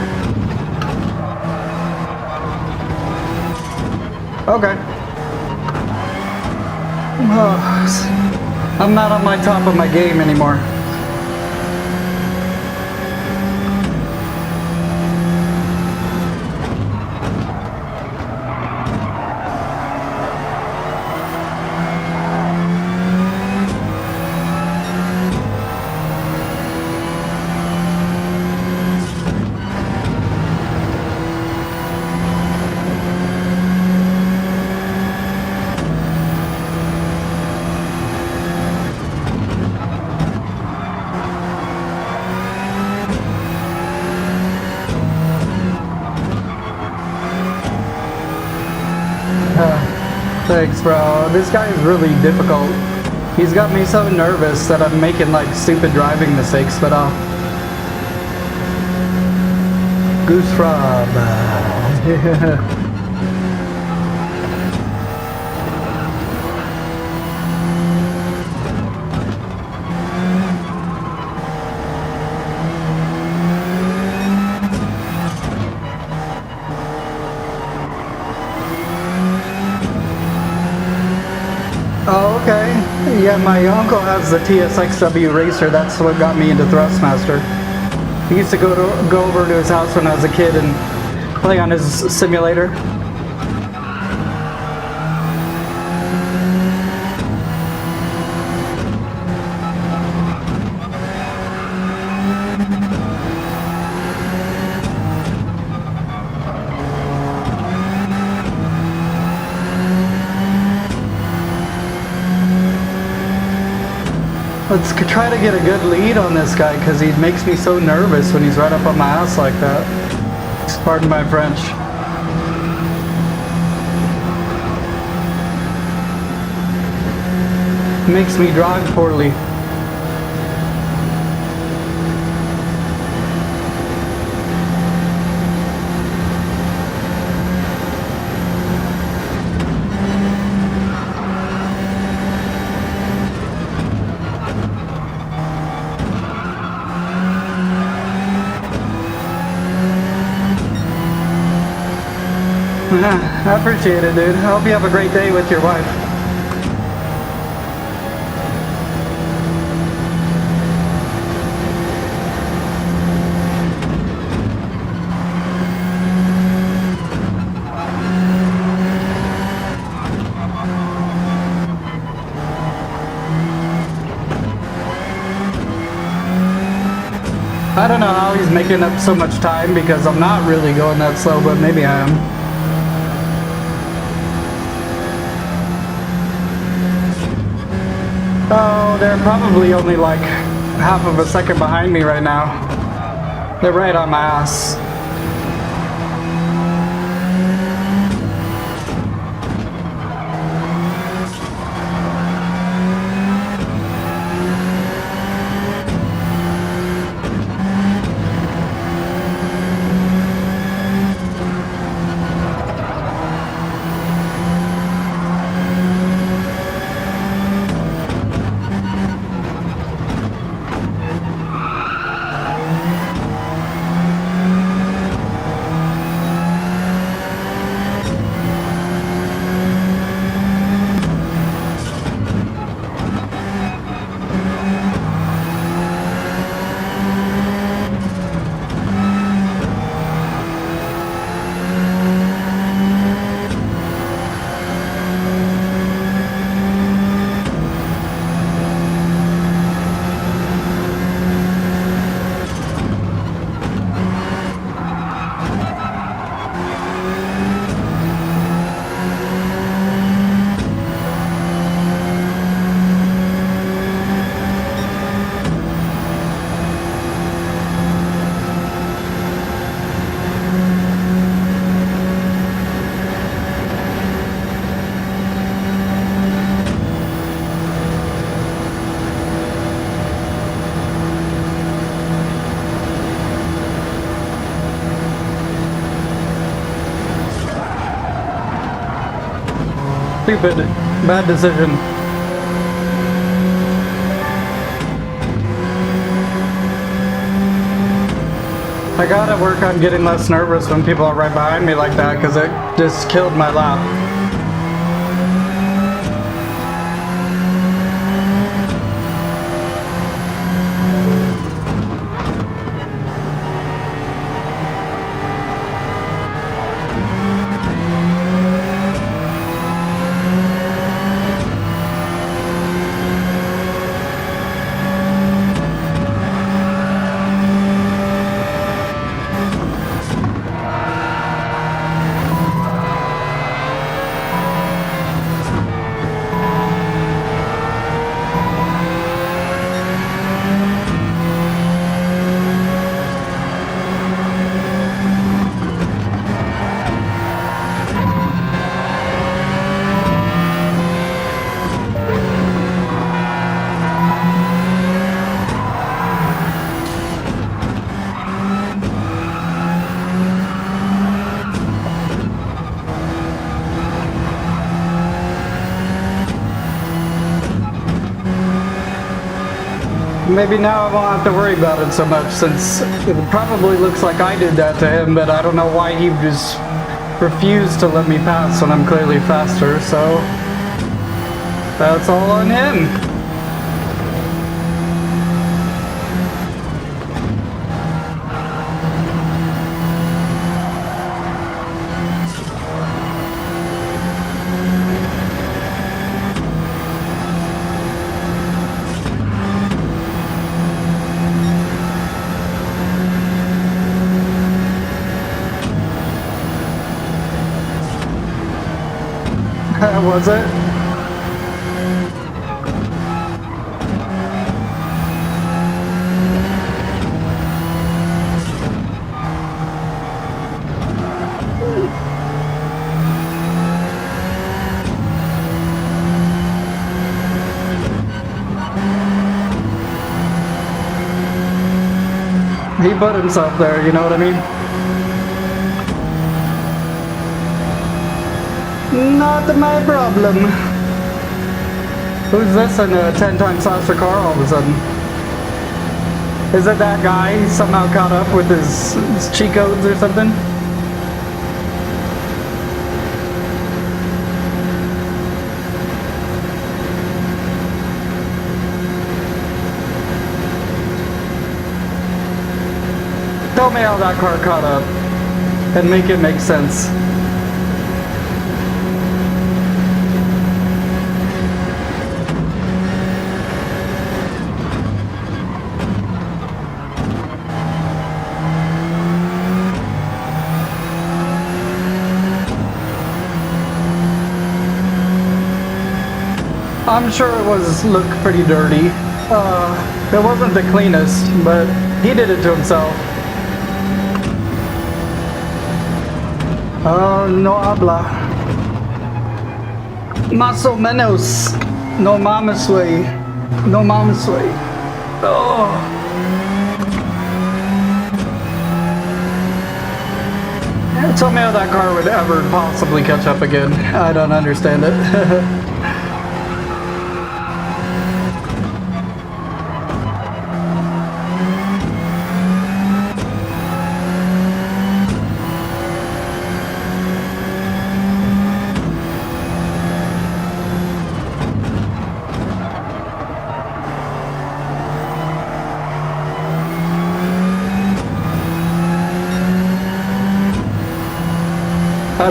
Okay. I'm not on my top of my game anymore. Thanks, bro. This guy is really difficult. He's got me so nervous that I'm making like stupid driving mistakes, but Goose Frog. Oh, okay. Yeah, my uncle has the TSXW Racer. That's what got me into Thrustmaster. He used to go over to his house when I was a kid and play on his simulator. Let's try to get a good lead on this guy because he makes me so nervous when he's right up on my ass like that. Pardon my French. Makes me drive poorly. I appreciate it, dude. I hope you have a great day with your wife. I don't know how he's making up so much time because I'm not really going that slow, but maybe I am. Oh, they're probably only like half of a second behind me right now. They're right on my ass. Stupid. Bad decision. I gotta work on getting less nervous when people are right behind me like that because it just killed my lap. Maybe now I won't have to worry about it so much, since it probably looks like I did that to him, but I don't know why he just refused to let me pass when I'm clearly faster, so that's all on him. Was it? He put himself there, you know what I mean? Not my problem. Who's this in a 10 times faster car all of a sudden? Is it that guy somehow caught up with his cheat codes or something? Tell me how that car caught up and make it make sense. I'm sure it looked pretty dirty. It wasn't the cleanest, but he did it to himself. No habla. Más o menos. No mames, way. No mames, way. Oh. Tell me how that car would ever possibly catch up again. I don't understand it.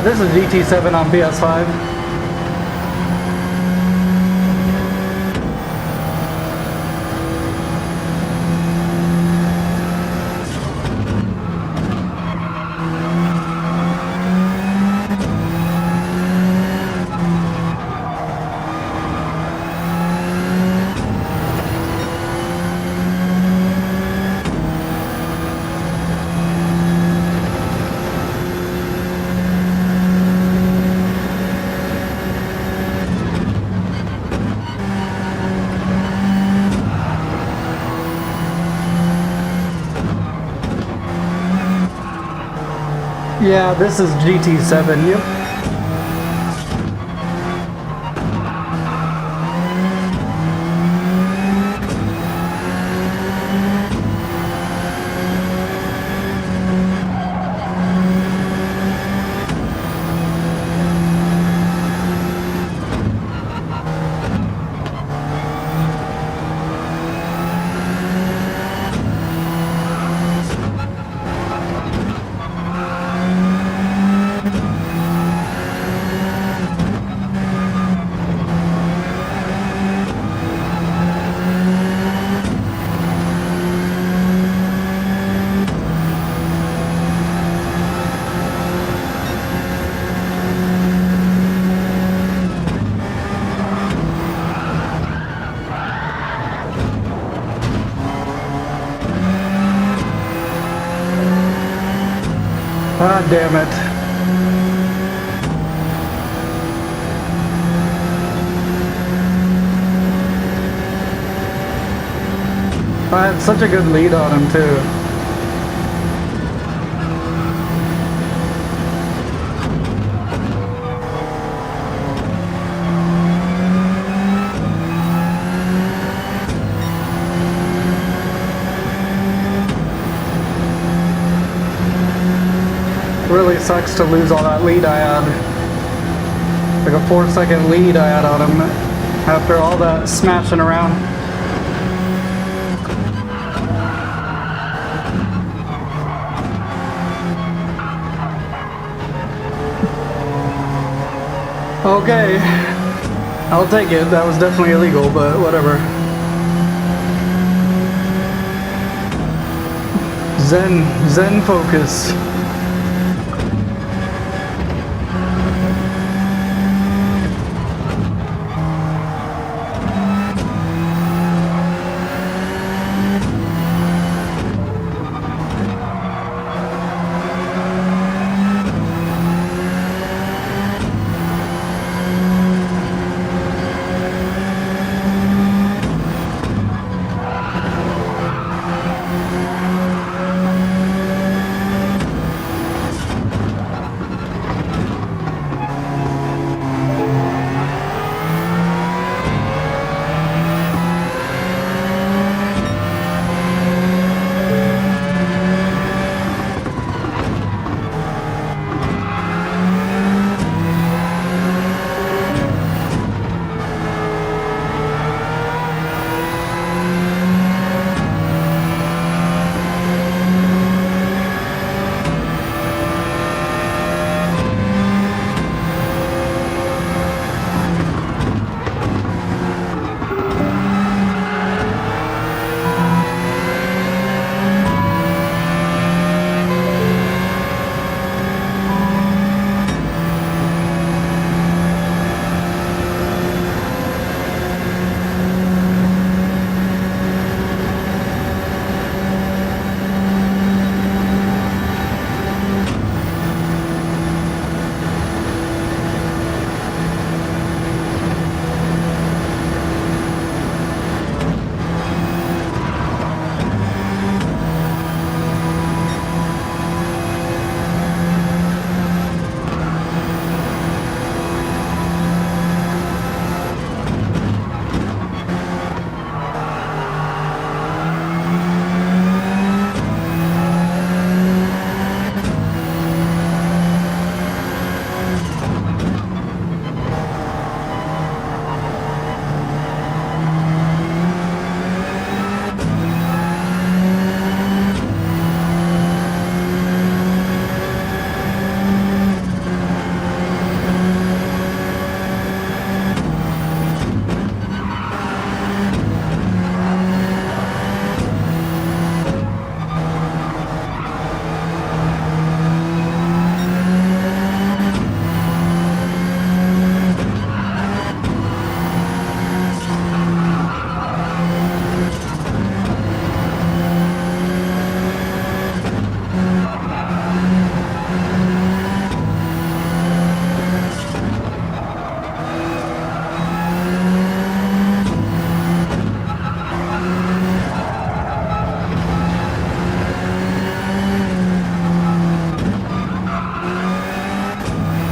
This is GT7 on PS5. Yeah, this is GT7, yep. Ah, damn it. I had such a good lead on him too. Really sucks to lose all that lead I had. Like a 4-second lead I had on him after all that smashing around. Okay, I'll take it. That was definitely illegal, but whatever. Zen focus.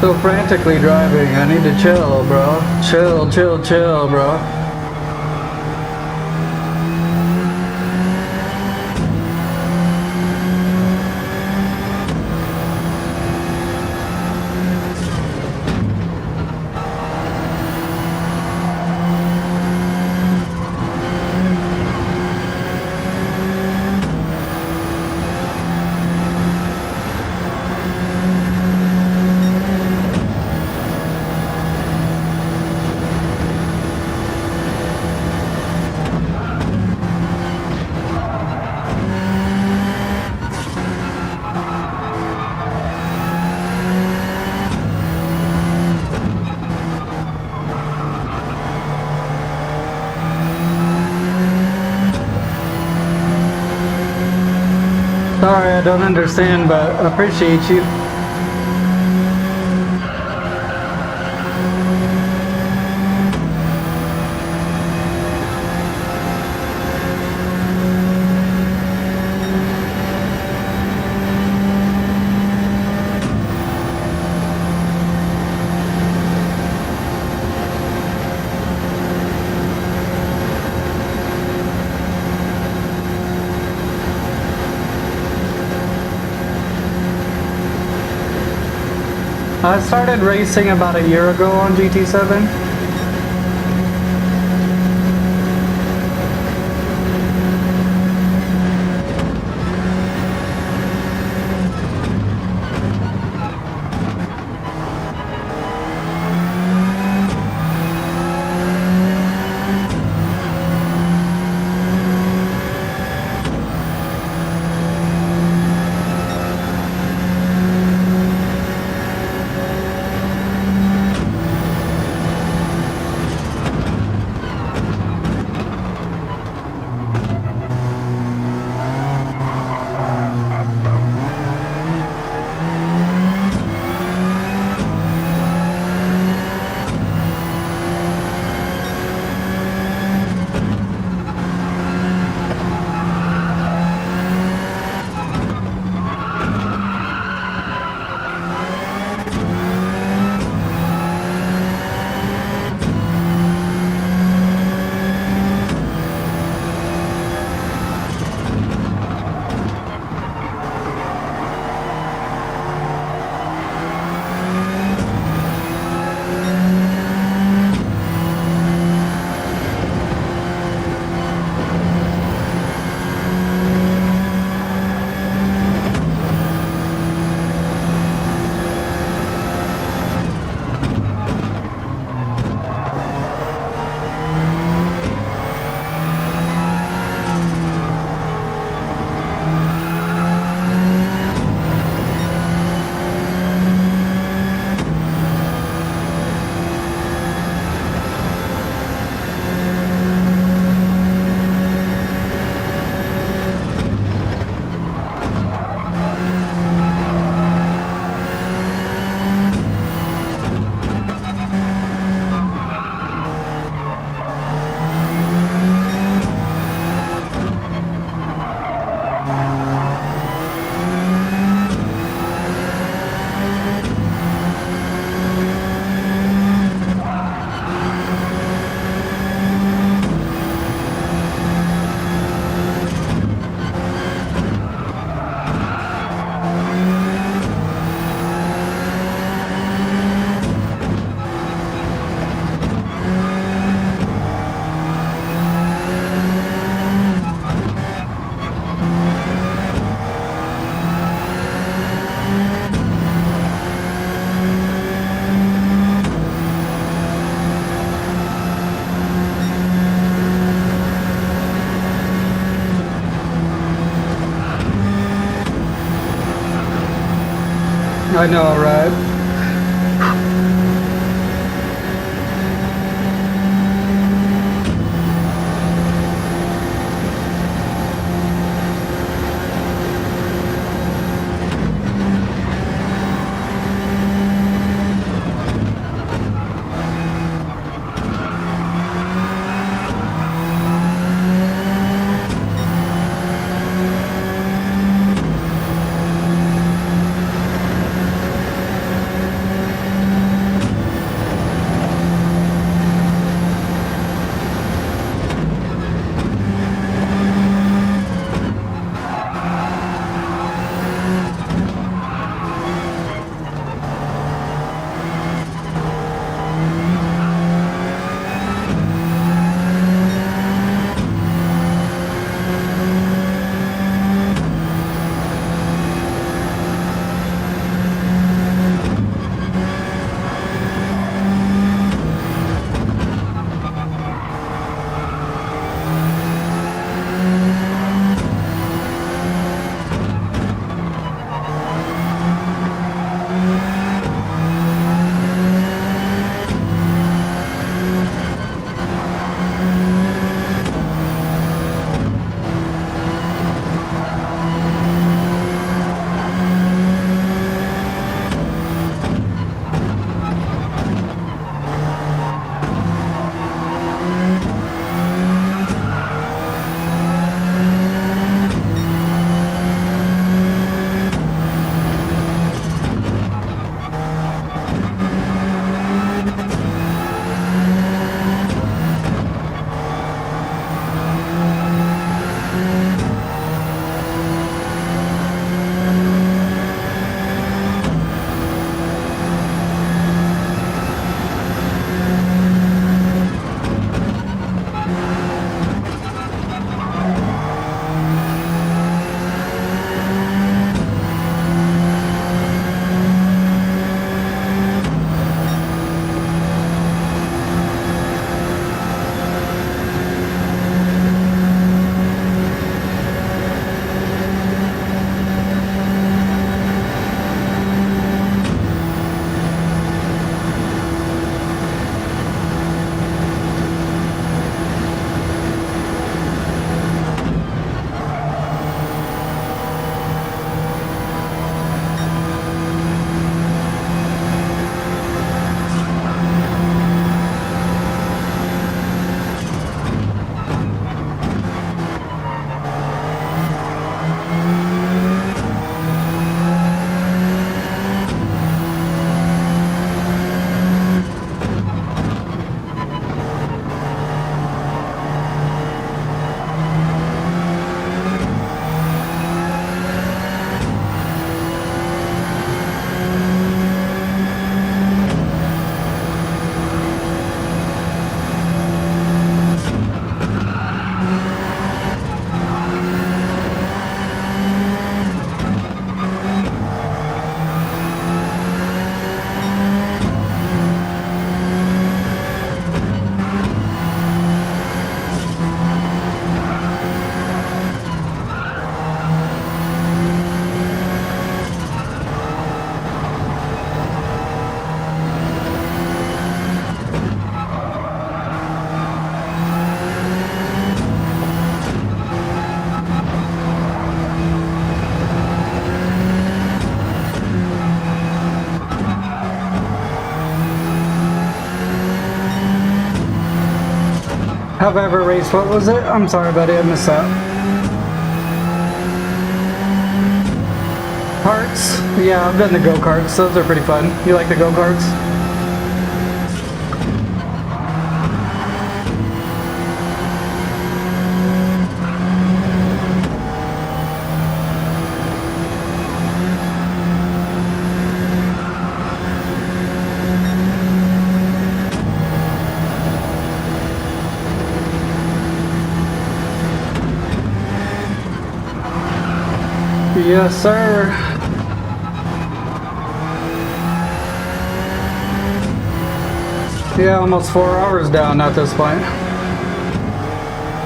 So frantically driving, I need to chill, bro. Chill, bro. Sorry, I don't understand, but I appreciate you. I started racing about a year ago on GT7. I know, right? Have I ever raced? What was it? I'm sorry, buddy. I missed that. Karts? Yeah, I've done the go-karts. Those are pretty fun. You like the go-karts? Yes, sir. Yeah, almost 4 hours down at this point.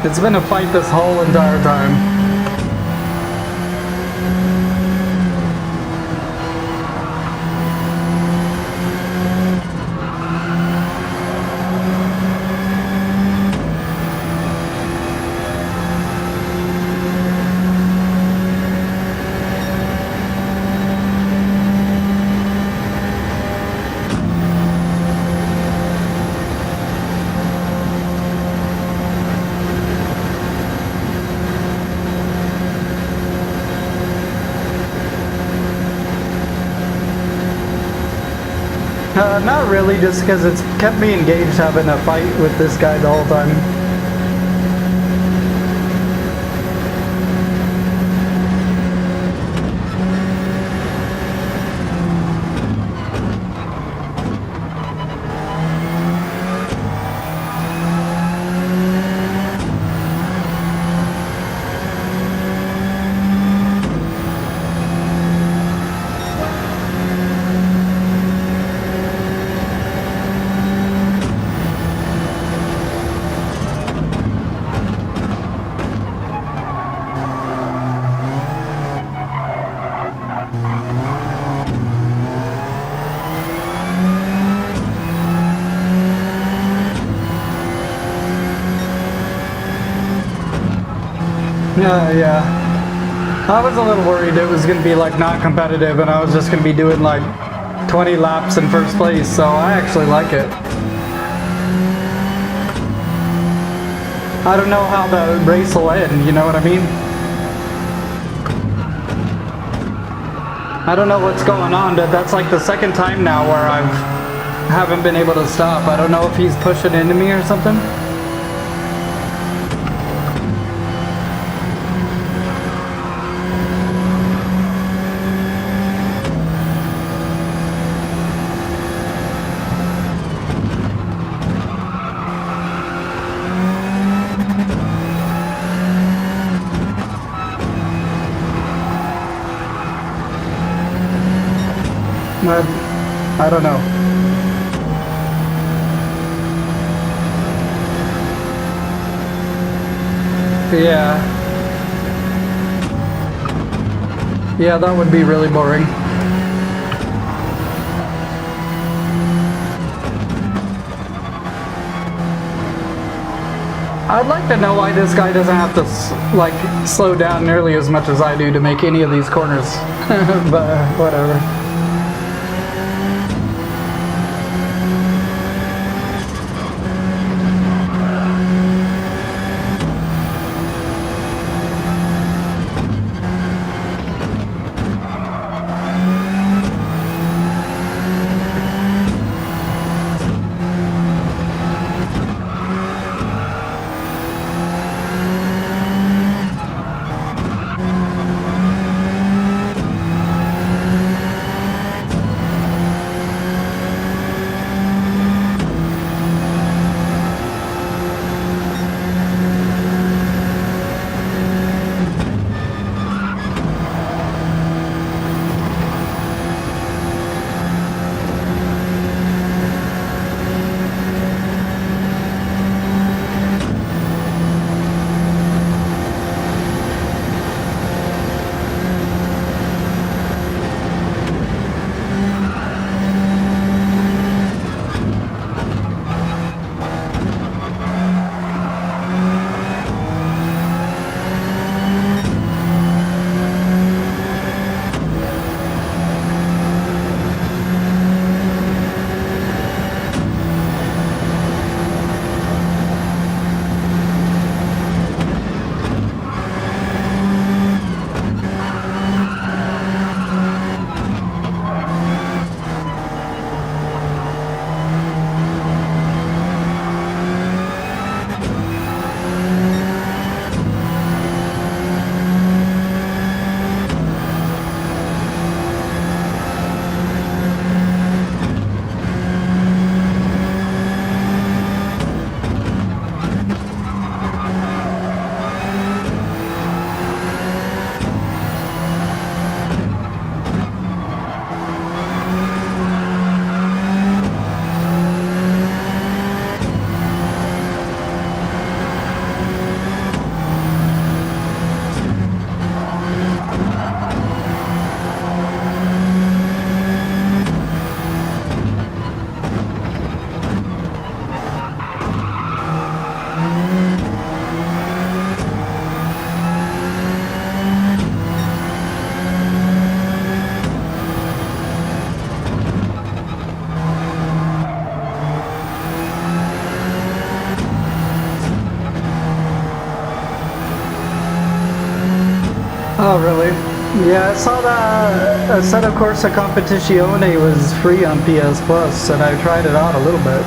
It's been a fight this whole entire time. Not really, just because it's kept me engaged having a fight with this guy the whole time. Yeah. I was a little worried it was going to be like not competitive and I was just going to be doing like 20 laps in first place, so I actually like it. I don't know how the race will end, you know what I mean? I don't know what's going on, but that's like the second time now where haven't been able to stop. I don't know if he's pushing into me or something. I don't know. Yeah, that would be really boring. I'd like to know why this guy doesn't have to like slow down nearly as much as I do to make any of these corners. But whatever. saw that Assetto Corsa Competizione was free on PS Plus, and I tried it out a little bit.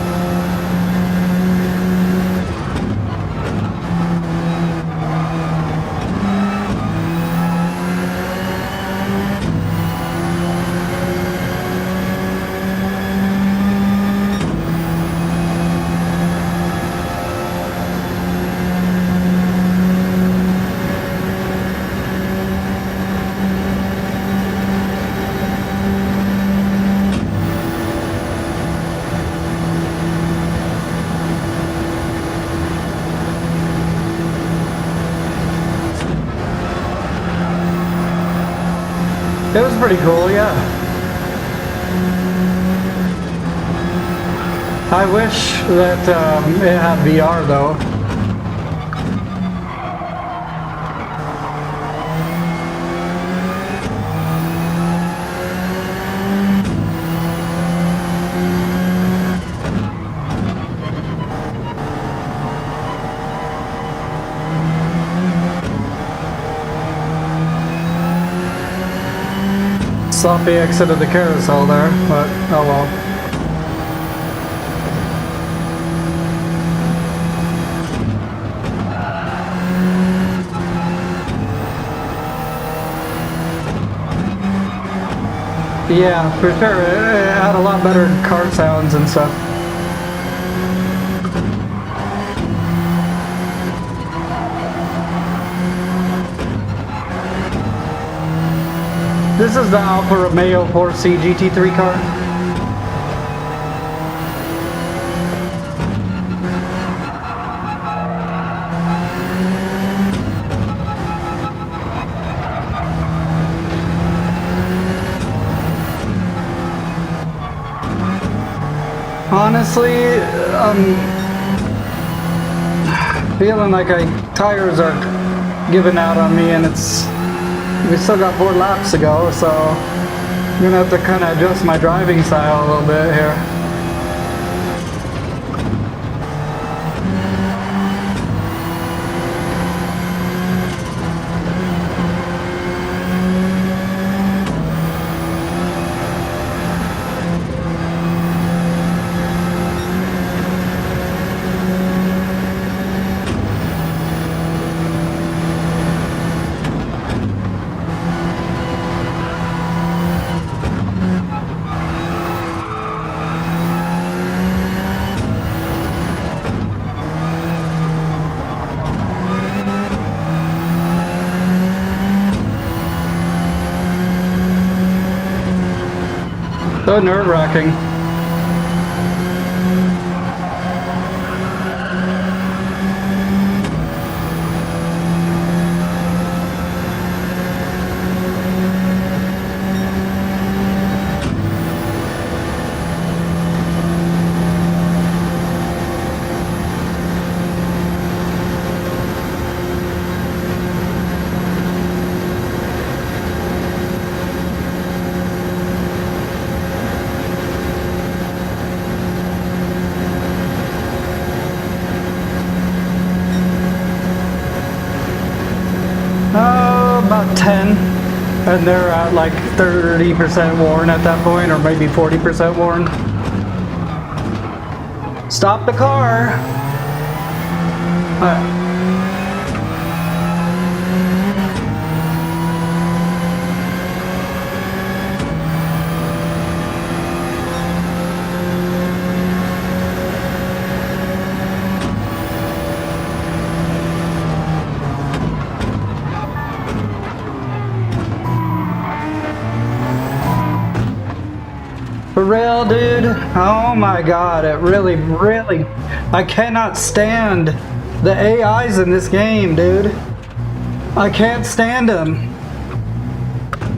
It was pretty cool, yeah. I wish that it had VR though. Sloppy exit of the carousel there, but oh well. Yeah, for sure. It had a lot better car sounds and stuff. This is the Alfa Romeo 4C GT3 car. Honestly, I'm feeling like tires are giving out on me, and we still got 4 laps to go, so I'm gonna have to kind of adjust my driving style a little bit here. So nerve-wracking. About 10, and they're at like 30% worn at that point, or maybe 40% worn. Stop the car! For real, dude? Oh my god, it really, I cannot stand the AIs in this game, dude. I can't stand them.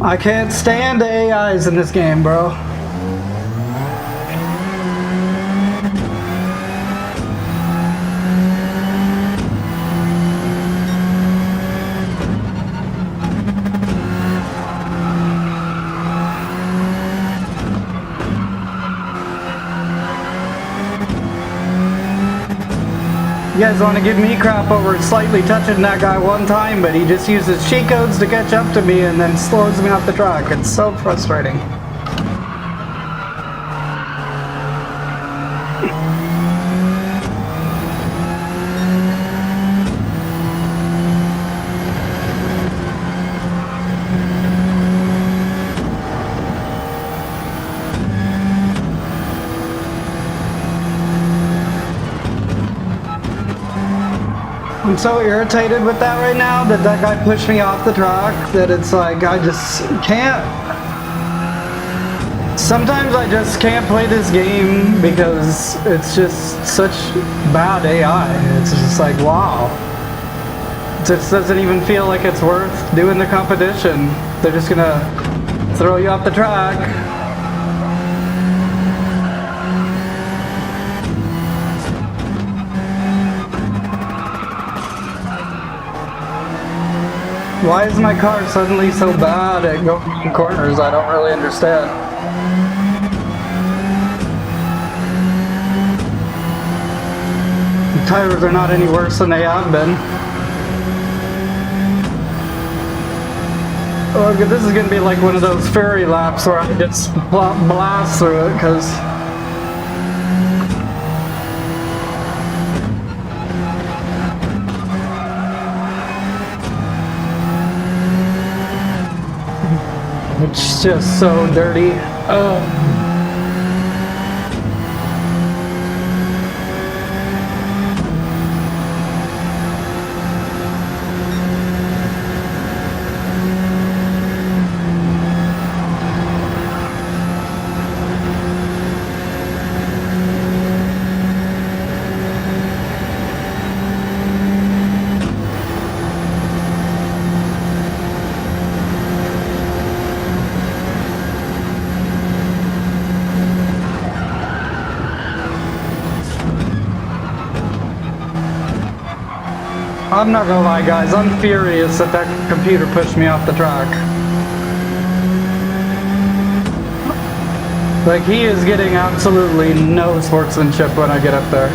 I can't stand the AIs in this game, bro. guys want to give me crap over slightly touching that guy one time, but he just uses cheat codes to catch up to me and then slows me off the track. It's so frustrating. I'm so irritated with that right now that that guy pushed me off the track that it's like I just can't. Sometimes I just can't play this game because it's just such bad AI. It's just like, wow. It just doesn't even feel like it's worth doing the competition. They're just gonna throw you off the track. Why is my car suddenly so bad at going in corners? I don't really understand. The tires are not any worse than they have been. Oh, this is going to be like one of those fairy laps where I just blast through it because... It's just so dirty. I'm not gonna lie, guys, I'm furious that that computer pushed me off the track. Like, he is getting absolutely no sportsmanship when I get up there.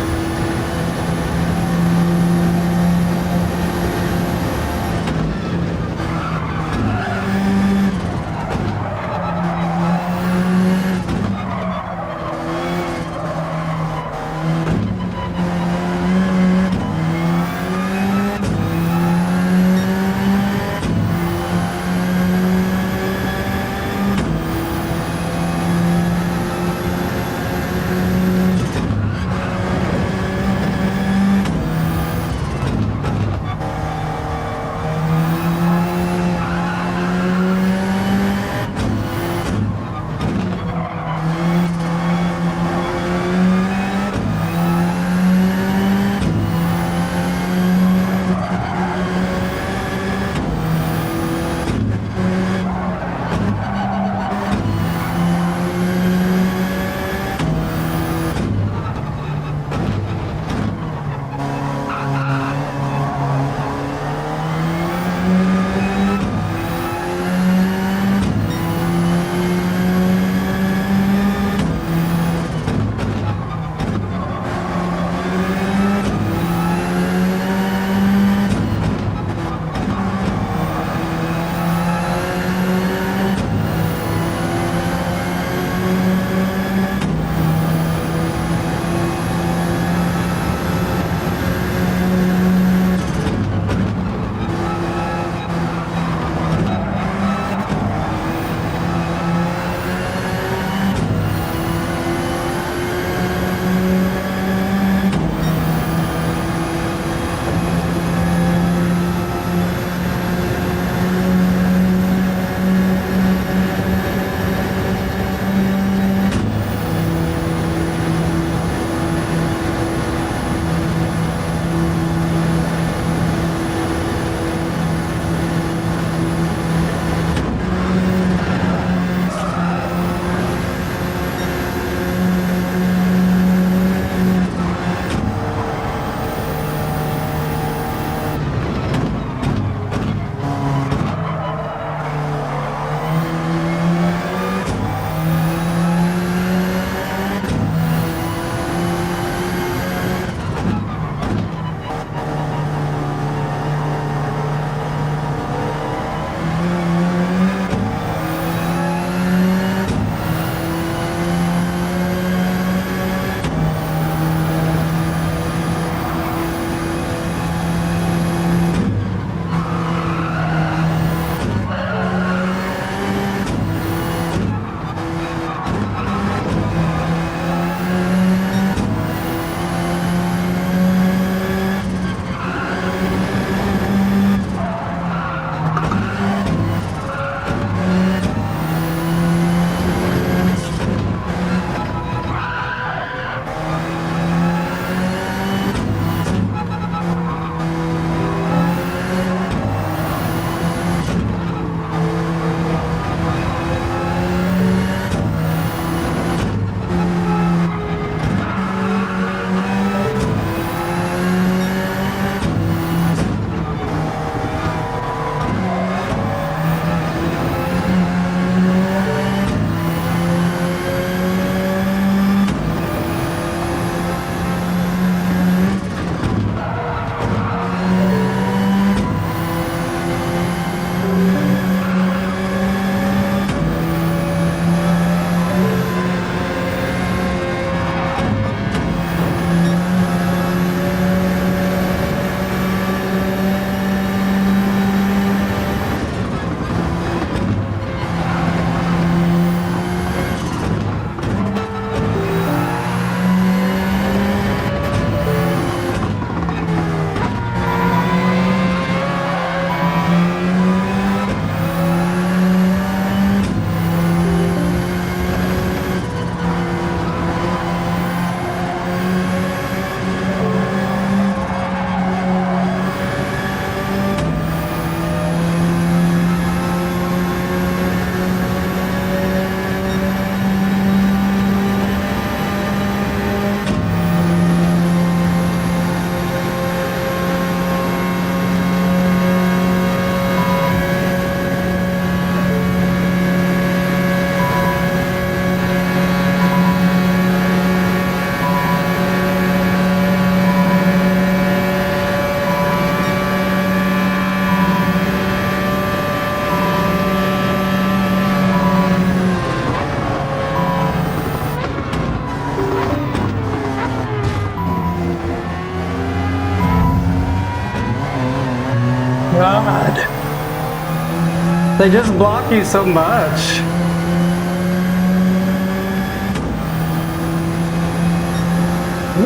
They just block you so much.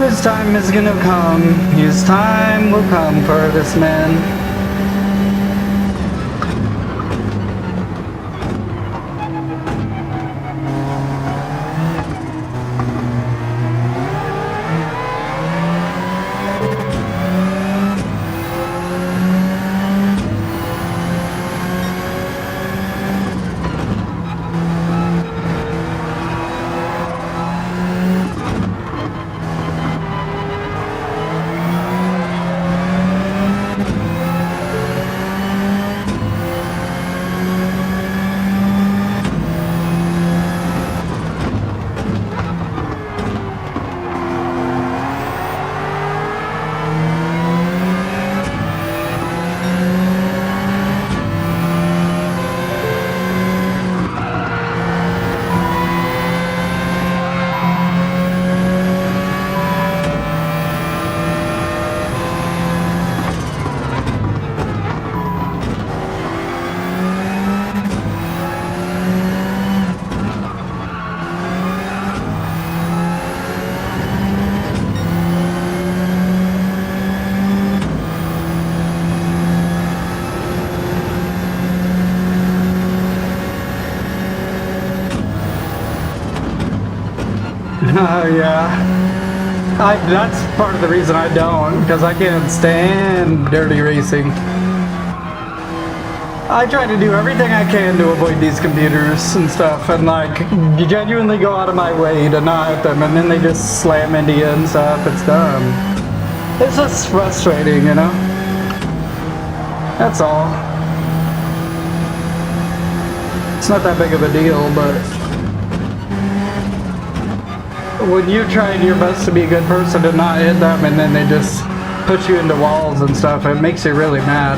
His time is gonna come. His time will come for this man. Yeah. That's part of the reason I don't, because I can't stand dirty racing. I try to do everything I can to avoid these computers and stuff, and like, genuinely go out of my way to not hit them, and then they just slam into you and stuff. It's dumb. It's just frustrating, you know? That's all. It's not that big of a deal, but when you're trying your best to be a good person to not hit them and then they just push you into walls and stuff, it makes you really mad.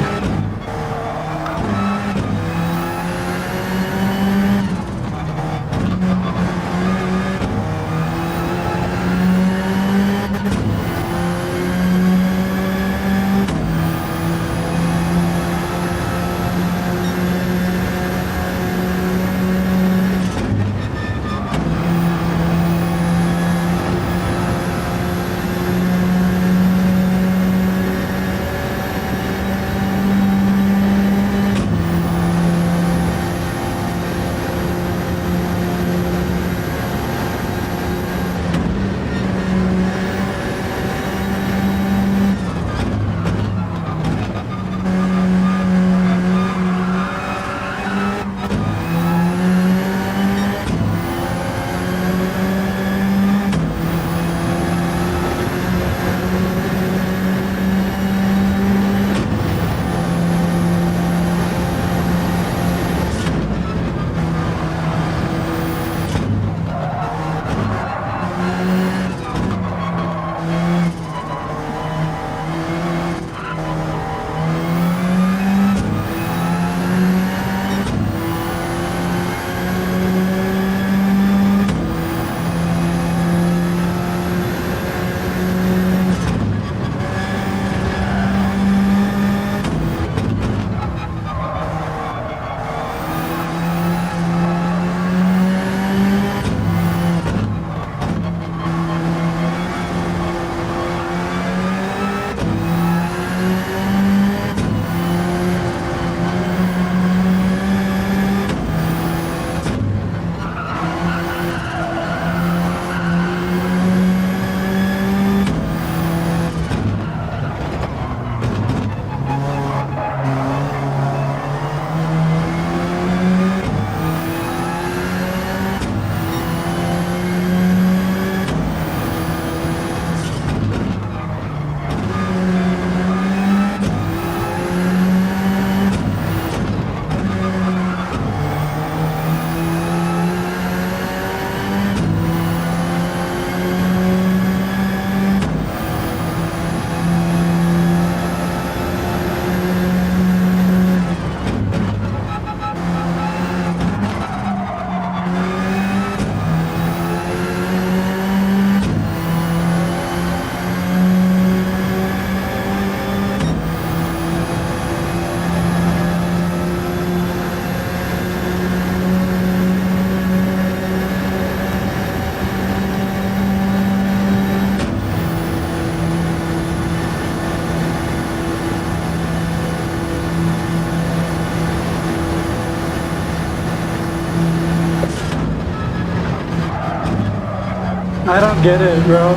I don't get it, bro.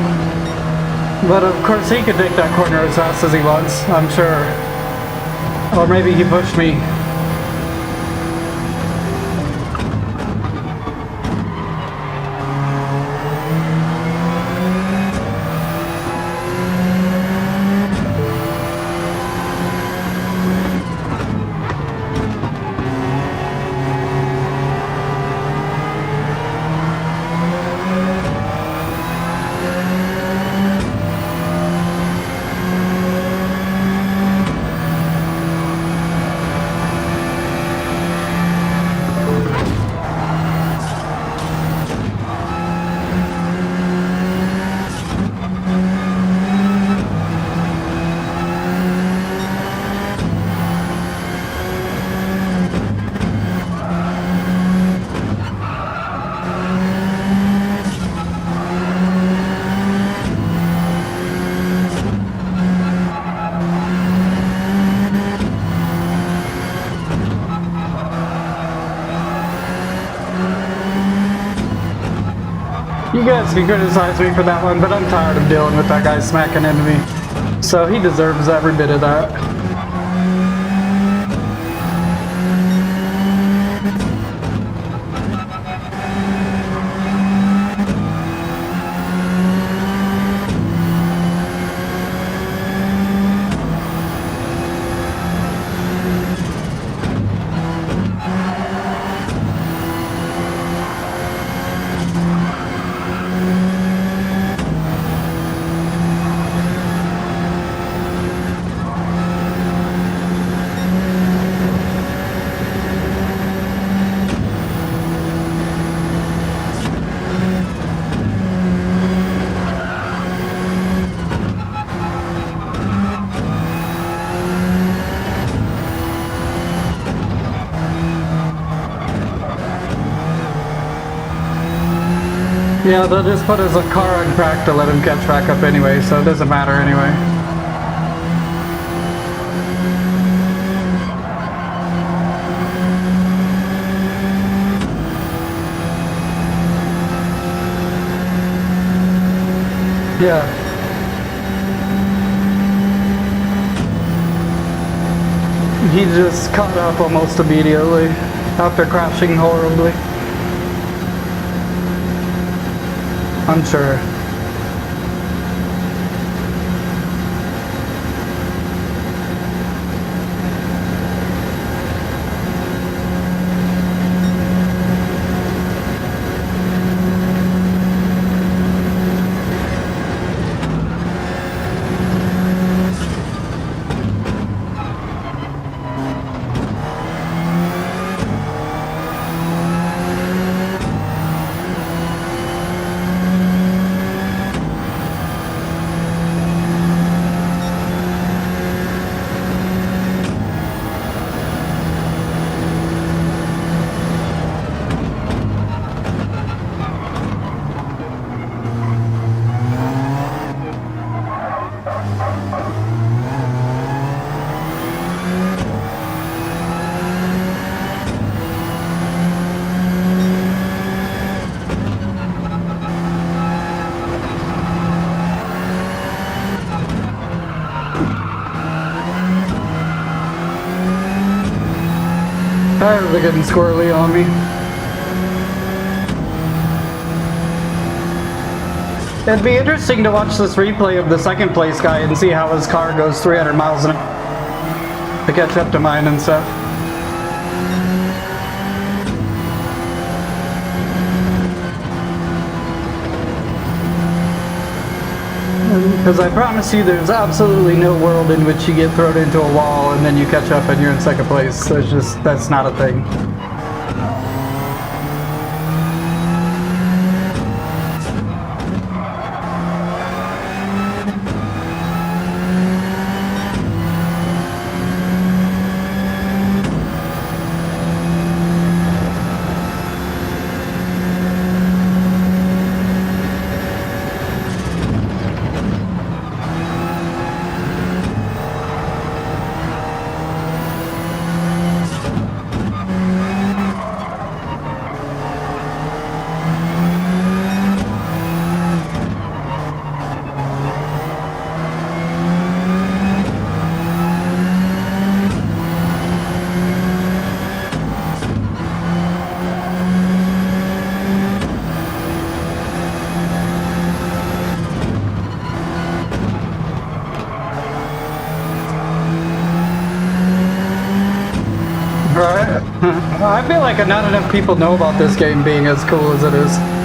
But of course he could take that corner as fast as he wants, I'm sure. Or maybe he pushed me. You guys can criticize me for that one, but I'm tired of dealing with that guy smacking into me. So he deserves every bit of that. Yeah, they'll just put his car on crack to let him catch back up anyway, so it doesn't matter anyway. Yeah. He just caught up almost immediately after crashing horribly. I'm sure. They're getting squirrely on me. It'd be interesting to watch this replay of the second place guy and see how his car goes 300 miles an hour to catch up to mine and stuff. Because I promise you there's absolutely no world in which you get thrown into a wall and then you catch up and you're in second place. There's just, that's not a thing. feel like not enough people know about this game being as cool as it is.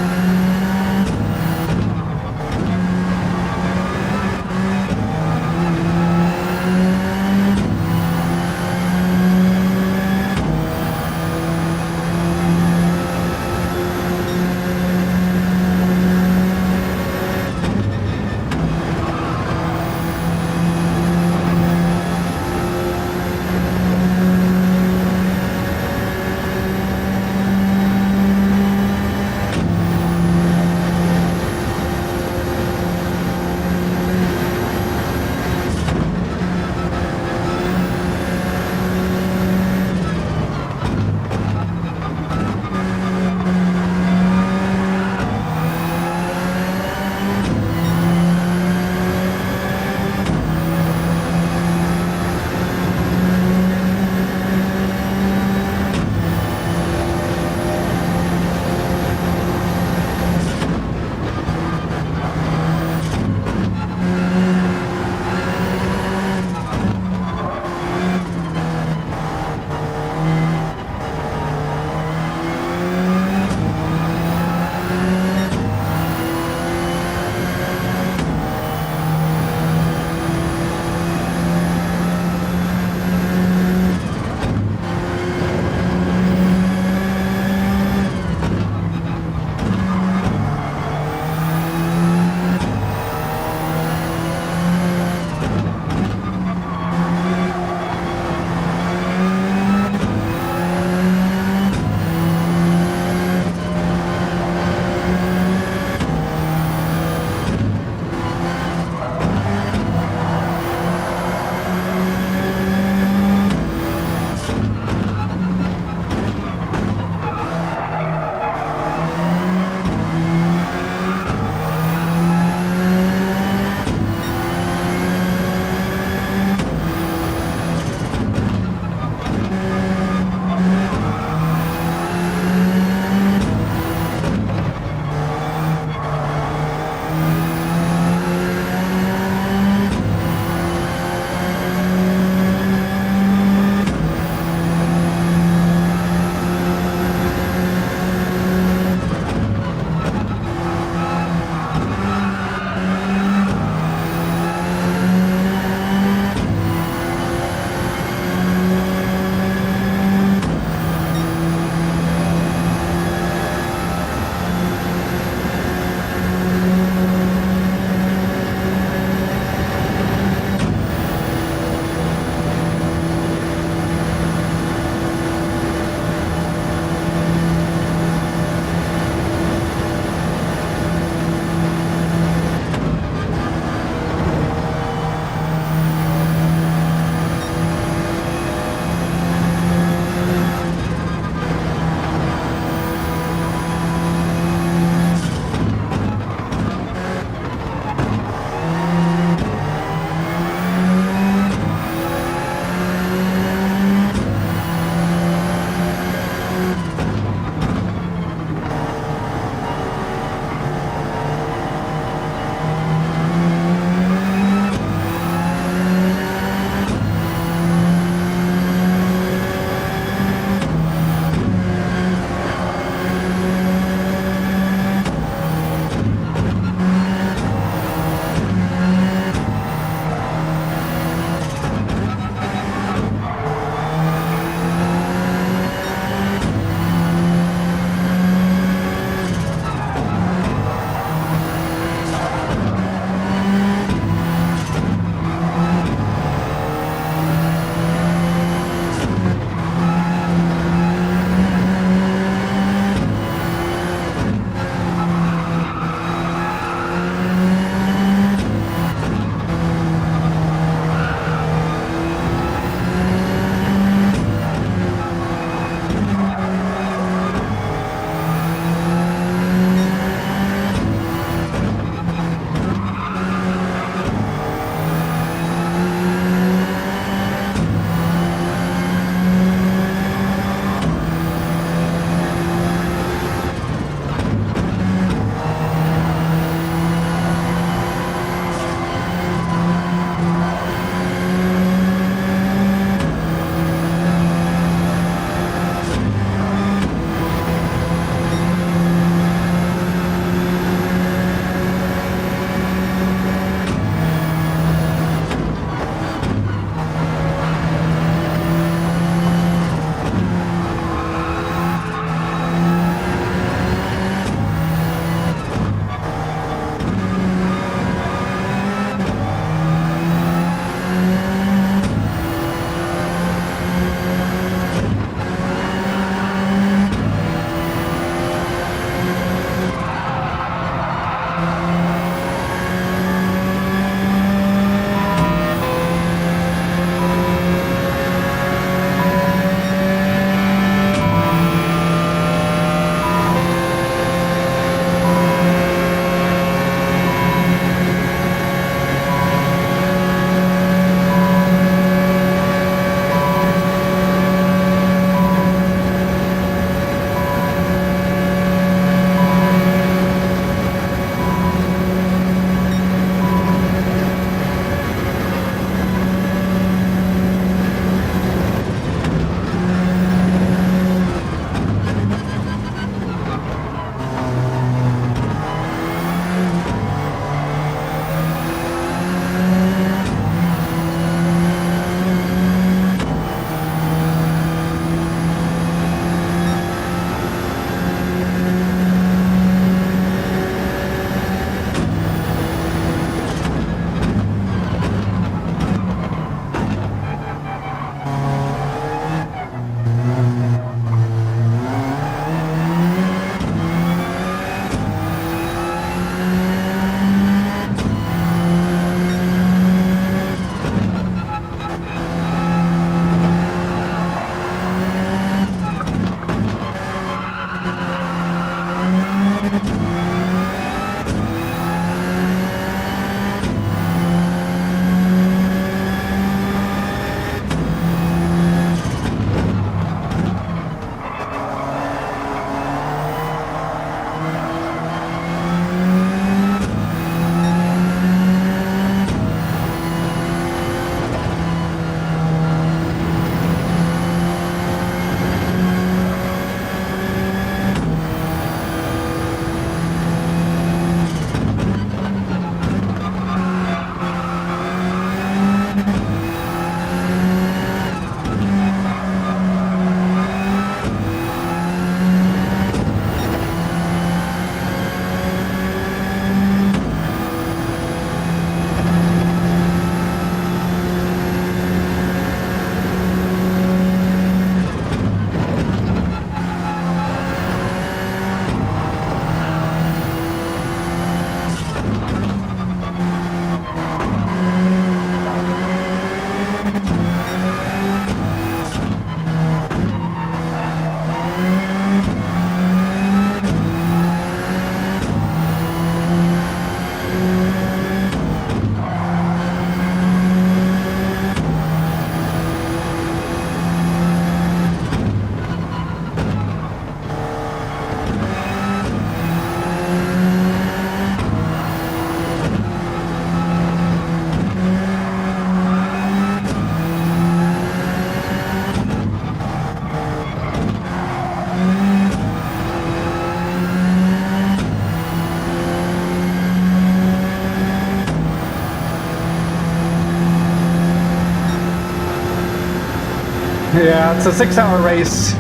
Yeah, it's a 6-hour race.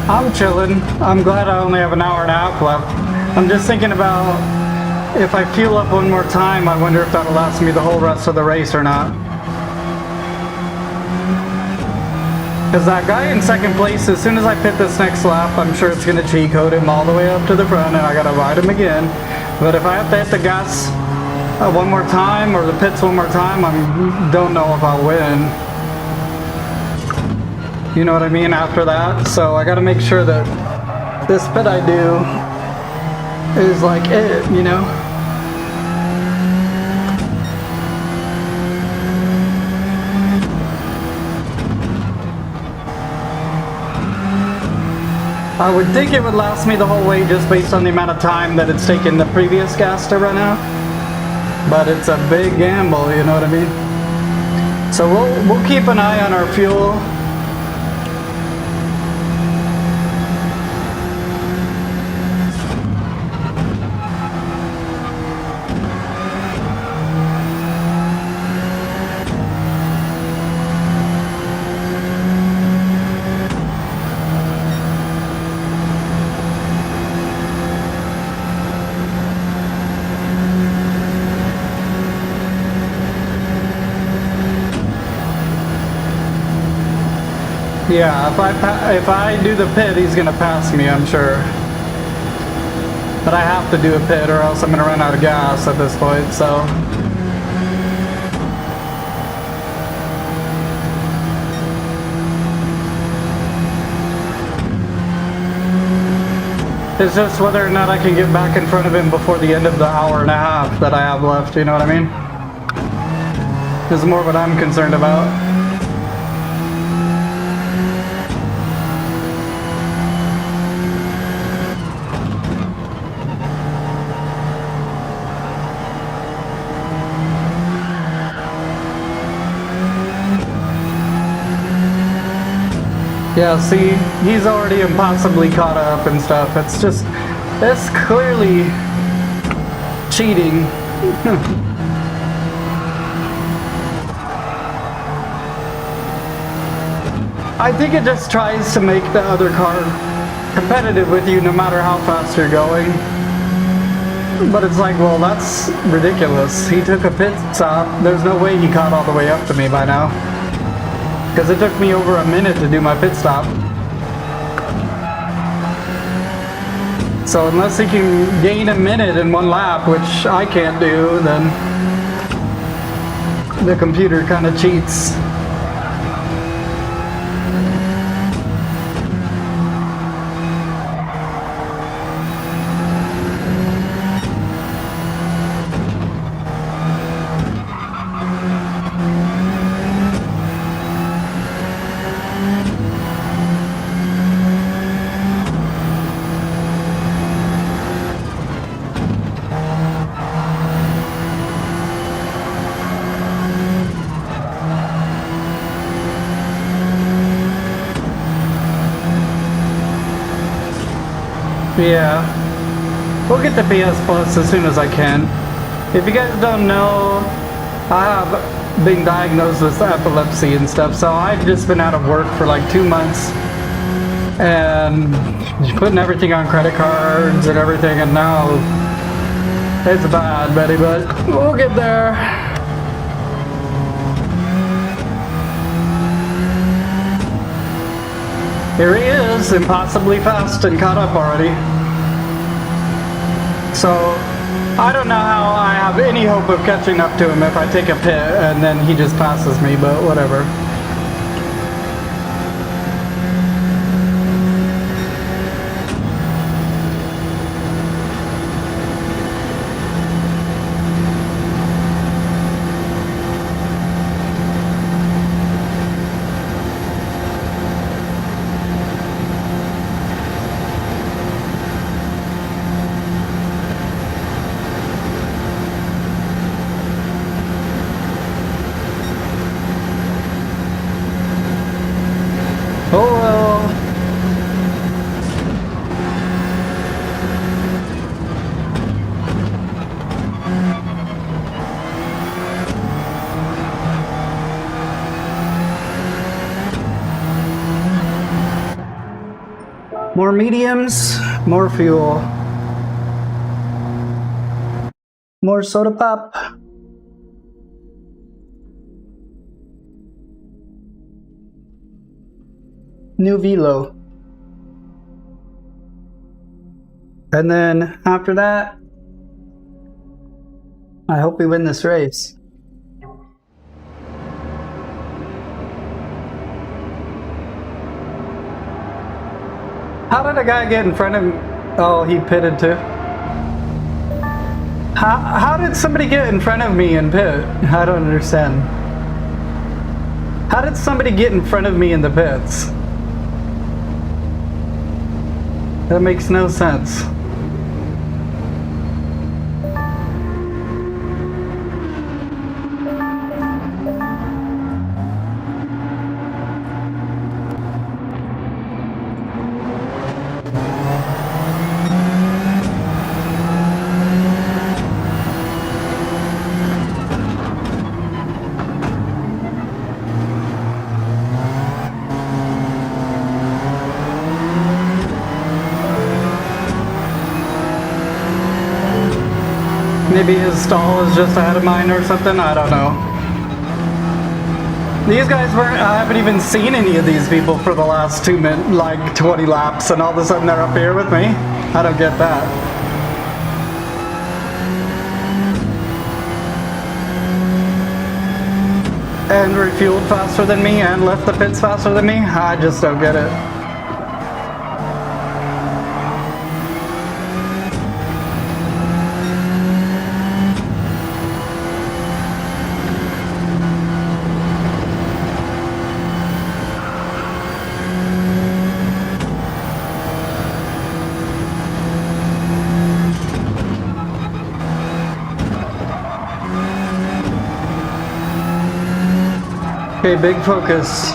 I'm chilling. I'm glad I only have an hour and a half left. I'm just thinking about if I fuel up one more time, I wonder if that'll last me the whole rest of the race or not. Because that guy in second place, as soon as I pit this next lap, I'm sure it's going to cheat code him all the way up to the front and I got to ride him again. But if I have to hit the gas one more time or the pits one more time, I don't know if I'll win. You know what I mean, after that. So I gotta make sure that this pit I do is like it, you know. I would think it would last me the whole way just based on the amount of time that it's taken the previous gas to run out. But it's a big gamble, you know what I mean? So we'll keep an eye on our fuel. Yeah, if I do the pit, he's gonna pass me, I'm sure. But I have to do a pit or else I'm gonna run out of gas at this point, so. It's just whether or not I can get back in front of him before the end of the hour and a half that I have left, you know what I mean? This is more what I'm concerned about. Yeah, see, he's already impossibly caught up and stuff. It's just, it's clearly cheating. I think it just tries to make the other car competitive with you no matter how fast you're going. But it's like, well, that's ridiculous. He took a pit stop. There's no way he caught all the way up to me by now. Because it took me over a minute to do my pit stop. So unless he can gain a minute in one lap, which I can't do, then the computer kind of cheats. Yeah, we'll get the PS Plus as soon as I can. If you guys don't know, I have been diagnosed with epilepsy and stuff, so I've just been out of work for like 2 months. and putting everything on credit cards and everything, and now it's bad, Betty, but we'll get there. Here he is, impossibly fast and caught up already. So, I don't know how I have any hope of catching up to him if I take a pit and then he just passes me, but whatever. Oh well. More mediums, more fuel. More soda pop. New velo. And then after that, I hope we win this race. How did a guy get in front of me? Oh, he pitted too. How did somebody get in front of me and pit? I don't understand. How did somebody get in front of me in the pits? That makes no sense. Maybe his stall is just ahead of mine or something, I don't know. These guys weren't, I haven't even seen any of these people for the last 2 minutes, like 20 laps, and all of a sudden they're up here with me. I don't get that. And refueled faster than me and left the pits faster than me? I just don't get it. Okay, big focus.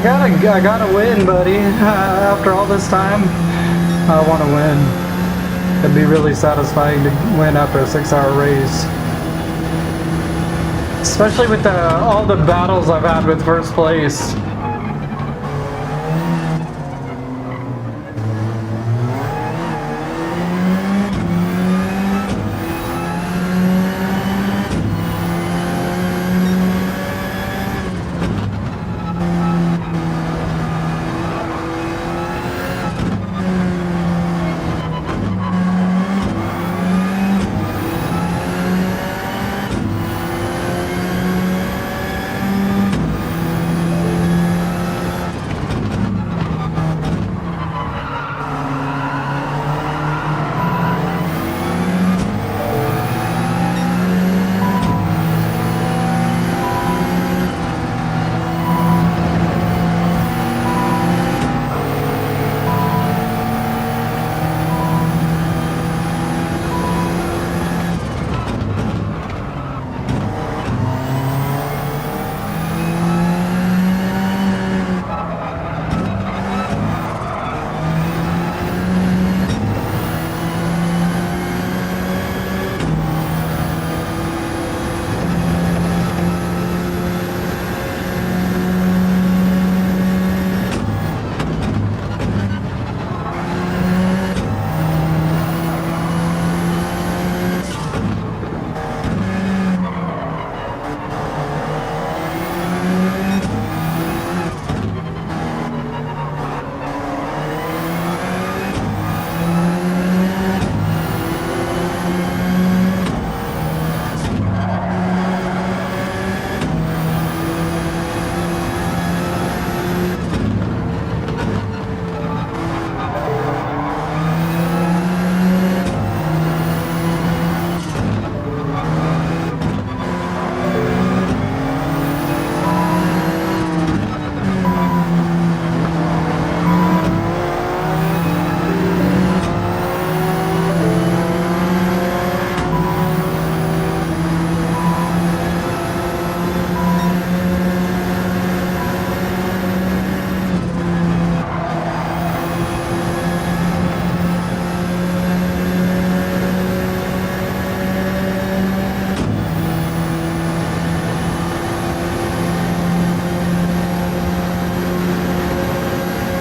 I gotta win, buddy. After all this time, I want to win. It'd be really satisfying to win after a 6-hour race. Especially with all the battles I've had with first place.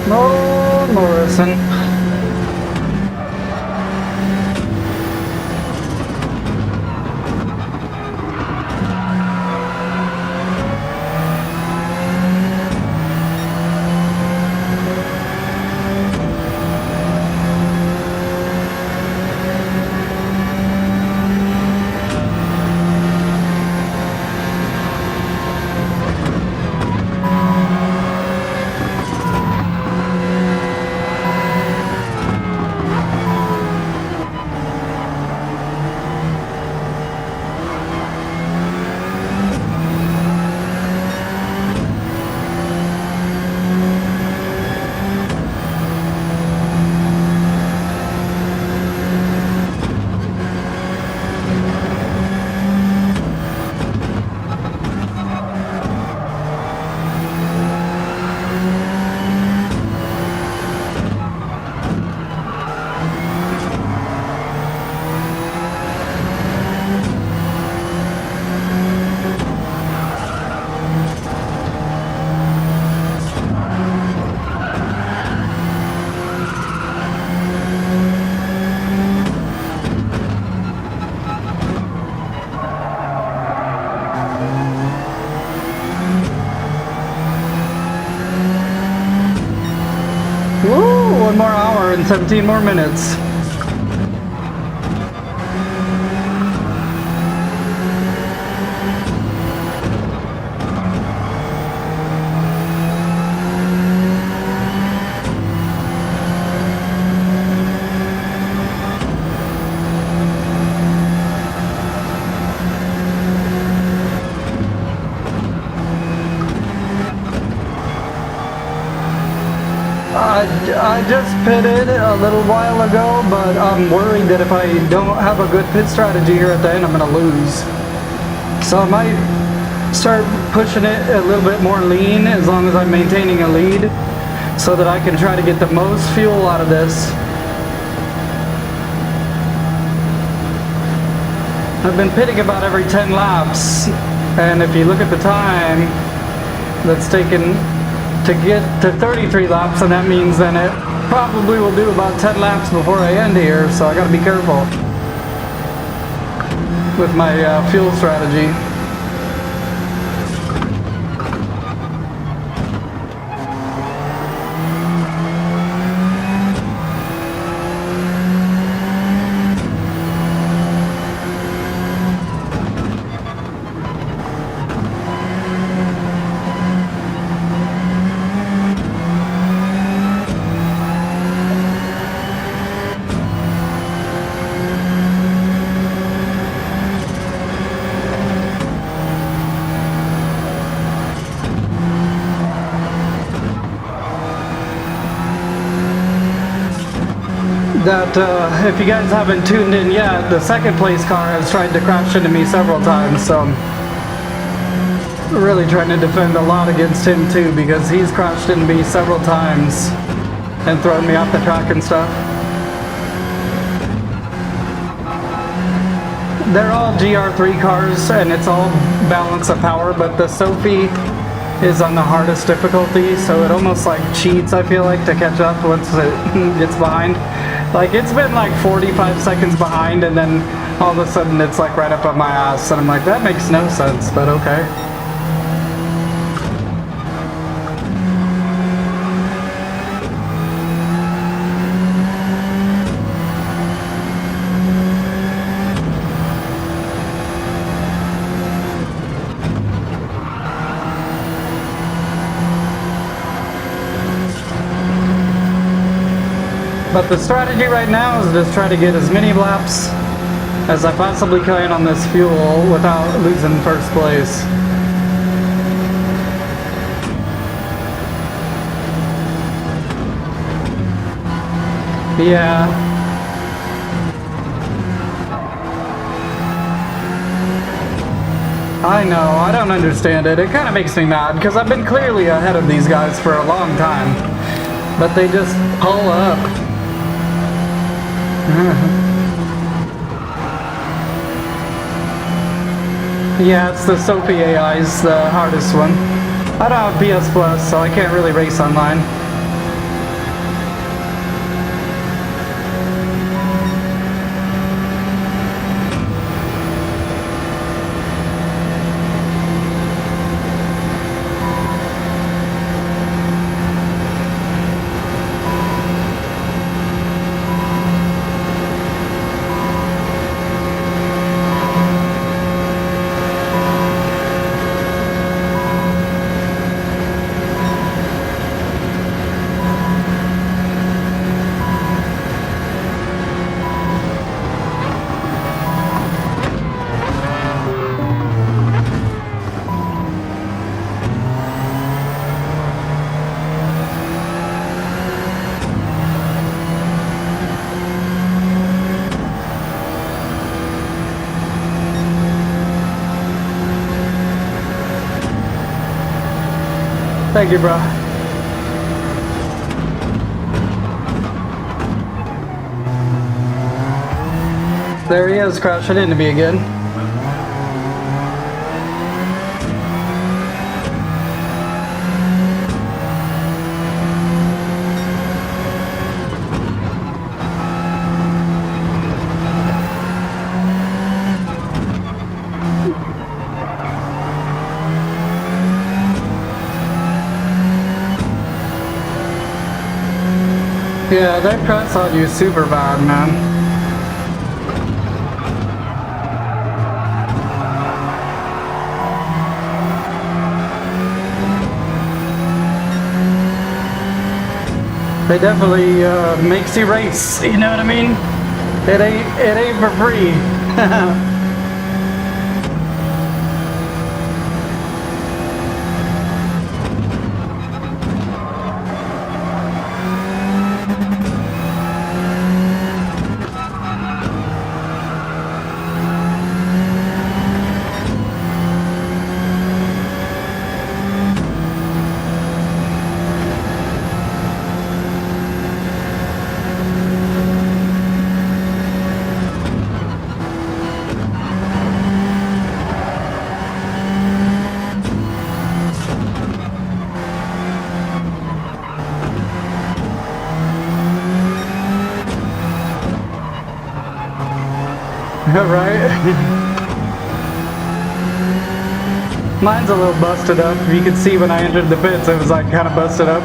No, Morrison. Woo! 1 more hour and 17 more minutes. I just pitted a little while ago, but I'm worried that if I don't have a good pit strategy here at the end, I'm going to lose. So I start pushing it a little bit more lean, as long as I'm maintaining a lead, so that I can try to get the most fuel out of this. I've been pitting about every 10 laps, and if you look at the time that's taken to get to 33 laps, and that means then it probably will do about 10 laps before I end here, so I gotta be careful with my fuel strategy. That if you guys haven't tuned in yet, the second place car has tried to crash into me several times, so I'm really trying to defend a lot against him too, because he's crashed into me several times and thrown me off the track and stuff. They're all GR3 cars and it's all balance of power, but the Sophie is on the hardest difficulty, so it almost like cheats, I feel like, to catch up once it gets behind. Like, it's been like 45 seconds behind, and then all of a sudden it's like right up on my ass, and I'm like, that makes no sense, but okay. But the strategy right now is just try to get as many laps as I possibly can on this fuel without losing first place. Yeah. I know, I don't understand it. It kind of makes me mad because I've been clearly ahead of these guys for a long time, but they just pull up. Yeah, it's the Sophie AI's the hardest one. I don't have PS Plus, so I can't really race online. Thank you, bro. There he is, crashing into me again. Yeah, they press on you super bad, man. They definitely makes you race, you know what I mean? It ain't for free. Right? Mine's a little busted up. You can see when I entered the pits, it was like kind of busted up.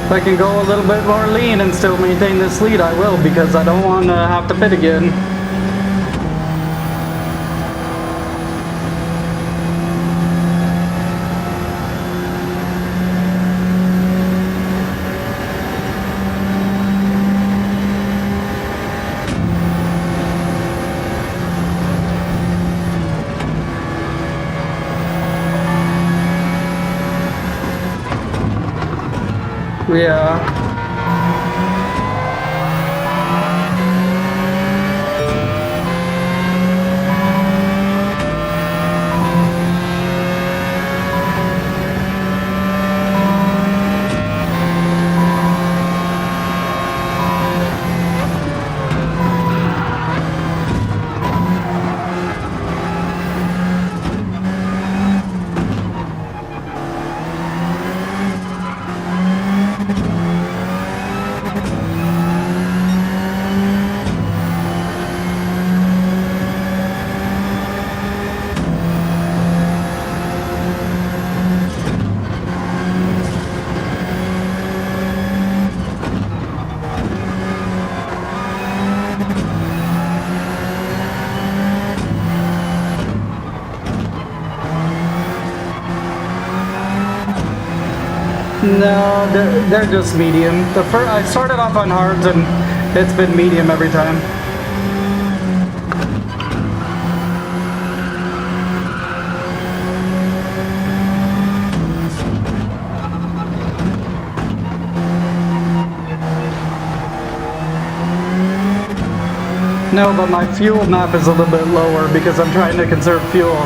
If I can go a little bit more lean and still maintain this lead, I will, because I don't want to have to pit again. Yeah. No, they're just medium. I started off on hards and it's been medium every time. No, but my fuel map is a little bit lower because I'm trying to conserve fuel.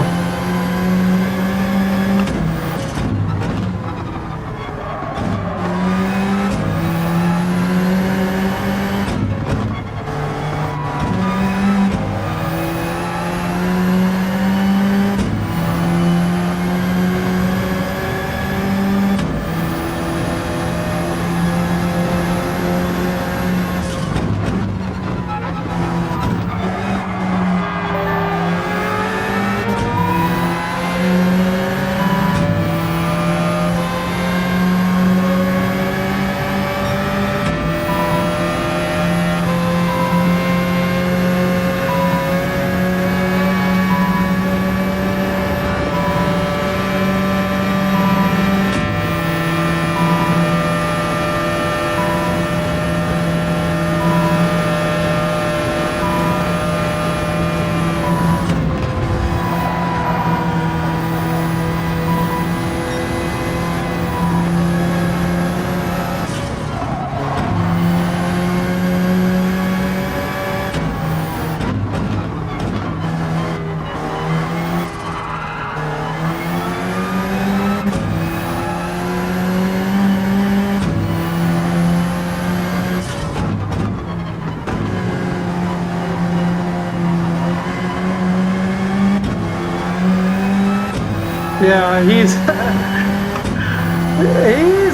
Yeah, he's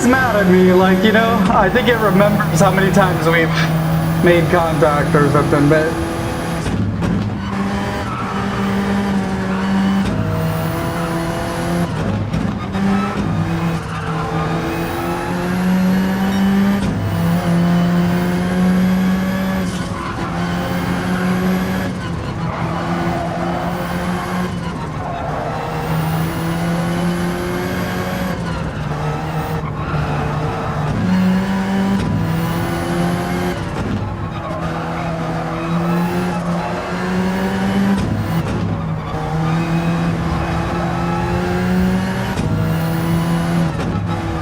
mad at me, like, you know, I think it remembers how many times we've made contact or something, but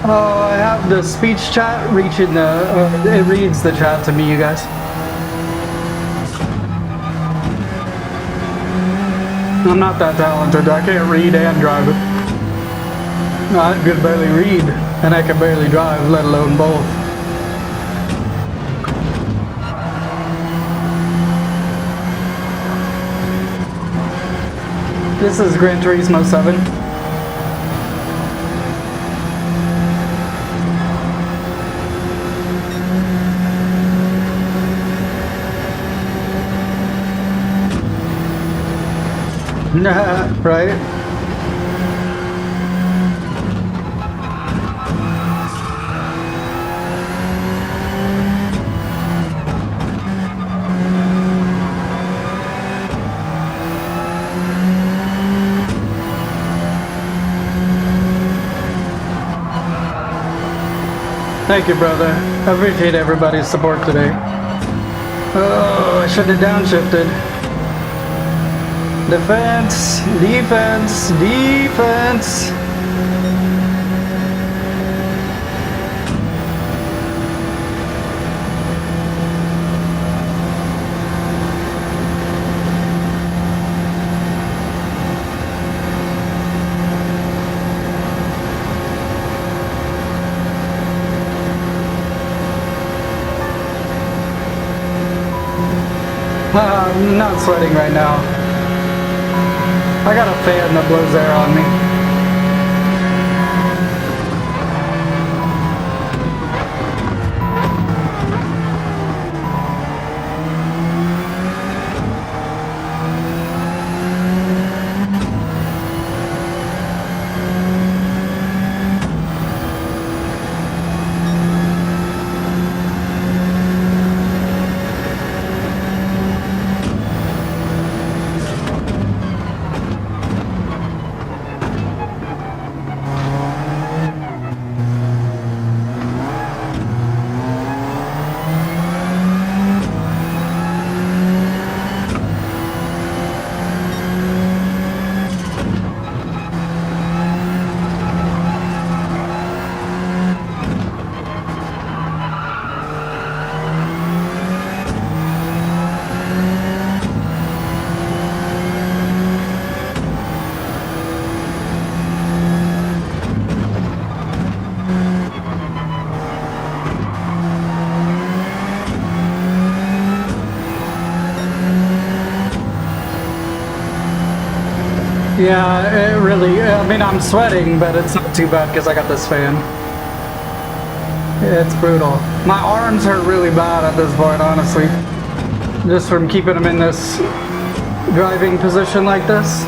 oh, I have the speech chat reaching the, it reads the chat to me, you guys. I'm not that talented. I can't read and drive it. I can barely read, and I can barely drive, let alone both. This is Gran Turismo 7. Right? Thank you, brother. I appreciate everybody's support today. Oh, I should have downshifted. Defense, defense, defense. I'm not sweating right now. I got a fan that blows air on me. Yeah, it really, I mean, I'm sweating, but it's not too bad because I got this fan. It's brutal. My arms hurt really bad at this point, honestly. Just from keeping them in this driving position like this.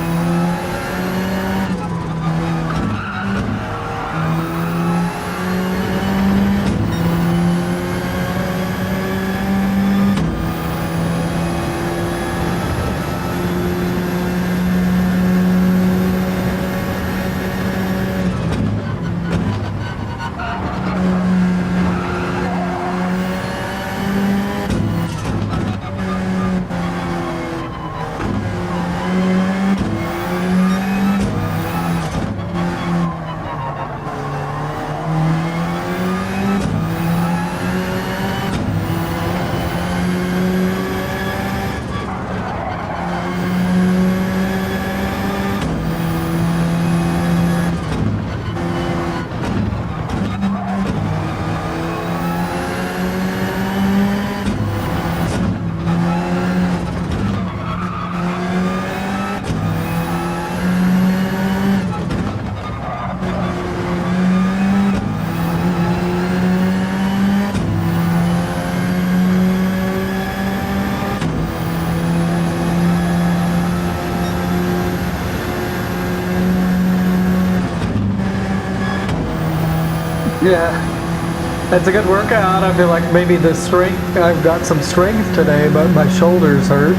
Yeah, it's a good workout. I feel like maybe the strength, I've got some strength today, but my shoulders hurt.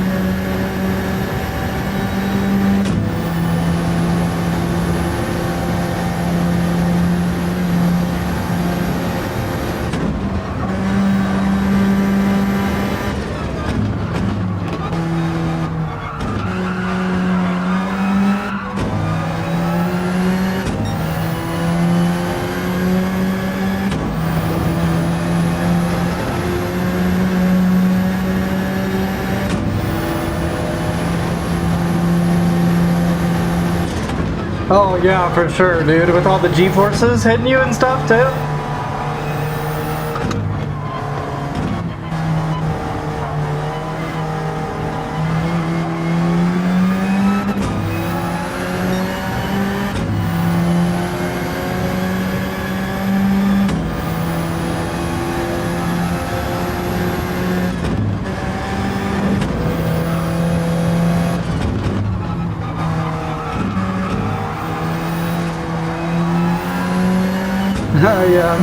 Oh yeah, for sure, dude. With all the G-forces hitting you and stuff too. Yeah.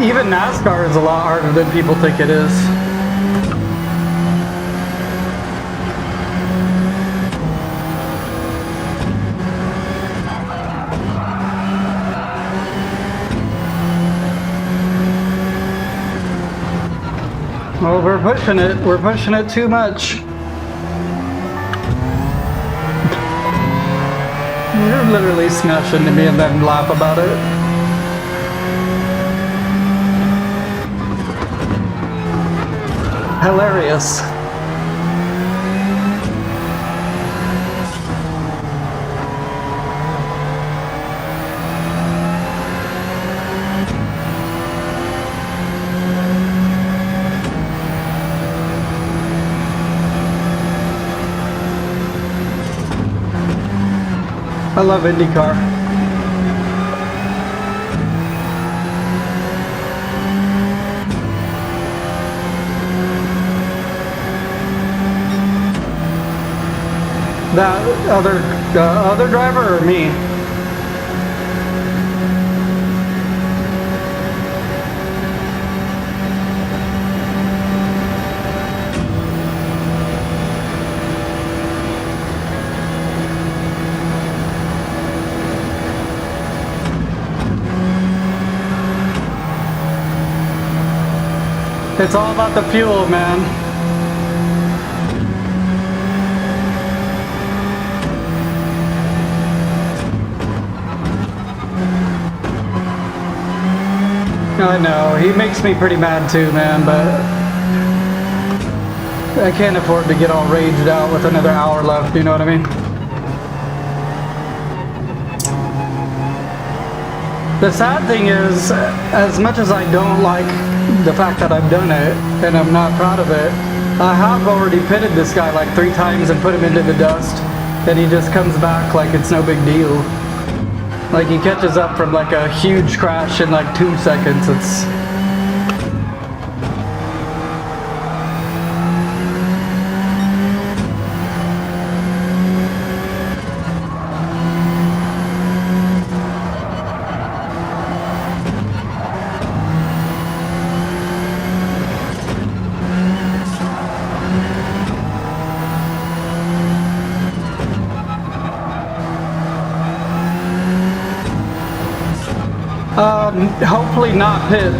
Even NASCAR is a lot harder than people think it is. Well, we're pushing it. We're pushing it too much. You're literally smashing into me and then laugh about it. Hilarious. I love IndyCar. That other driver or me? It's all about the fuel, man. I know, he makes me pretty mad too, man, but I can't afford to get all raged out with another hour left, you know what I mean? The sad thing is, as much as I don't like the fact that I've done it, and I'm not proud of it, I have already pitted this guy like 3 times and put him into the dust, and he just comes back like it's no big deal. Like he catches up from like a huge crash in like 2 seconds. It's... hopefully not pit,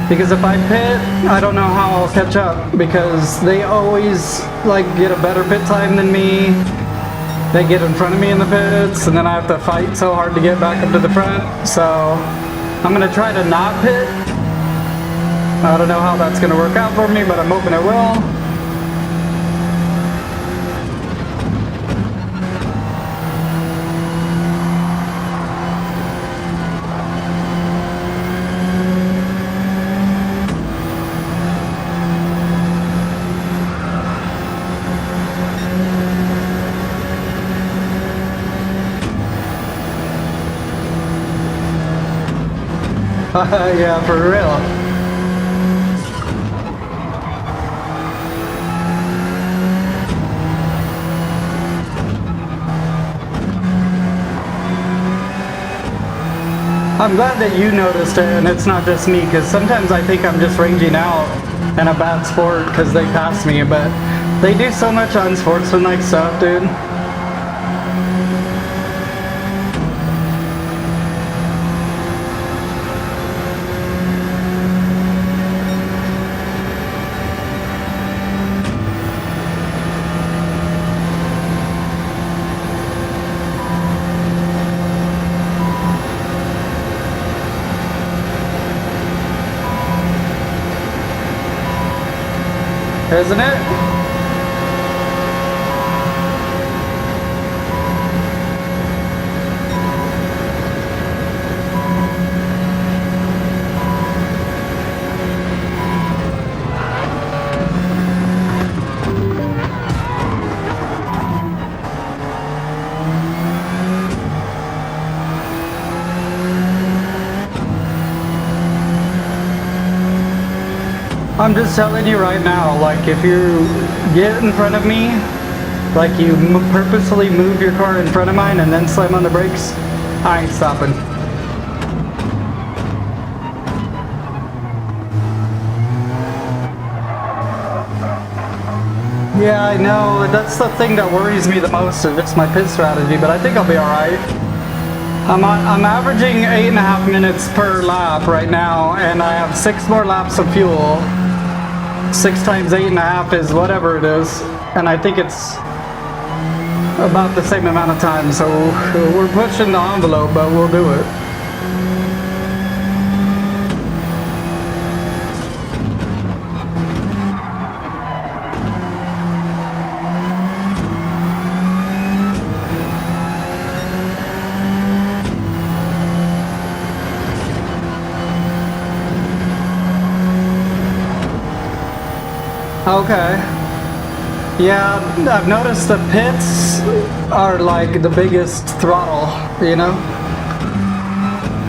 because if I pit, I don't know how I'll catch up, because they always like get a better pit time than me. They get in front of me in the pits, and then I have to fight so hard to get back up to the front. So I'm gonna try to not pit. I don't know how that's gonna work out for me, but I'm hoping it will. Yeah, for real. I'm glad that you noticed it and it's not just me, because sometimes I think I'm just raging out in a bad sport because they pass me, but they do so much unsportsmanlike stuff, dude. Isn't it? I'm just telling you right now, like if you get in front of me, like you purposely move your car in front of mine and then slam on the brakes, I ain't stopping. Yeah, I know. That's the thing that worries me the most, is just my pit strategy, but I think I'll be alright. I'm averaging 8.5 minutes per lap right now, and I have 6 more laps of fuel. 6 times 8.5 is whatever it is, and I think it's about the same amount of time, so we're pushing the envelope, but we'll do it. Okay. Yeah, I've noticed the pits are like the biggest throttle, you know?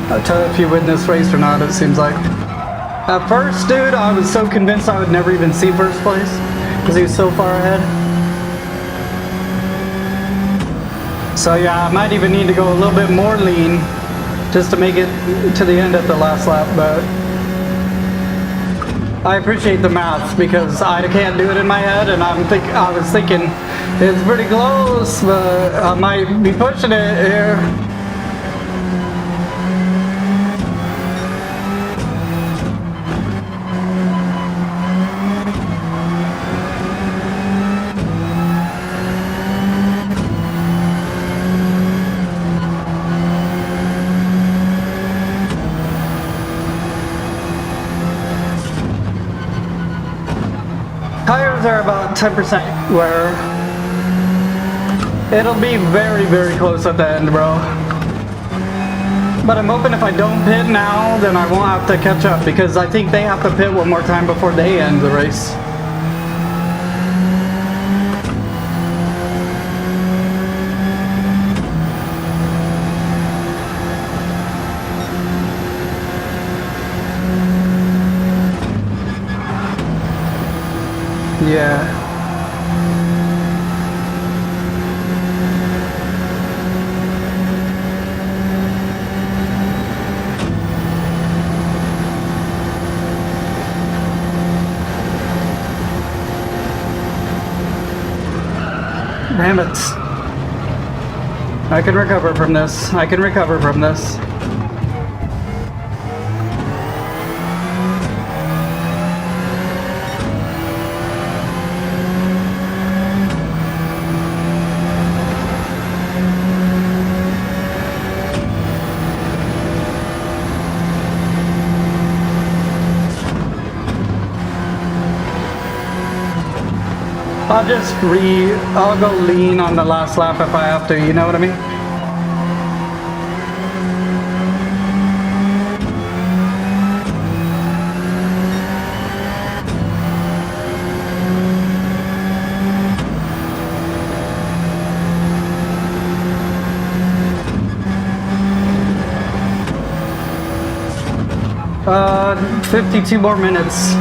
I'll tell you if you win this race or not, it seems like. At first, dude, I was so convinced I would never even see first place, because he was so far ahead. So yeah, I might even need to go a little bit more lean, just to make it to the end at the last lap, but I appreciate the math, because I can't do it in my head, and I was thinking it's pretty close, but I might be pushing it here. Tires are about 10% wear. It'll be very, very close at the end, bro. But I'm hoping if I don't pit now, then I won't have to catch up, because I think they have to pit one more time before they end the race. Yeah. Damn it. I can recover from this. I can recover from this. I'll go lean on the last lap if I have to, you know what I mean? Uh, 52 more minutes.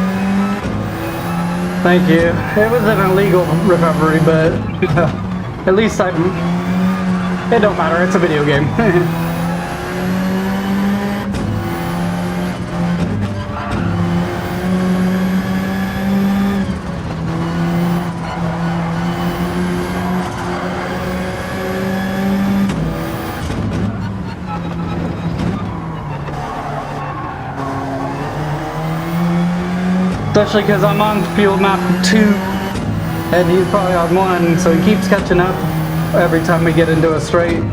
Thank you. It was an illegal recovery, but at least it don't matter, it's a video game. Especially because I'm on field map 2 and he's probably on 1, so he keeps catching up every time we get into a straight.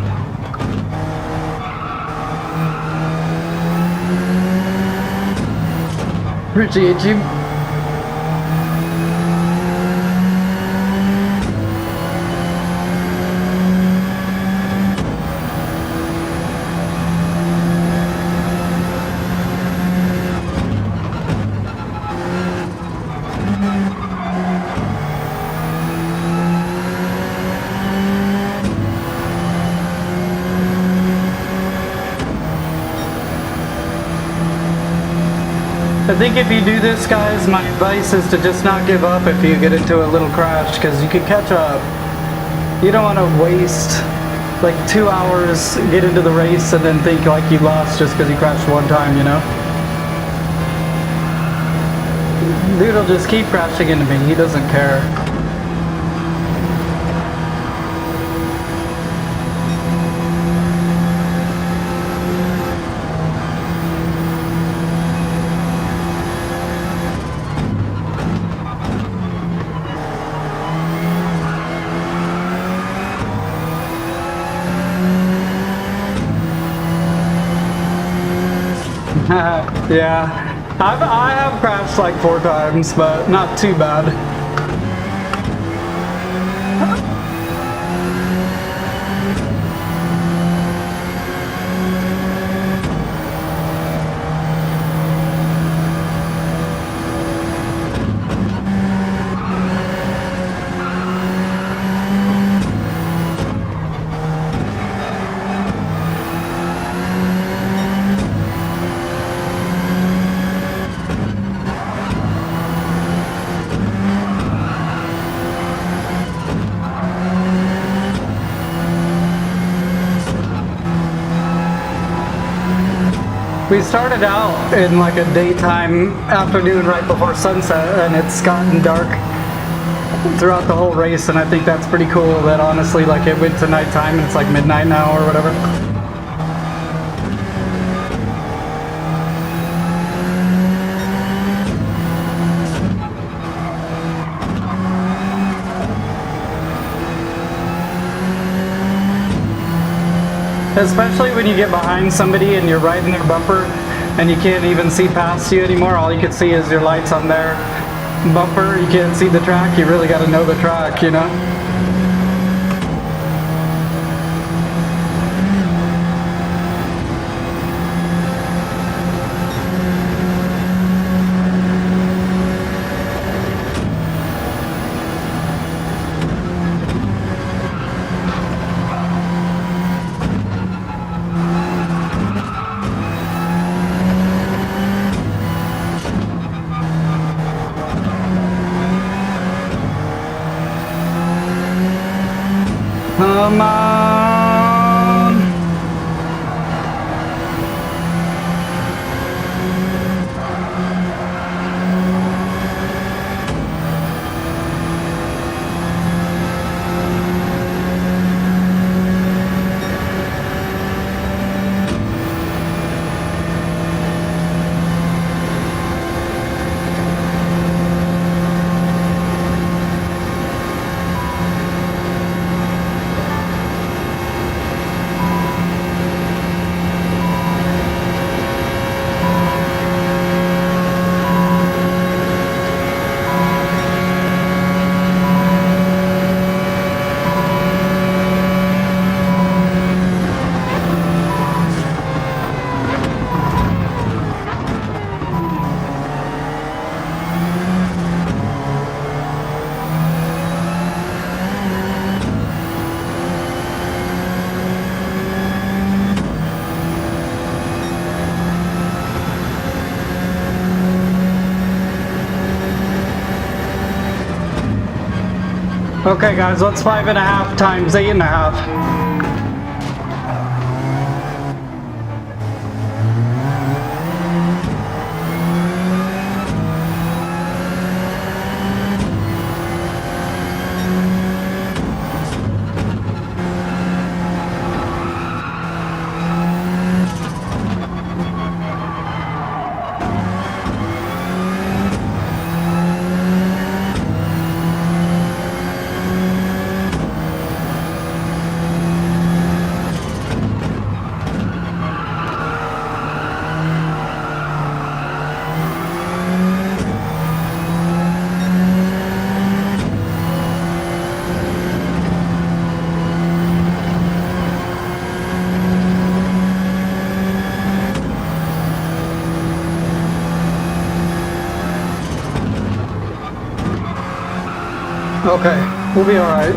Appreciate you. I think if you do this, guys, my advice is to just not give up if you get into a little crash, because you can catch up. You don't want to waste like 2 hours, get into the race, and then think like you lost just because you crashed one time, you know? Dude will just keep crashing into me, he doesn't care. Yeah. I have crashed like 4 times, but not too bad. We started out in like a daytime afternoon right before sunset, and it's gotten dark throughout the whole race, and I think that's pretty cool that honestly like it went to nighttime and it's like midnight now or whatever. Especially when you get behind somebody and you're right in their bumper and you can't even see past you anymore. All you can see is your lights on their bumper. You can't see the track. You really got to know the track, you know? Come on! Okay guys, what's 5.5 times 8.5? Okay, we'll be alright.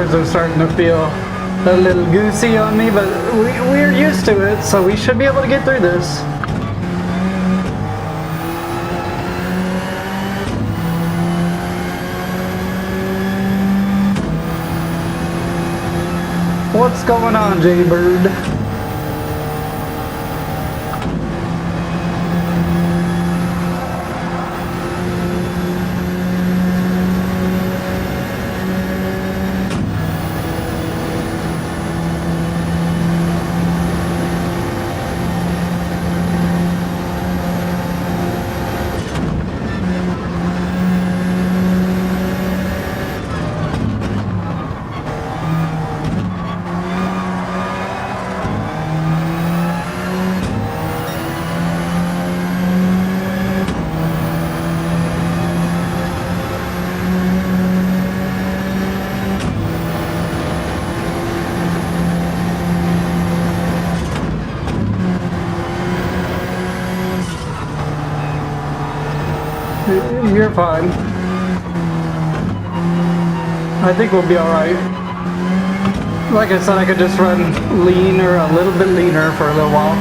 tires are starting to feel a little goosey on me, but we're used to it, so we should be able to get through this. What's going on, Jaybird? You're fine. I think we'll be alright. Like I said, I could just run leaner, a little bit leaner for a little while.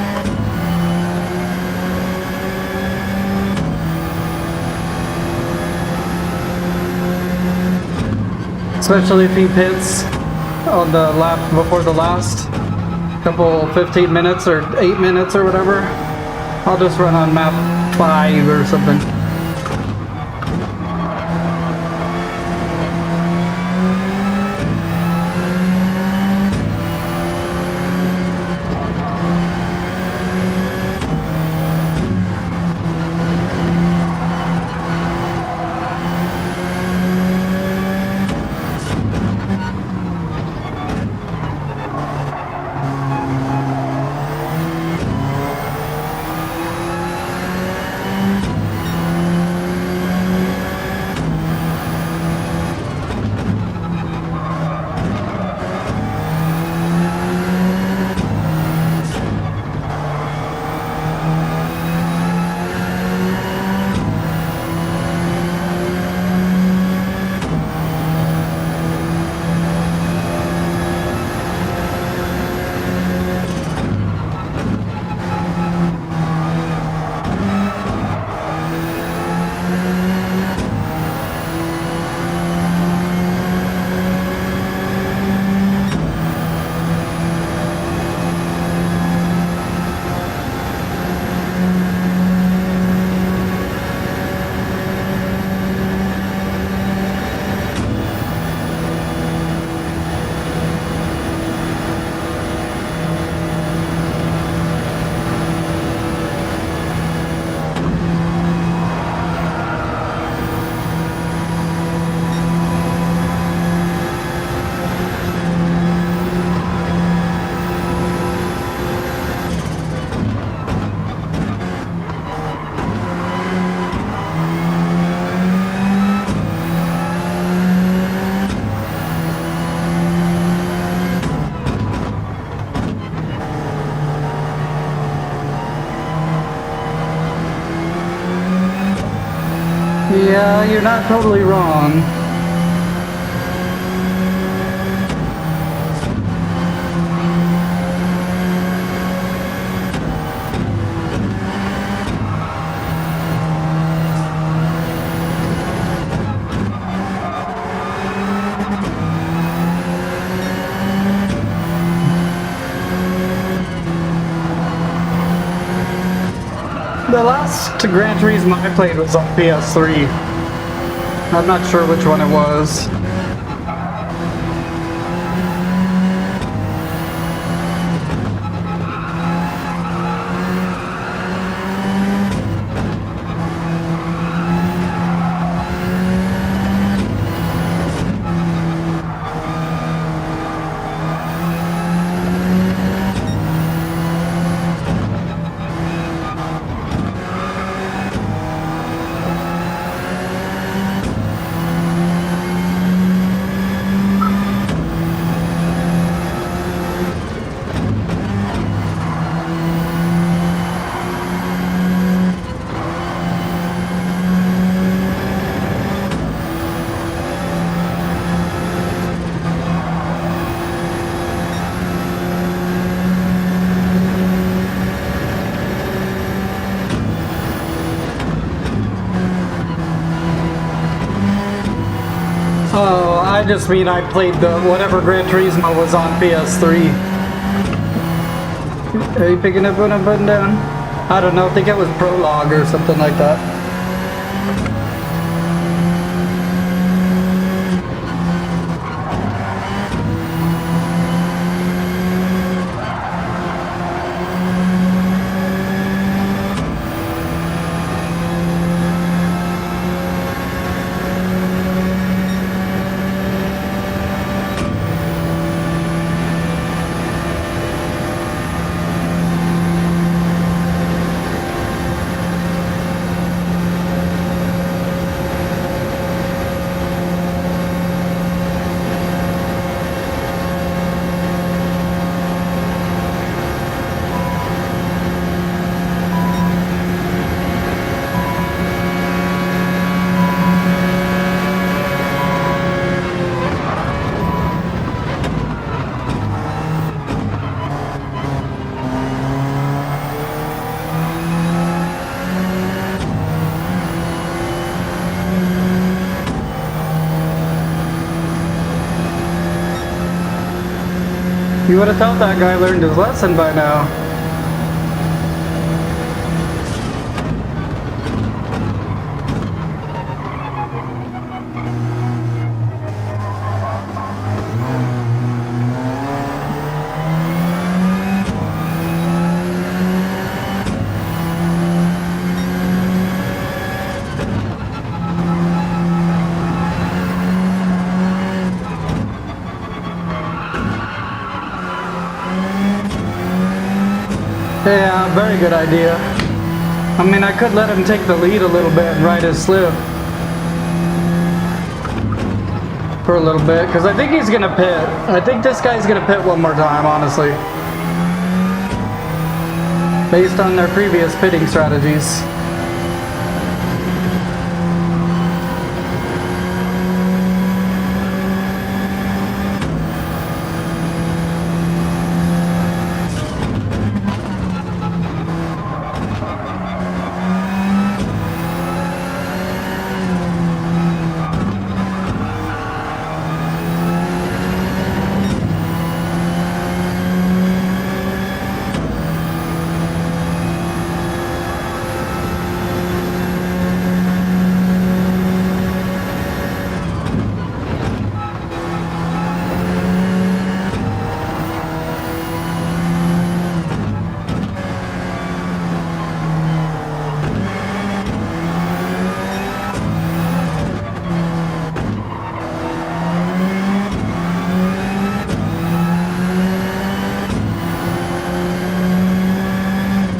Especially if he pits on the lap before the last couple 15 minutes or 8 minutes or whatever. I'll just run on map 5 or something. Yeah, you're not totally wrong. The last Gran Turismo I played was on PS3. I'm not sure which one it was. just mean I played the whatever Gran Turismo was on PS3. Are you picking up what I'm putting down? I don't know, I think it was Prologue or something like that. You would have thought that guy learned his lesson by now. Yeah, very good idea. I mean, I could let him take the lead a little bit and ride his slip for a little bit, because I think he's gonna pit. I think this guy's gonna pit one more time, honestly, based on their previous pitting strategies.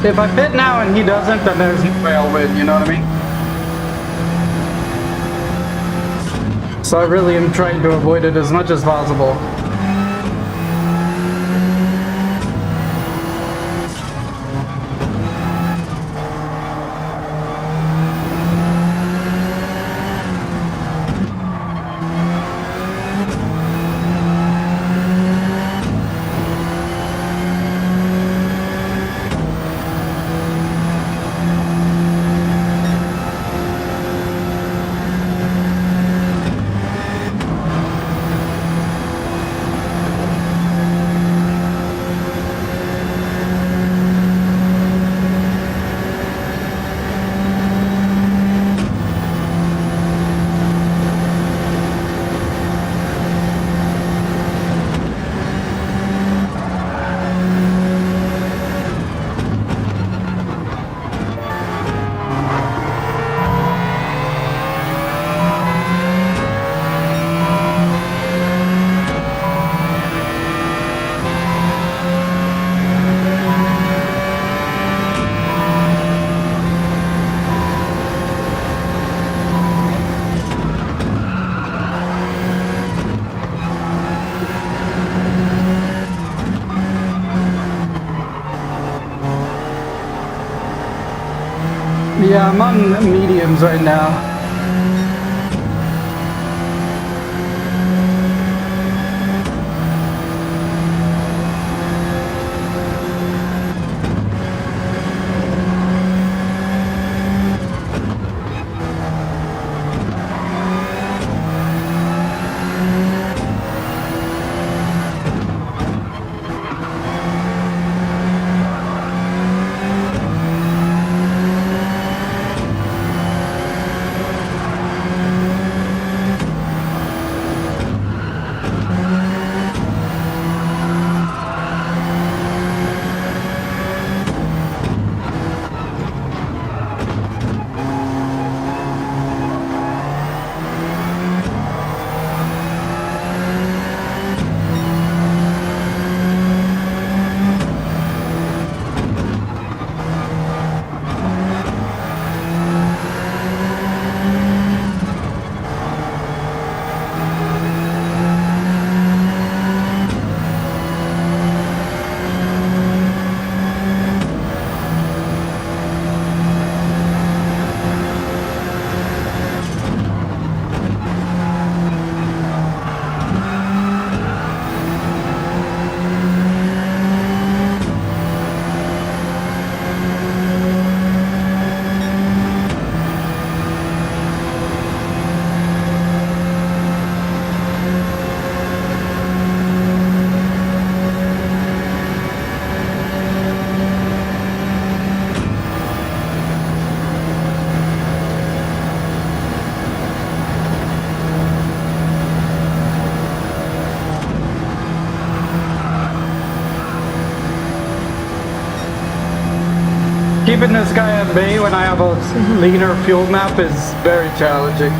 If I pit now and he doesn't, then there's no way I'll win, you know what I mean? So I really am trying to avoid it as much as possible. Yeah, I'm on mediums right now. Keeping this guy at bay when I have a leaner fuel map is very challenging.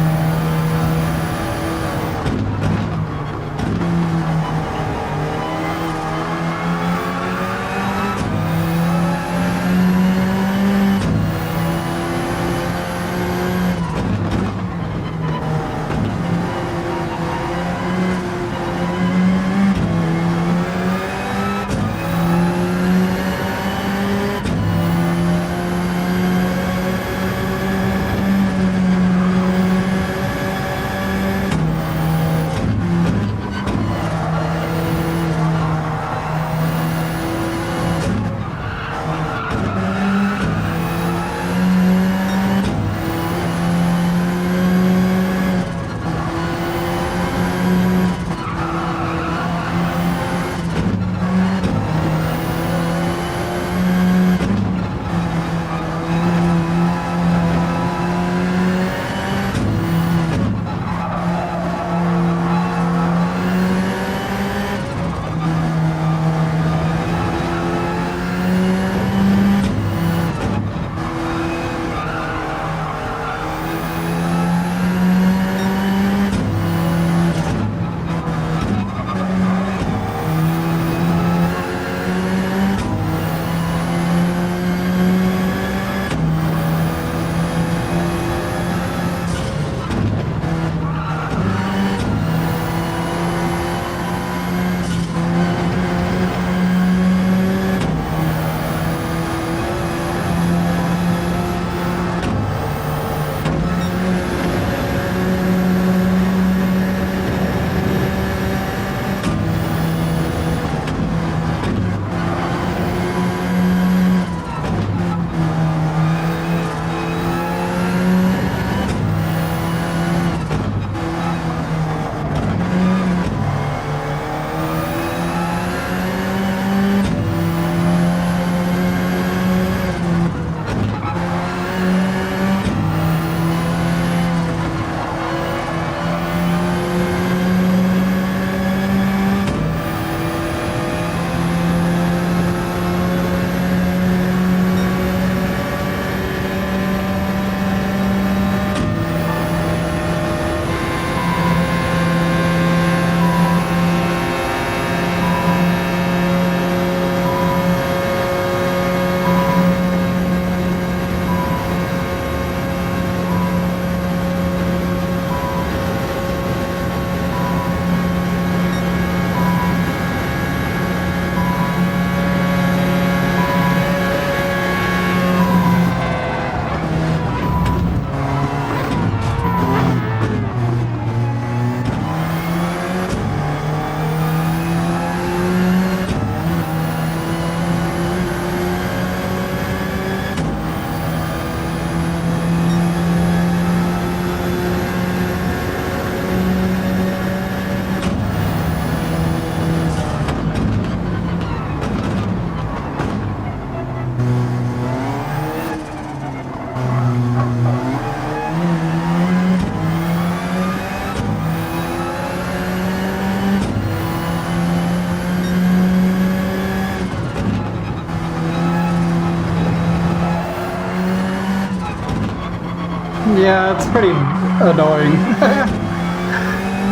Yeah, it's pretty annoying.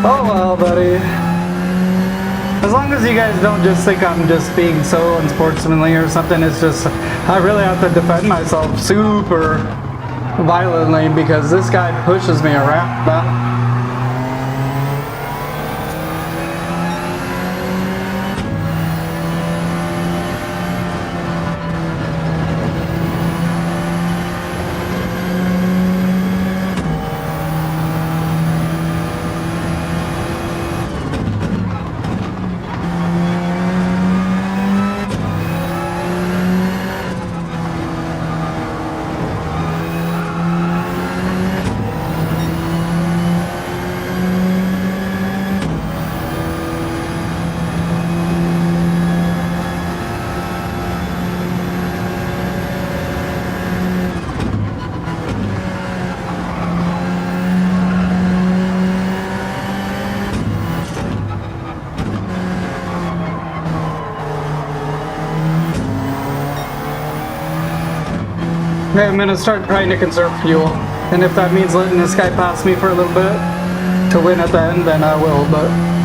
Oh well, buddy. As long as you guys don't just think I'm just being so unsportsmanly or something, it's just I really have to defend myself super violently because this guy pushes me around. Okay, I'm gonna start trying to conserve fuel. And if that means letting this guy pass me for a little bit to win at the end, then I will, but...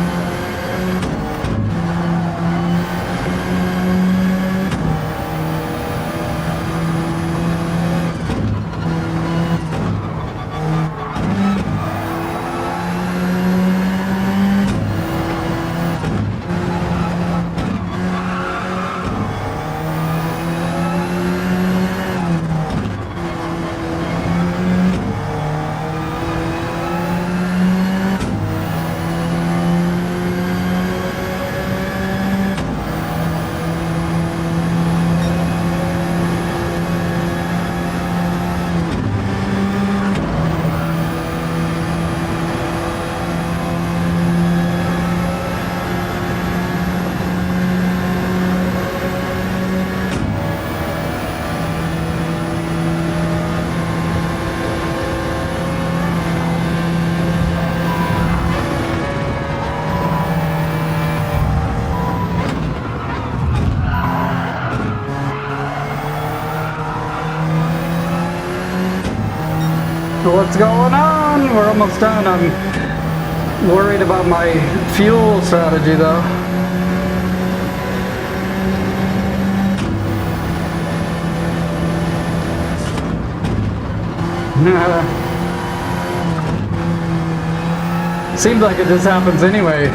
What's going on? We're almost done. I'm worried about my fuel strategy though. Seems like it just happens anyway.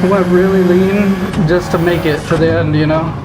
I went really lean just to make it to the end, you know?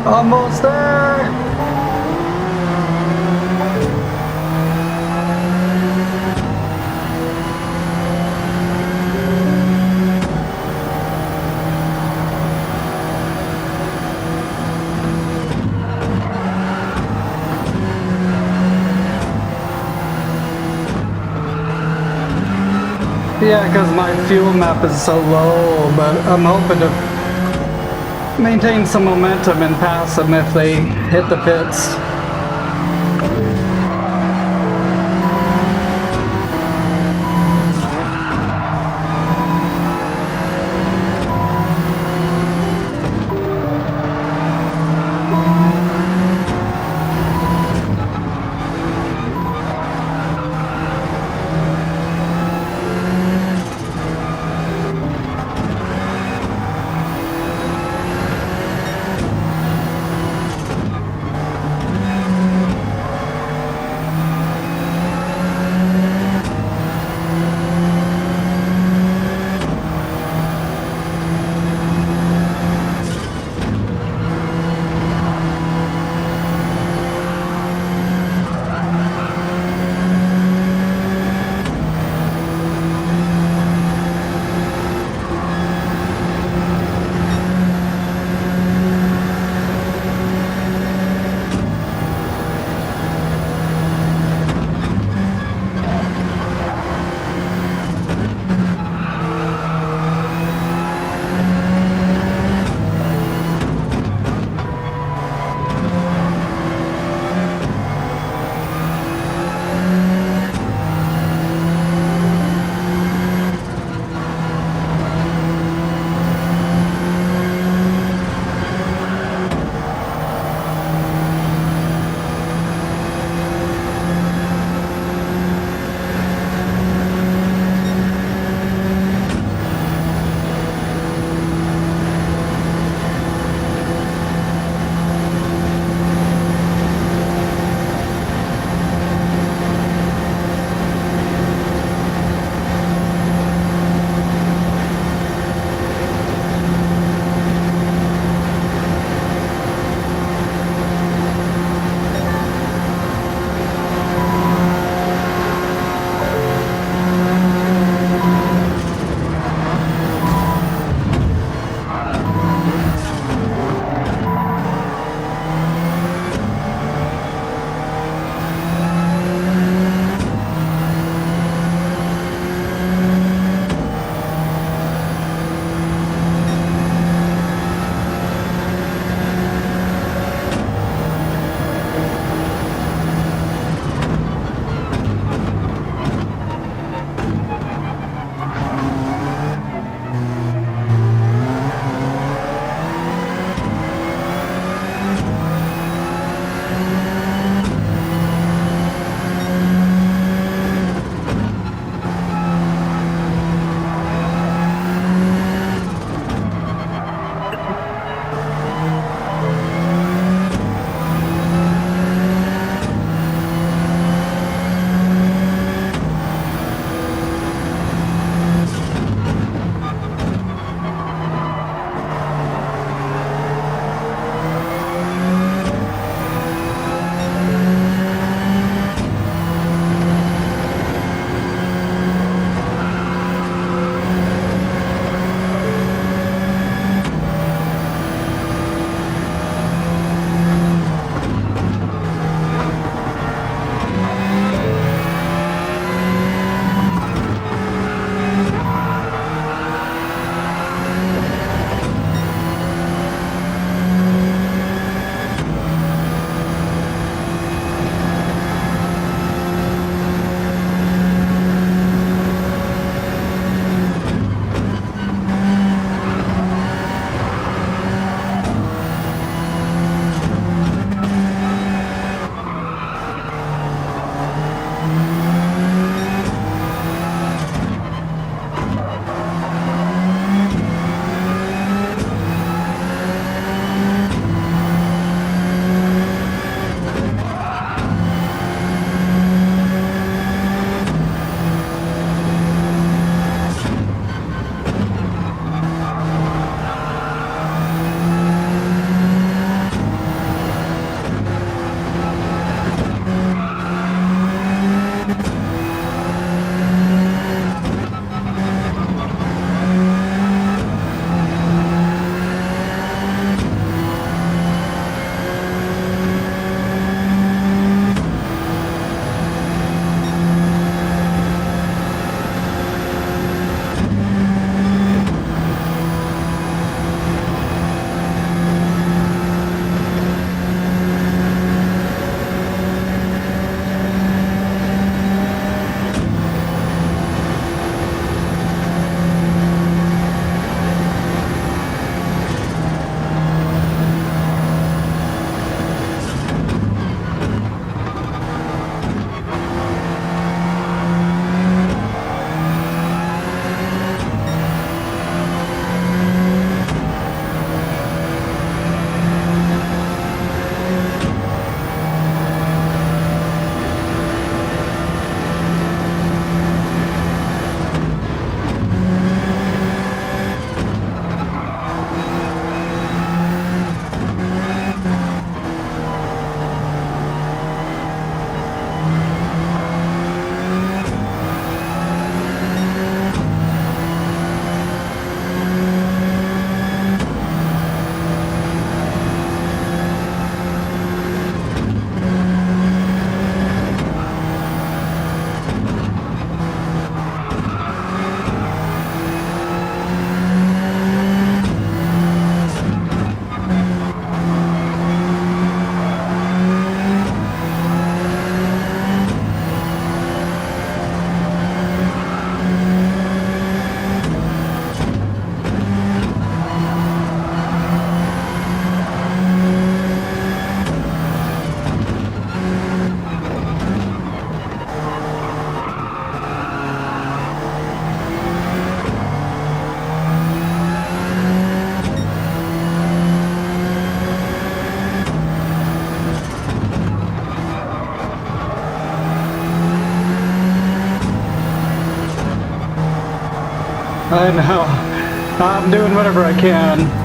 Almost there! Yeah, because my fuel map is so low, but I'm hoping to maintain some momentum and pass them if they hit the pits. I know. I'm doing whatever I can.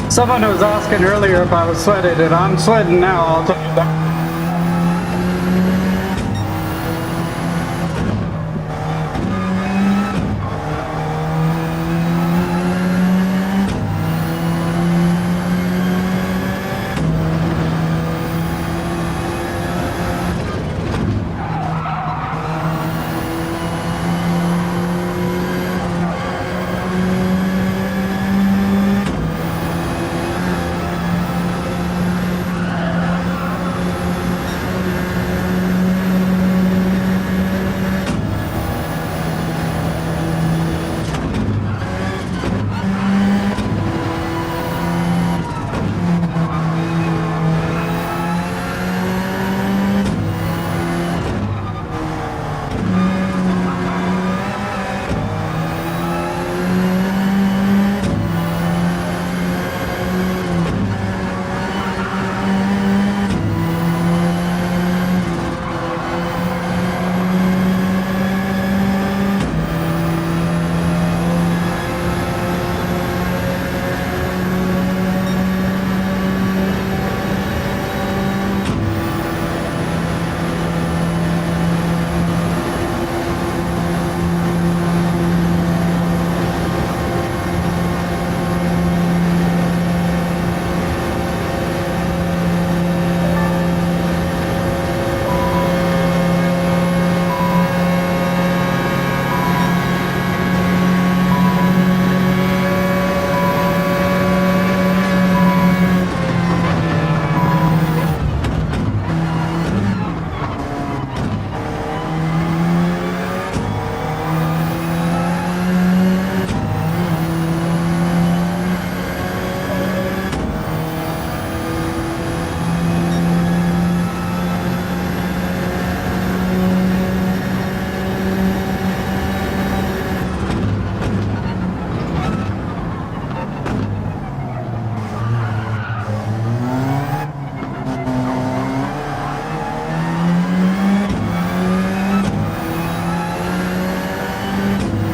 Someone was asking earlier if I was sweating, and I'm sweating now, I'll tell you that.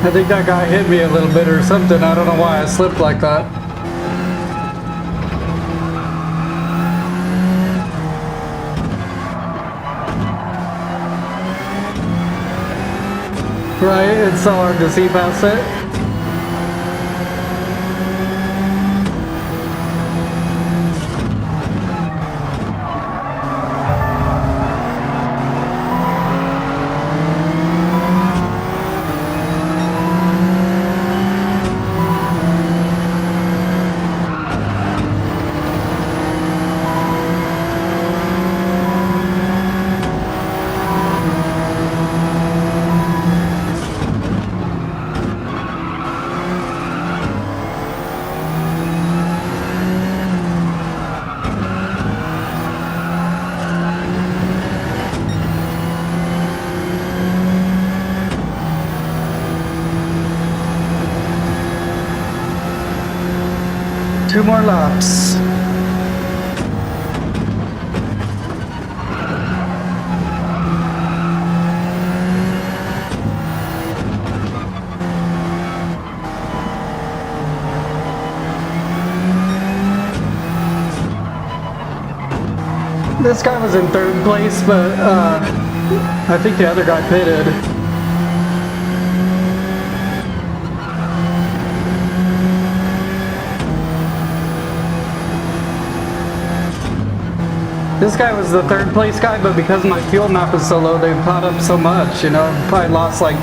I think that guy hit me a little bit or something. I don't know why I slipped like that. Right, it's so hard to see past it. 2 more laps. This guy was in 3rd place, but I think the other guy pitted. This guy was the 3rd place guy, but because my fuel map is so low, they caught up so much, you know, probably lost like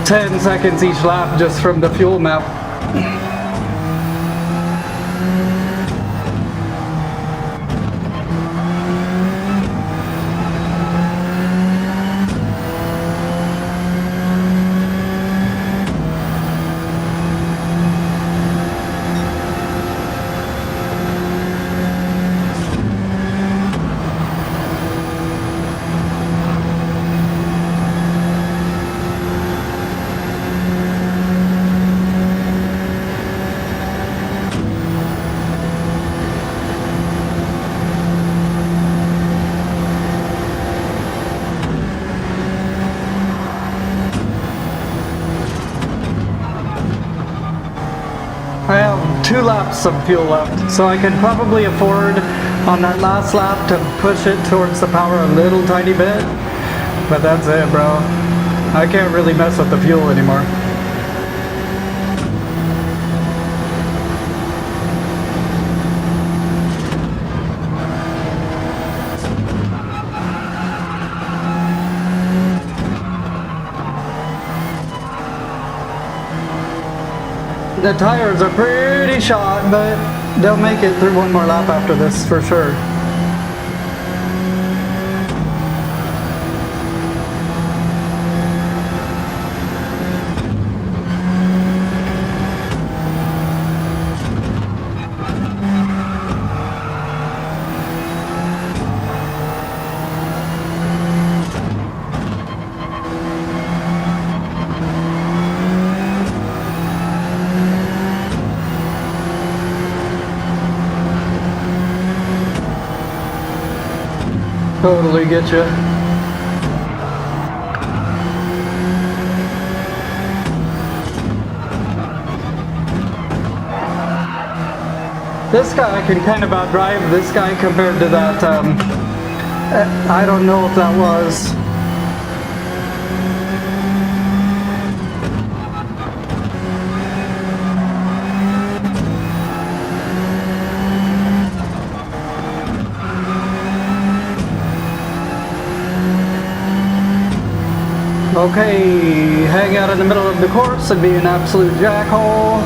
10 seconds each lap just from the fuel map. I have 2 laps of fuel left, so I can probably afford on that last lap to push it towards the power a little tiny bit, but that's it, bro. I can't really mess with the fuel anymore. The tires are pretty shot, but they'll make it through 1 more lap after this for sure. Totally get you. This guy I can kind of outdrive this guy compared to that, I don't know if that was. Okay, hang out in the middle of the course and be an absolute jackhole.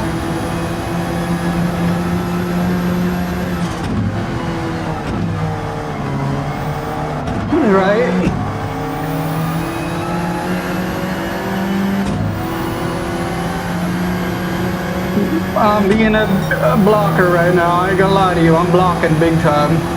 Right? I'm being a blocker right now. I ain't gonna lie to you, I'm blocking big time.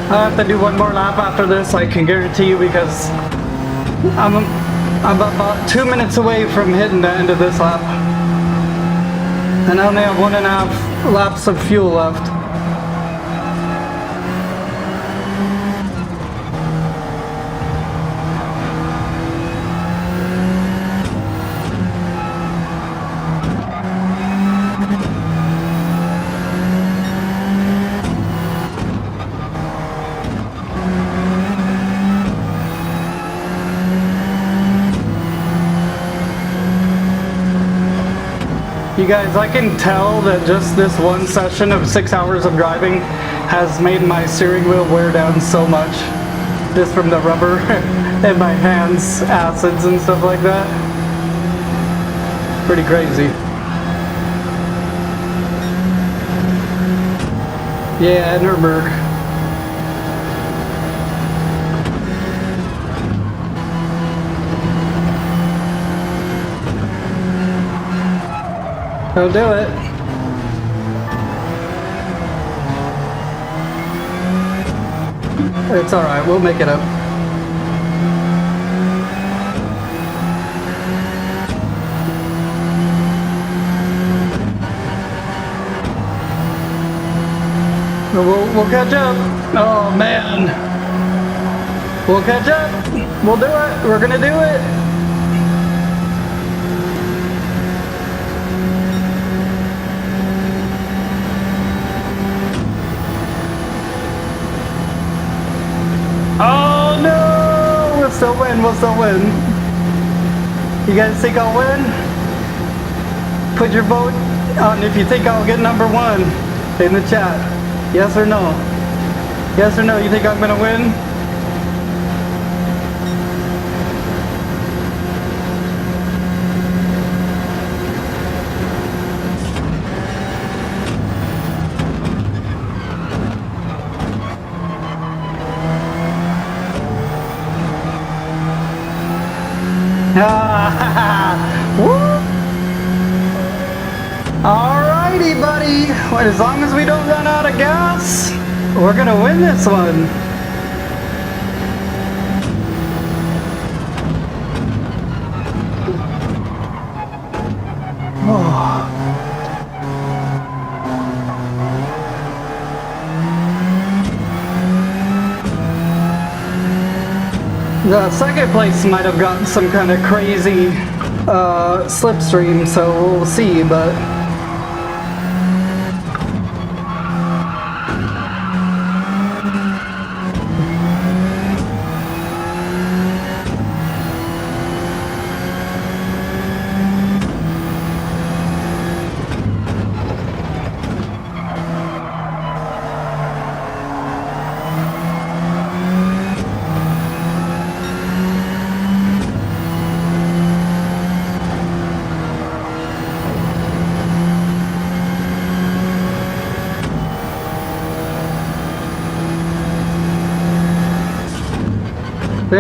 I have to do 1 more lap after this, I can guarantee you, because I'm about 2 minutes away from hitting the end of this lap. And I only have 1.5 laps of fuel left. You guys, I can tell that just this one session of 6 hours of driving has made my steering wheel wear down so much. Just from the rubber and my hands, acids and stuff like that. Pretty crazy. Yeah, Nurburgring. I'll do it. It's alright, we'll make it up. We'll catch up. Oh man. We'll catch up. We'll do it. We're gonna do it. Oh no! We'll still win, we'll still win. You guys think I'll win? Put your vote on if you think I'll get number 1 in the chat. Yes or no? Yes or no, you think I'm gonna win? Woo! Alrighty, buddy. Well, as long as we don't run out of gas, we're gonna win this one. Oh. The second place might have gotten some kind of crazy slipstream, so we'll see, but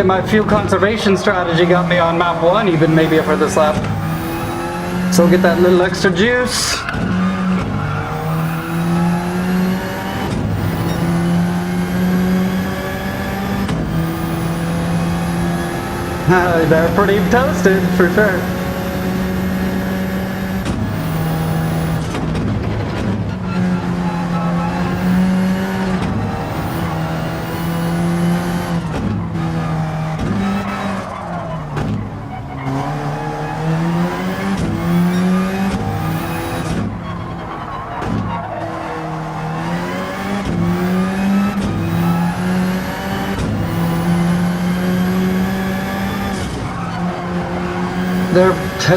my fuel conservation strategy got me on map 1 even maybe for this lap. So get that little extra juice. They're pretty toasted for sure.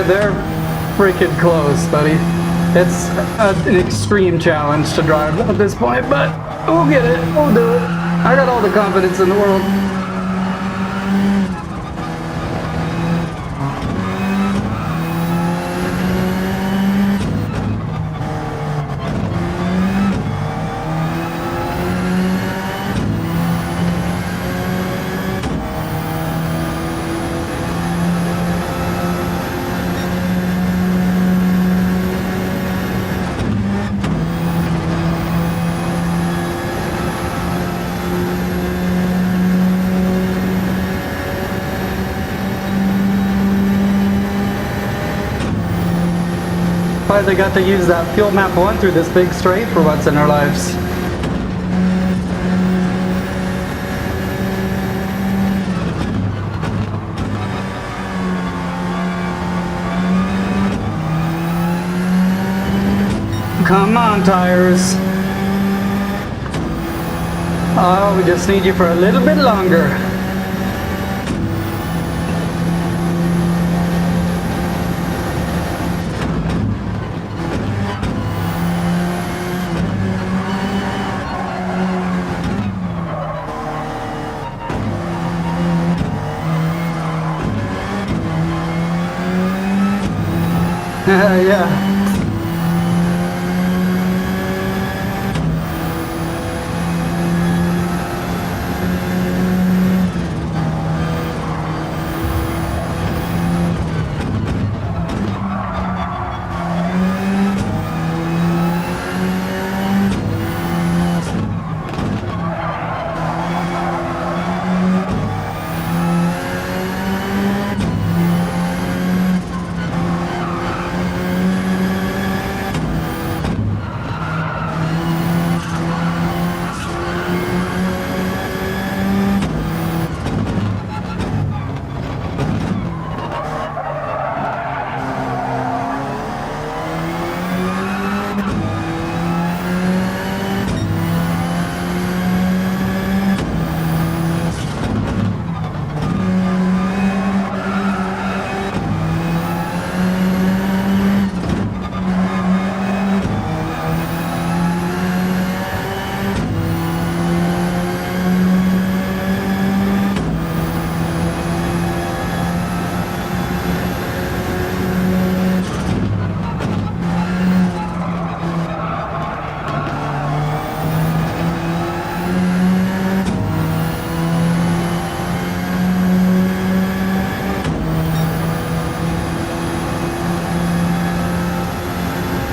They're freaking close, buddy. It's an extreme challenge to drive at this point, but we'll get it. We'll do it. I got all the confidence in the world. glad they got to use that fuel map 1 through this big straight for once in our lives. Come on, tires. Oh, we just need you for a little bit longer. Yeah.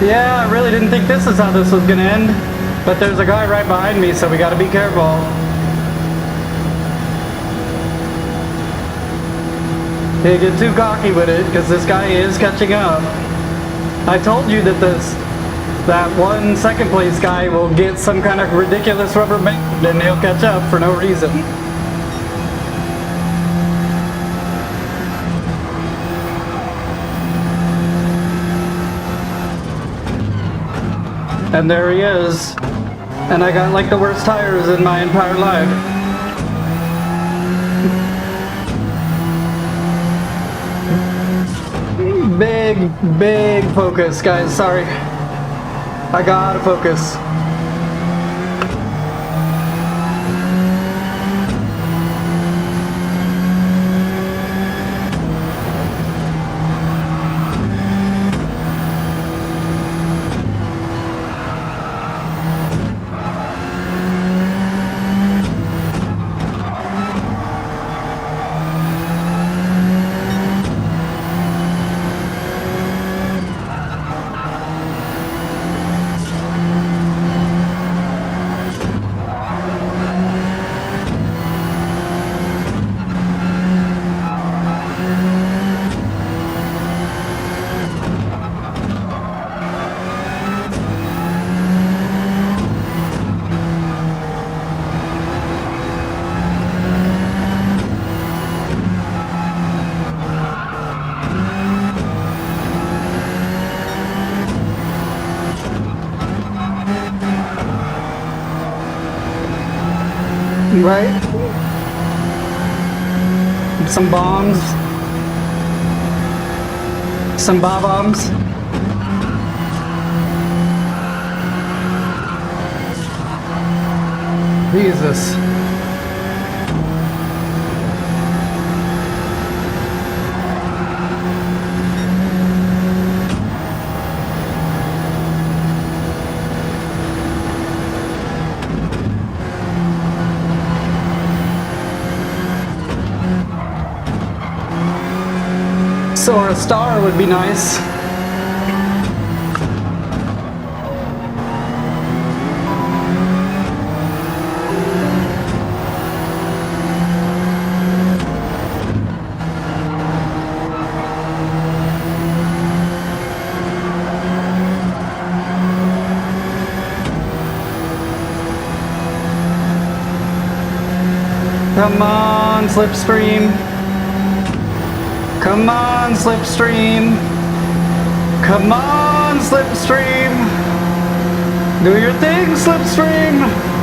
Yeah, I really didn't think this is how this was gonna end. But there's a guy right behind me, so we gotta be careful. Can't get too cocky with it, because this guy is catching up. I told you that that one second place guy will get some kind of ridiculous rubber band and he'll catch up for no reason. And there he is. And I got like the worst tires in my entire life. Big focus, guys. Sorry. I gotta focus. Right? Some bombs. Some bombs. Jesus. So a star would be nice. Come on, Slipstream. Come on, Slipstream. Come on, Slipstream. Do your thing, Slipstream.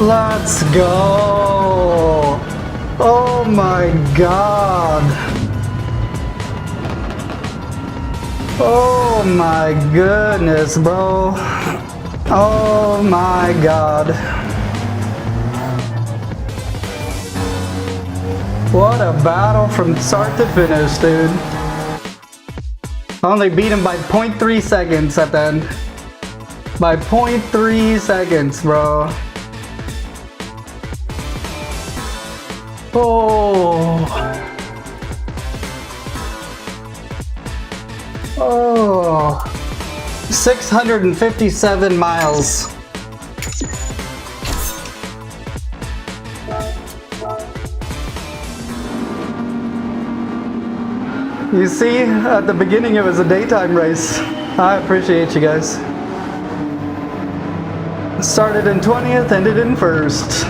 Let's go! Oh my god! Oh my goodness, bro! Oh my god! What a battle from start to finish, dude! Only beat him by 0.3 seconds at the end. By 0.3 seconds, bro. Oh, 657 miles. You see, at the beginning it was a daytime race. I appreciate you guys. Started in 20th, ended in 1st.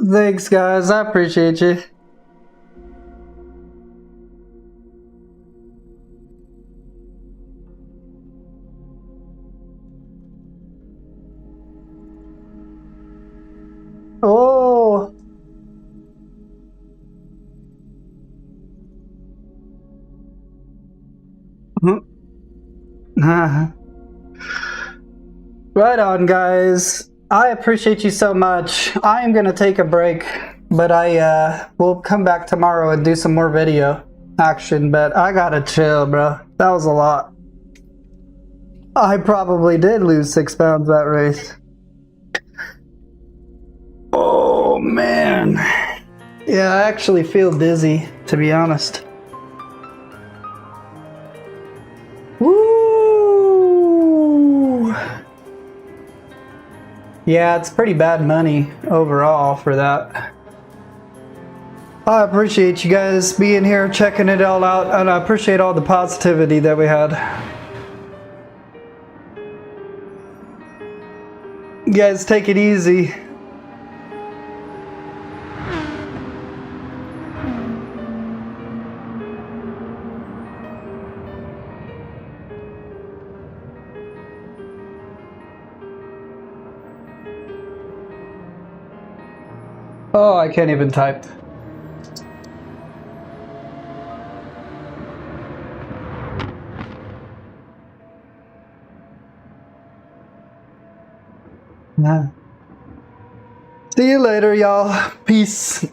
Thanks, guys. I appreciate you. Oh. Right on, guys. I appreciate you so much. I am gonna take a break, but I will come back tomorrow and do some more video action, but I gotta chill, bro. That was a lot. I probably did lose 6 pounds that race. Oh man. Yeah, I actually feel dizzy, to be honest. Woo! Yeah, it's pretty bad money overall for that. I appreciate you guys being here, checking it all out, and I appreciate all the positivity that we had. You guys take it easy. Oh, I can't even type. Nah. See you later, y'all. Peace.